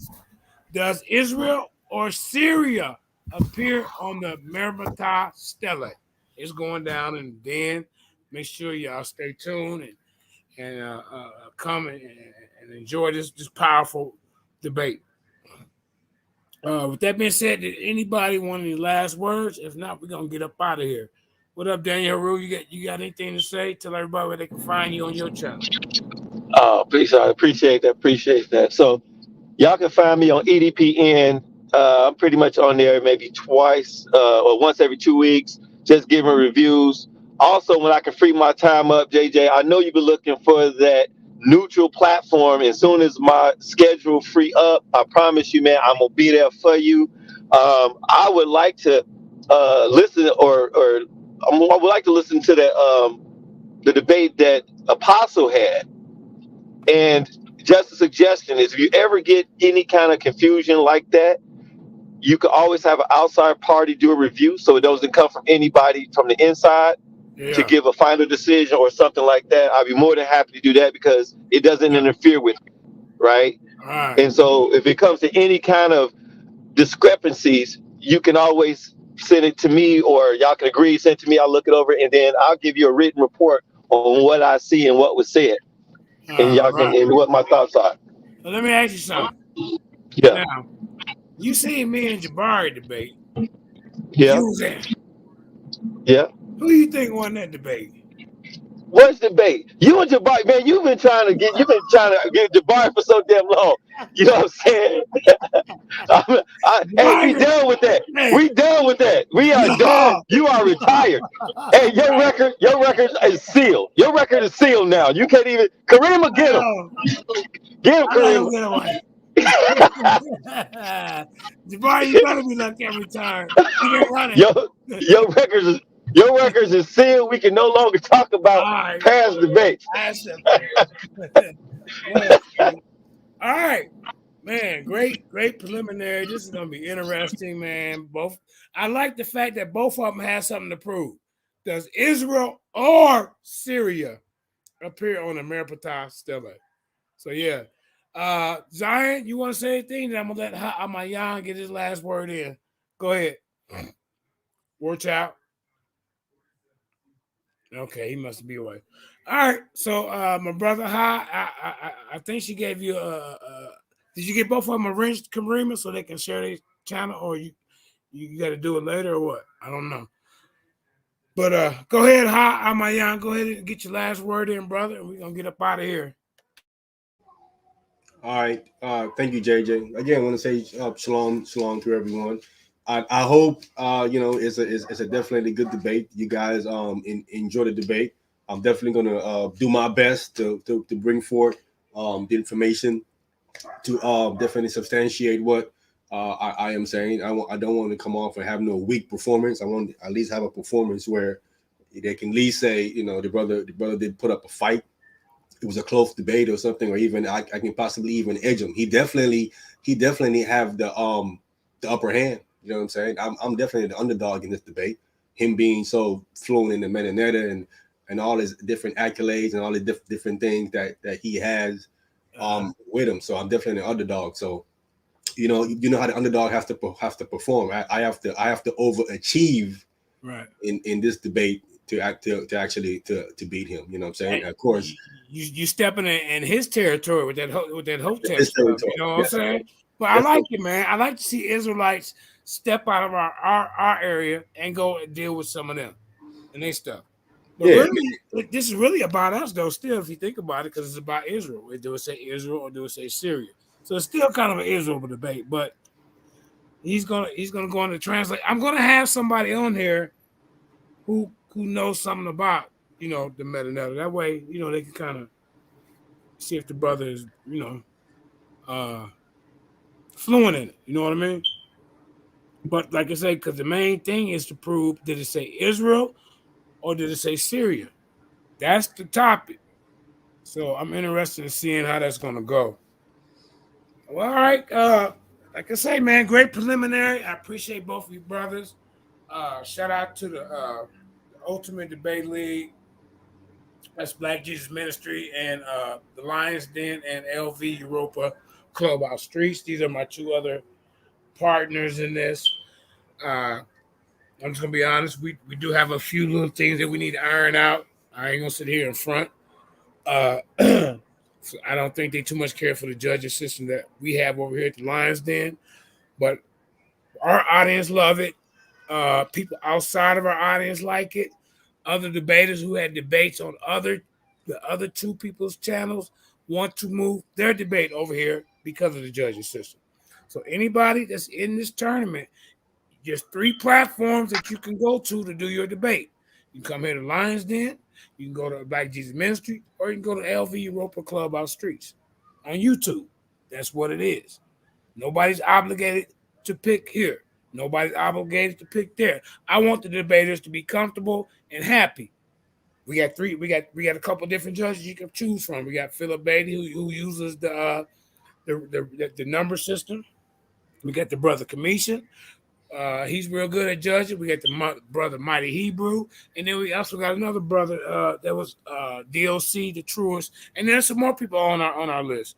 Does Israel or Syria appear on the Merneptah Stele? It's going down, and then make sure y'all stay tuned and come and enjoy this powerful debate. With that being said, did anybody want any last words? If not, we're gonna get up out of here. What up, Daniel Haru? You got anything to say? Tell everybody where they can find you on your channel. Peace. I appreciate that. So y'all can find me on EDPN. I'm pretty much on there maybe twice or once every 2 weeks, just giving reviews. Also, when I can free my time up, JJ, I know you've been looking for that neutral platform. As soon as my schedule free up, I promise you, man, I'm gonna be there for you. I would like to listen, or I would like to listen to that the debate that Apostle had. And just a suggestion is, if you ever get any kind of confusion like that, you can always have an outside party do a review, so it doesn't come from anybody from the inside to give a final decision or something like that. I'd be more than happy to do that because it doesn't interfere with me, right? And so if it comes to any kind of discrepancies, you can always send it to me, or y'all can agree, send it to me, I'll look it over, and then I'll give you a written report on what I see and what was said. And y'all can, and what my thoughts are. Well, let me ask you something. Yeah. Now, you seen me and Jabari debate. Yeah. You was there. Yeah. Who do you think won that debate? What's debate? You and Jabari, man, you've been trying to get Jabari for so damn long. You know what I'm saying? Hey, we done with that. We done with that. We are done. You are retired. Hey, your record is sealed. Your record is sealed now. You can't even. Kareem will get him. Get him, Kareem. Jabari, you better be like every time. You been running. Your records is sealed. We can no longer talk about past debates. All right, man. Great preliminary. This is gonna be interesting, man. I like the fact that both of them have something to prove. Does Israel or Syria appear on the Merneptah Stele? So yeah. Zion, you want to say anything? Then I'm gonna let HaAHMAYAN get his last word in. Go ahead. Watch out. Okay, he must be away. All right. So my brother I think she gave you did you get both of them a rinse, Karima, so they can share their channel, or you got to do it later or what? I don't know. But go ahead, HaAHMAYAN. Go ahead and get your last word in, brother, and we're gonna get up out of here. All right. Thank you, JJ. Again, I want to say shalom to everyone. I hope it's a definitely good debate. You guys enjoy the debate. I'm definitely gonna do my best to bring forth the information to definitely substantiate what I am saying. I don't want to come off and have no weak performance. I want to at least have a performance where they can at least say, the brother did put up a fight. It was a close debate or something, or even I can possibly even edge him. He definitely have the upper hand. You know what I'm saying? I'm definitely the underdog in this debate. Him being so fluent in the Mennonetta and all his different accolades and all the different things that he has with him. So I'm definitely an underdog. So you know how the underdog has to perform. I have to overachieve in this debate to actually beat him. You know what I'm saying? Of course, you stepping in his territory with that hotel stuff. You know what I'm saying? But I like it, man. I like to see Israelites step out of our area and go and deal with some of them and their stuff. But really, this is really about us, though. Still, if you think about it, because it's about Israel. Do it say Israel or do it say Syria? So it's still kind of an Israel debate. But he's gonna go on to translate. I'm gonna have somebody on here who knows something about the Mennonetta. That way, they can kind of see if the brother is fluent in it. You know what I mean? But like I say, because the main thing is to prove, did it say Israel or did it say Syria? That's the topic. So I'm interested in seeing how that's going to go. Well, all right. Like I say, man, great preliminary. I appreciate both of you brothers. Shout out to the Ultimate Debate League. That's Black Jesus Ministry and the Lions Den and LV Europa Clubhouse Streets. These are my two other partners in this. I'm just gonna be honest. We do have a few little things that we need to iron out. I ain't gonna sit here in front. So I don't think they too much care for the judges system that we have over here at the Lions Den, but our audience love it. People outside of our audience like it. Other debaters who had debates on the other two people's channels want to move their debate over here because of the judges system. So anybody that's in this tournament, there's 3 platforms that you can go to do your debate. You can come here to Lions Den, you can go to Black Jesus Ministry, or you can go to LV Europa Clubhouse Streets on YouTube. That's what it is. Nobody's obligated to pick here. Nobody's obligated to pick there. I want the debaters to be comfortable and happy. We got a couple different judges you can choose from. We got Philip Beatty who uses the number system. We got the brother Commission. He's real good at judging. We got the brother Mighty Hebrew, and then we also got another brother that was DOC, the truest, and there's some more people on our list.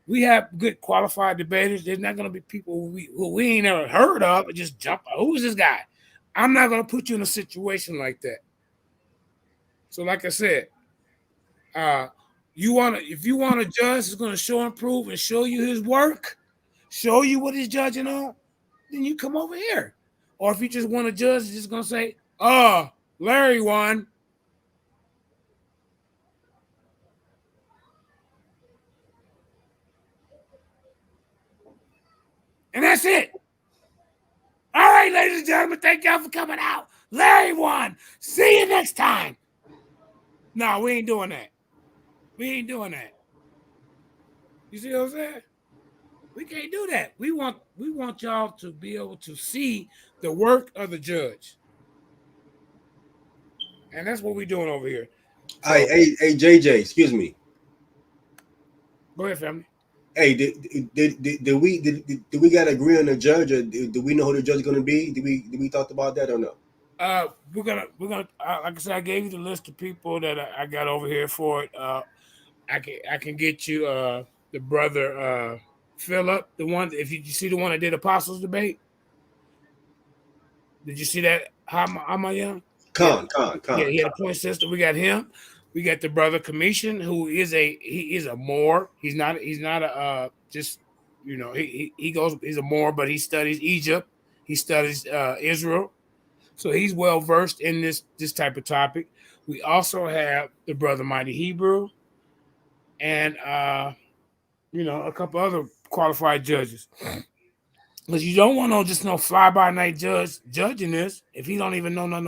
We have good qualified debaters. There's not going to be people who we ain't never heard of and just jump. Who's this guy? I'm not going to put you in a situation like that. So, like I said, if you want a judge that's going to show and prove and show you his work, show you what he's judging on, then you come over here. Or if you just want a judge that's just going to say, "Oh, Larry won." And that's it. All right, ladies and gentlemen, thank y'all for coming out. Larry won. See you next time. No, we ain't doing that. We ain't doing that. You see what I'm saying? We can't do that. We want y'all to be able to see the work of the judge. And that's what we're doing over here. So, hey, JJ, excuse me. Go ahead, family. Hey, did we got to agree on the judge, or do we know who the judge is going to be? Did we talk about that or no? We're gonna like I said, I gave you the list of people that I got over here for it. I can get you the brother Philip, the one. If you see the one that did Apostles debate, did you see that? HaAHMAYAN? Con. Yeah, he had a point system. We got him. We got the brother Commission, who is a Moor. He's not a just he goes. He's a Moor, but he studies Egypt. He studies Israel. So he's well versed in this type of topic. We also have the brother Mighty Hebrew, and a couple other qualified judges. Because you don't want no fly by night judge judging this if he don't even know nothing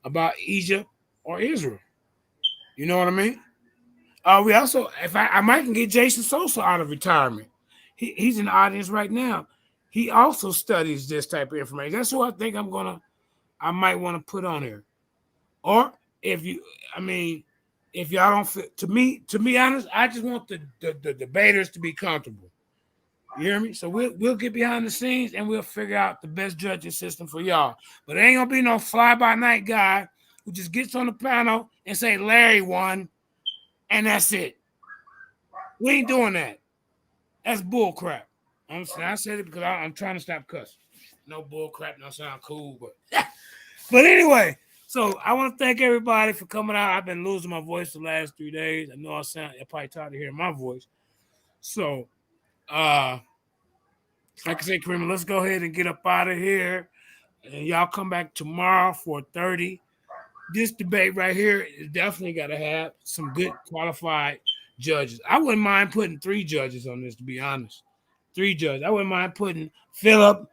about Egypt or Israel. You know what I mean? We also, if I might can get Jason Sosa out of retirement. He's in the audience right now. He also studies this type of information. That's who I think I might want to put on here. Or if y'all don't fit, to be honest, I just want the debaters to be comfortable. You hear me? So we'll get behind the scenes and we'll figure out the best judging system for y'all. But it ain't gonna be no fly-by-night guy who just gets on the panel and say Larry won, and that's it. We ain't doing that. That's bull crap. I said it because I'm trying to stop cussing. No bull crap, don't sound cool, but anyway. So I want to thank everybody for coming out. I've been losing my voice the last 3 days. I know I'm probably tired of hearing my voice. So, like I said, Kareem, let's go ahead and get up out of here. And y'all come back tomorrow for 30. This debate right here is definitely got to have some good qualified judges. I wouldn't mind putting 3 judges on this, to be honest. 3 judges. I wouldn't mind putting Philip,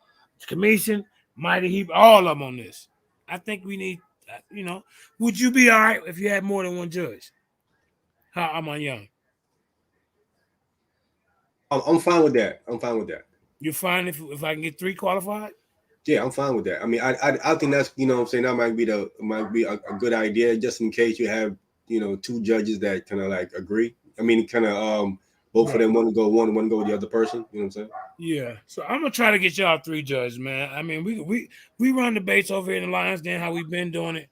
Commission, Mighty Hebrew, all of them on this. I think we need, would you be all right if you had more than 1 judge? HaAHMAYAN. I'm fine with that. You're fine if I can get 3 qualified? Yeah, I'm fine with that. I mean, I think that's, that might be a good idea, just in case you have two judges that kind of like agree. I mean, kind of both Right. of them want to go one and one go with the other person. You know what I'm saying? Yeah. So I'm gonna try to get y'all 3 judges, man. I mean, we run debates over here in the Lions Den, how we've been doing it.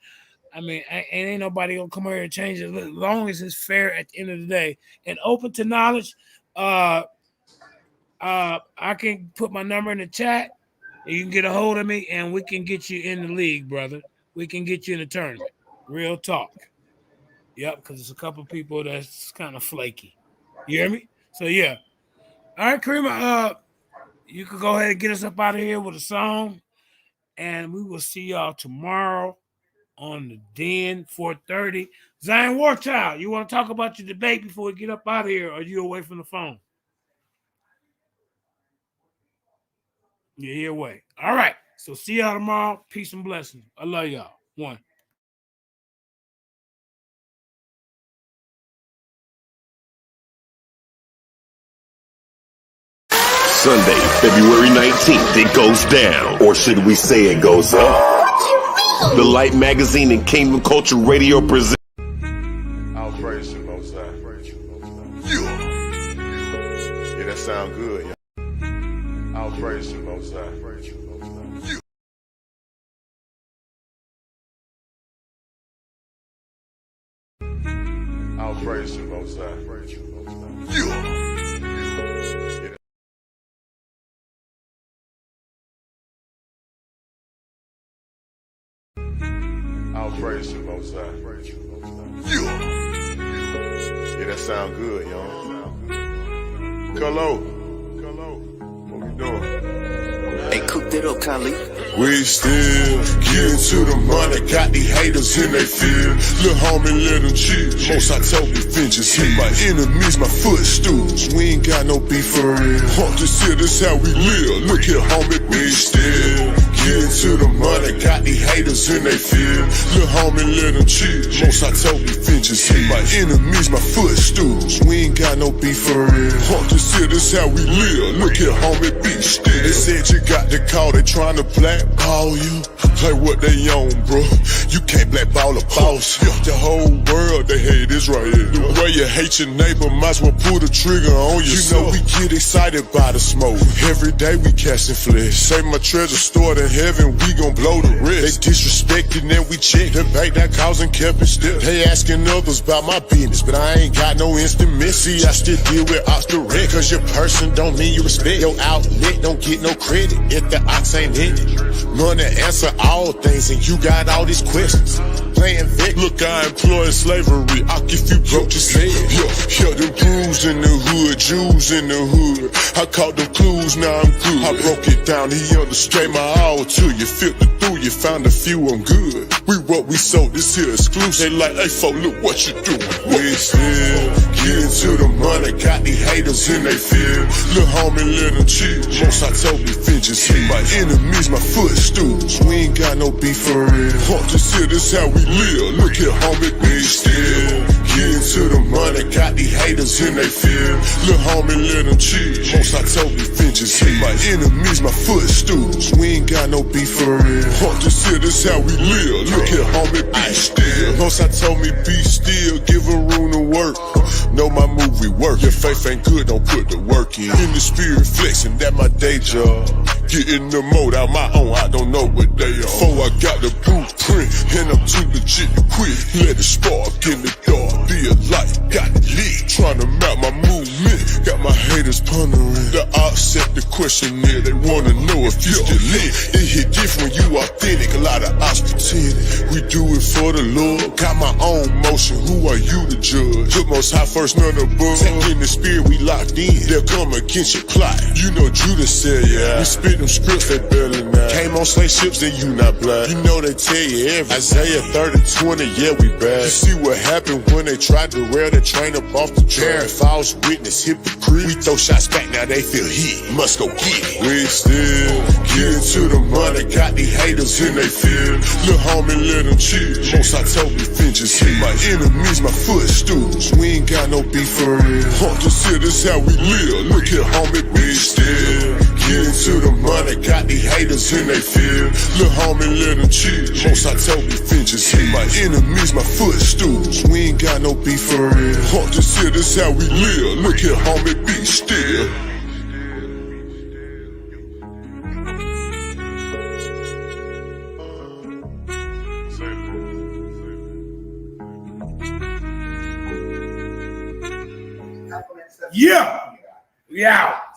I mean, ain't nobody gonna come here and change it as long as it's fair at the end of the day and open to knowledge. I can put my number in the chat. And you can get a hold of me, and we can get you in the league, brother. We can get you in the tournament. Real talk. Yep, because there's a couple people that's kind of flaky. You hear me? So yeah. All right, Kareem. You can go ahead and get us up out of here with a song, and we will see y'all tomorrow on the Den 4:30. Zion Warchild, you want to talk about your debate before we get up out of here, or are you away from the phone? You're here away. All right. So see y'all tomorrow. Peace and blessings. I love y'all. 1. Sunday, February 19th, it goes down. Or should we say it goes up? The Light Magazine and Kingdom Culture Radio present. I'll praise you, Most High. Yeah, that sound good. Yeah. I'll praise you, Most High. I'll praise you, Most High. I'll praise you, Most High. Yeah, that sound good, y'all. Hello. What we doing? Hey, cook that up, Khalid. We still getting to the money, got these haters in they fear. Lil' homie, let them chill. Most I told me, vengeance hit my enemies, my footstools. We ain't got no beef for real. Just here, this how we live. Look here, homie, we still getting to the money, got these haters in they fear. Lil' homie, let them chill. Most I told me, vengeance hit my enemies, my footstools. We ain't got no beef for real. Just here, this how we live. Look here, homie, be still. They said you got the call, they trying to blackball you. Play what they own, bro. You can't blackball a boss. The whole world, they hate Israel. The way you hate your neighbor, might as well pull the trigger on yourself. You know we get excited by the smoke. Every day we casting flesh. Say my treasure stored in heaven, we gon' blow the rest. They disrespecting and we check the bank that causing kept it still. They asking others about my business, but I ain't got no instant miss. See, I still deal with ox direct. Cause your person don't mean you respect. Your outlet don't get no credit if the ox ain't in it. Money answer all things and you got all these questions. Playing Vic. Look, I employ slavery. I'll if you broke, just say it. Yeah, them crews in the hood, Jews in the hood. I caught them clues, now I'm good. I broke it down, he understood my all to you. Filtered through, you found a few, I'm good. We what we sold, this here exclusive. They like, hey, folk, look what you doing. We still getting to the money, got these haters in they fear. Lil' homie, let them chill. Most I told me, vengeance hit my enemies, my footstools. We ain't got no beef for real. Just here, this how we live. Look here, homie, we still getting to the money, got these haters in they fear. Lil' homie, let them chill. Most I told me, vengeance hit my enemies, my footstools. We ain't got no beef for real. Just here, this how we live. Look here, homie, be still. Most I told me, be still, give a room to work. Know my movie work. Your faith ain't good, don't put the work in. In the spirit flexing, that my day job. Getting the mode out my own, I don't know what they are. Before I got the blueprint, and I'm too legit to quit. Let it spark in the dark, be a light, got it lit. Trying to map my movement, got my haters pondering. The ops set the question there, they wanna know if you still lit. It hit different, you authentic, a lot of ops pretending. We do it for the Lord, got my own motion, who are you to judge? Look most high first, none above. Tap in the spirit, we locked in, they'll come against your plot. You know Judas said, yeah, we spit them scripts, they barely not. Came on slave ships, then you not black. You know they tell you everything. Isaiah 30:20, yeah, we bad. You see what happened when they tried to rail the train up off the track. False witness, hypocrite. We throw shots back, now they feel hit. Must go get it. We still getting to the money, got these haters in they fear. Lil' homie, let them chill. Most I told me, vengeance hit my enemies, my footstools. We ain't got no beef for real. Just here, this how we live. Look here, homie, we still Get into the money, got these haters in they fear. Lil' homie, let them chill. Most I told me, finches hit my enemies, my footstools. We ain't got no beef for real. Hard to see this how we live. Look here, homie, be still. Yeah. We out.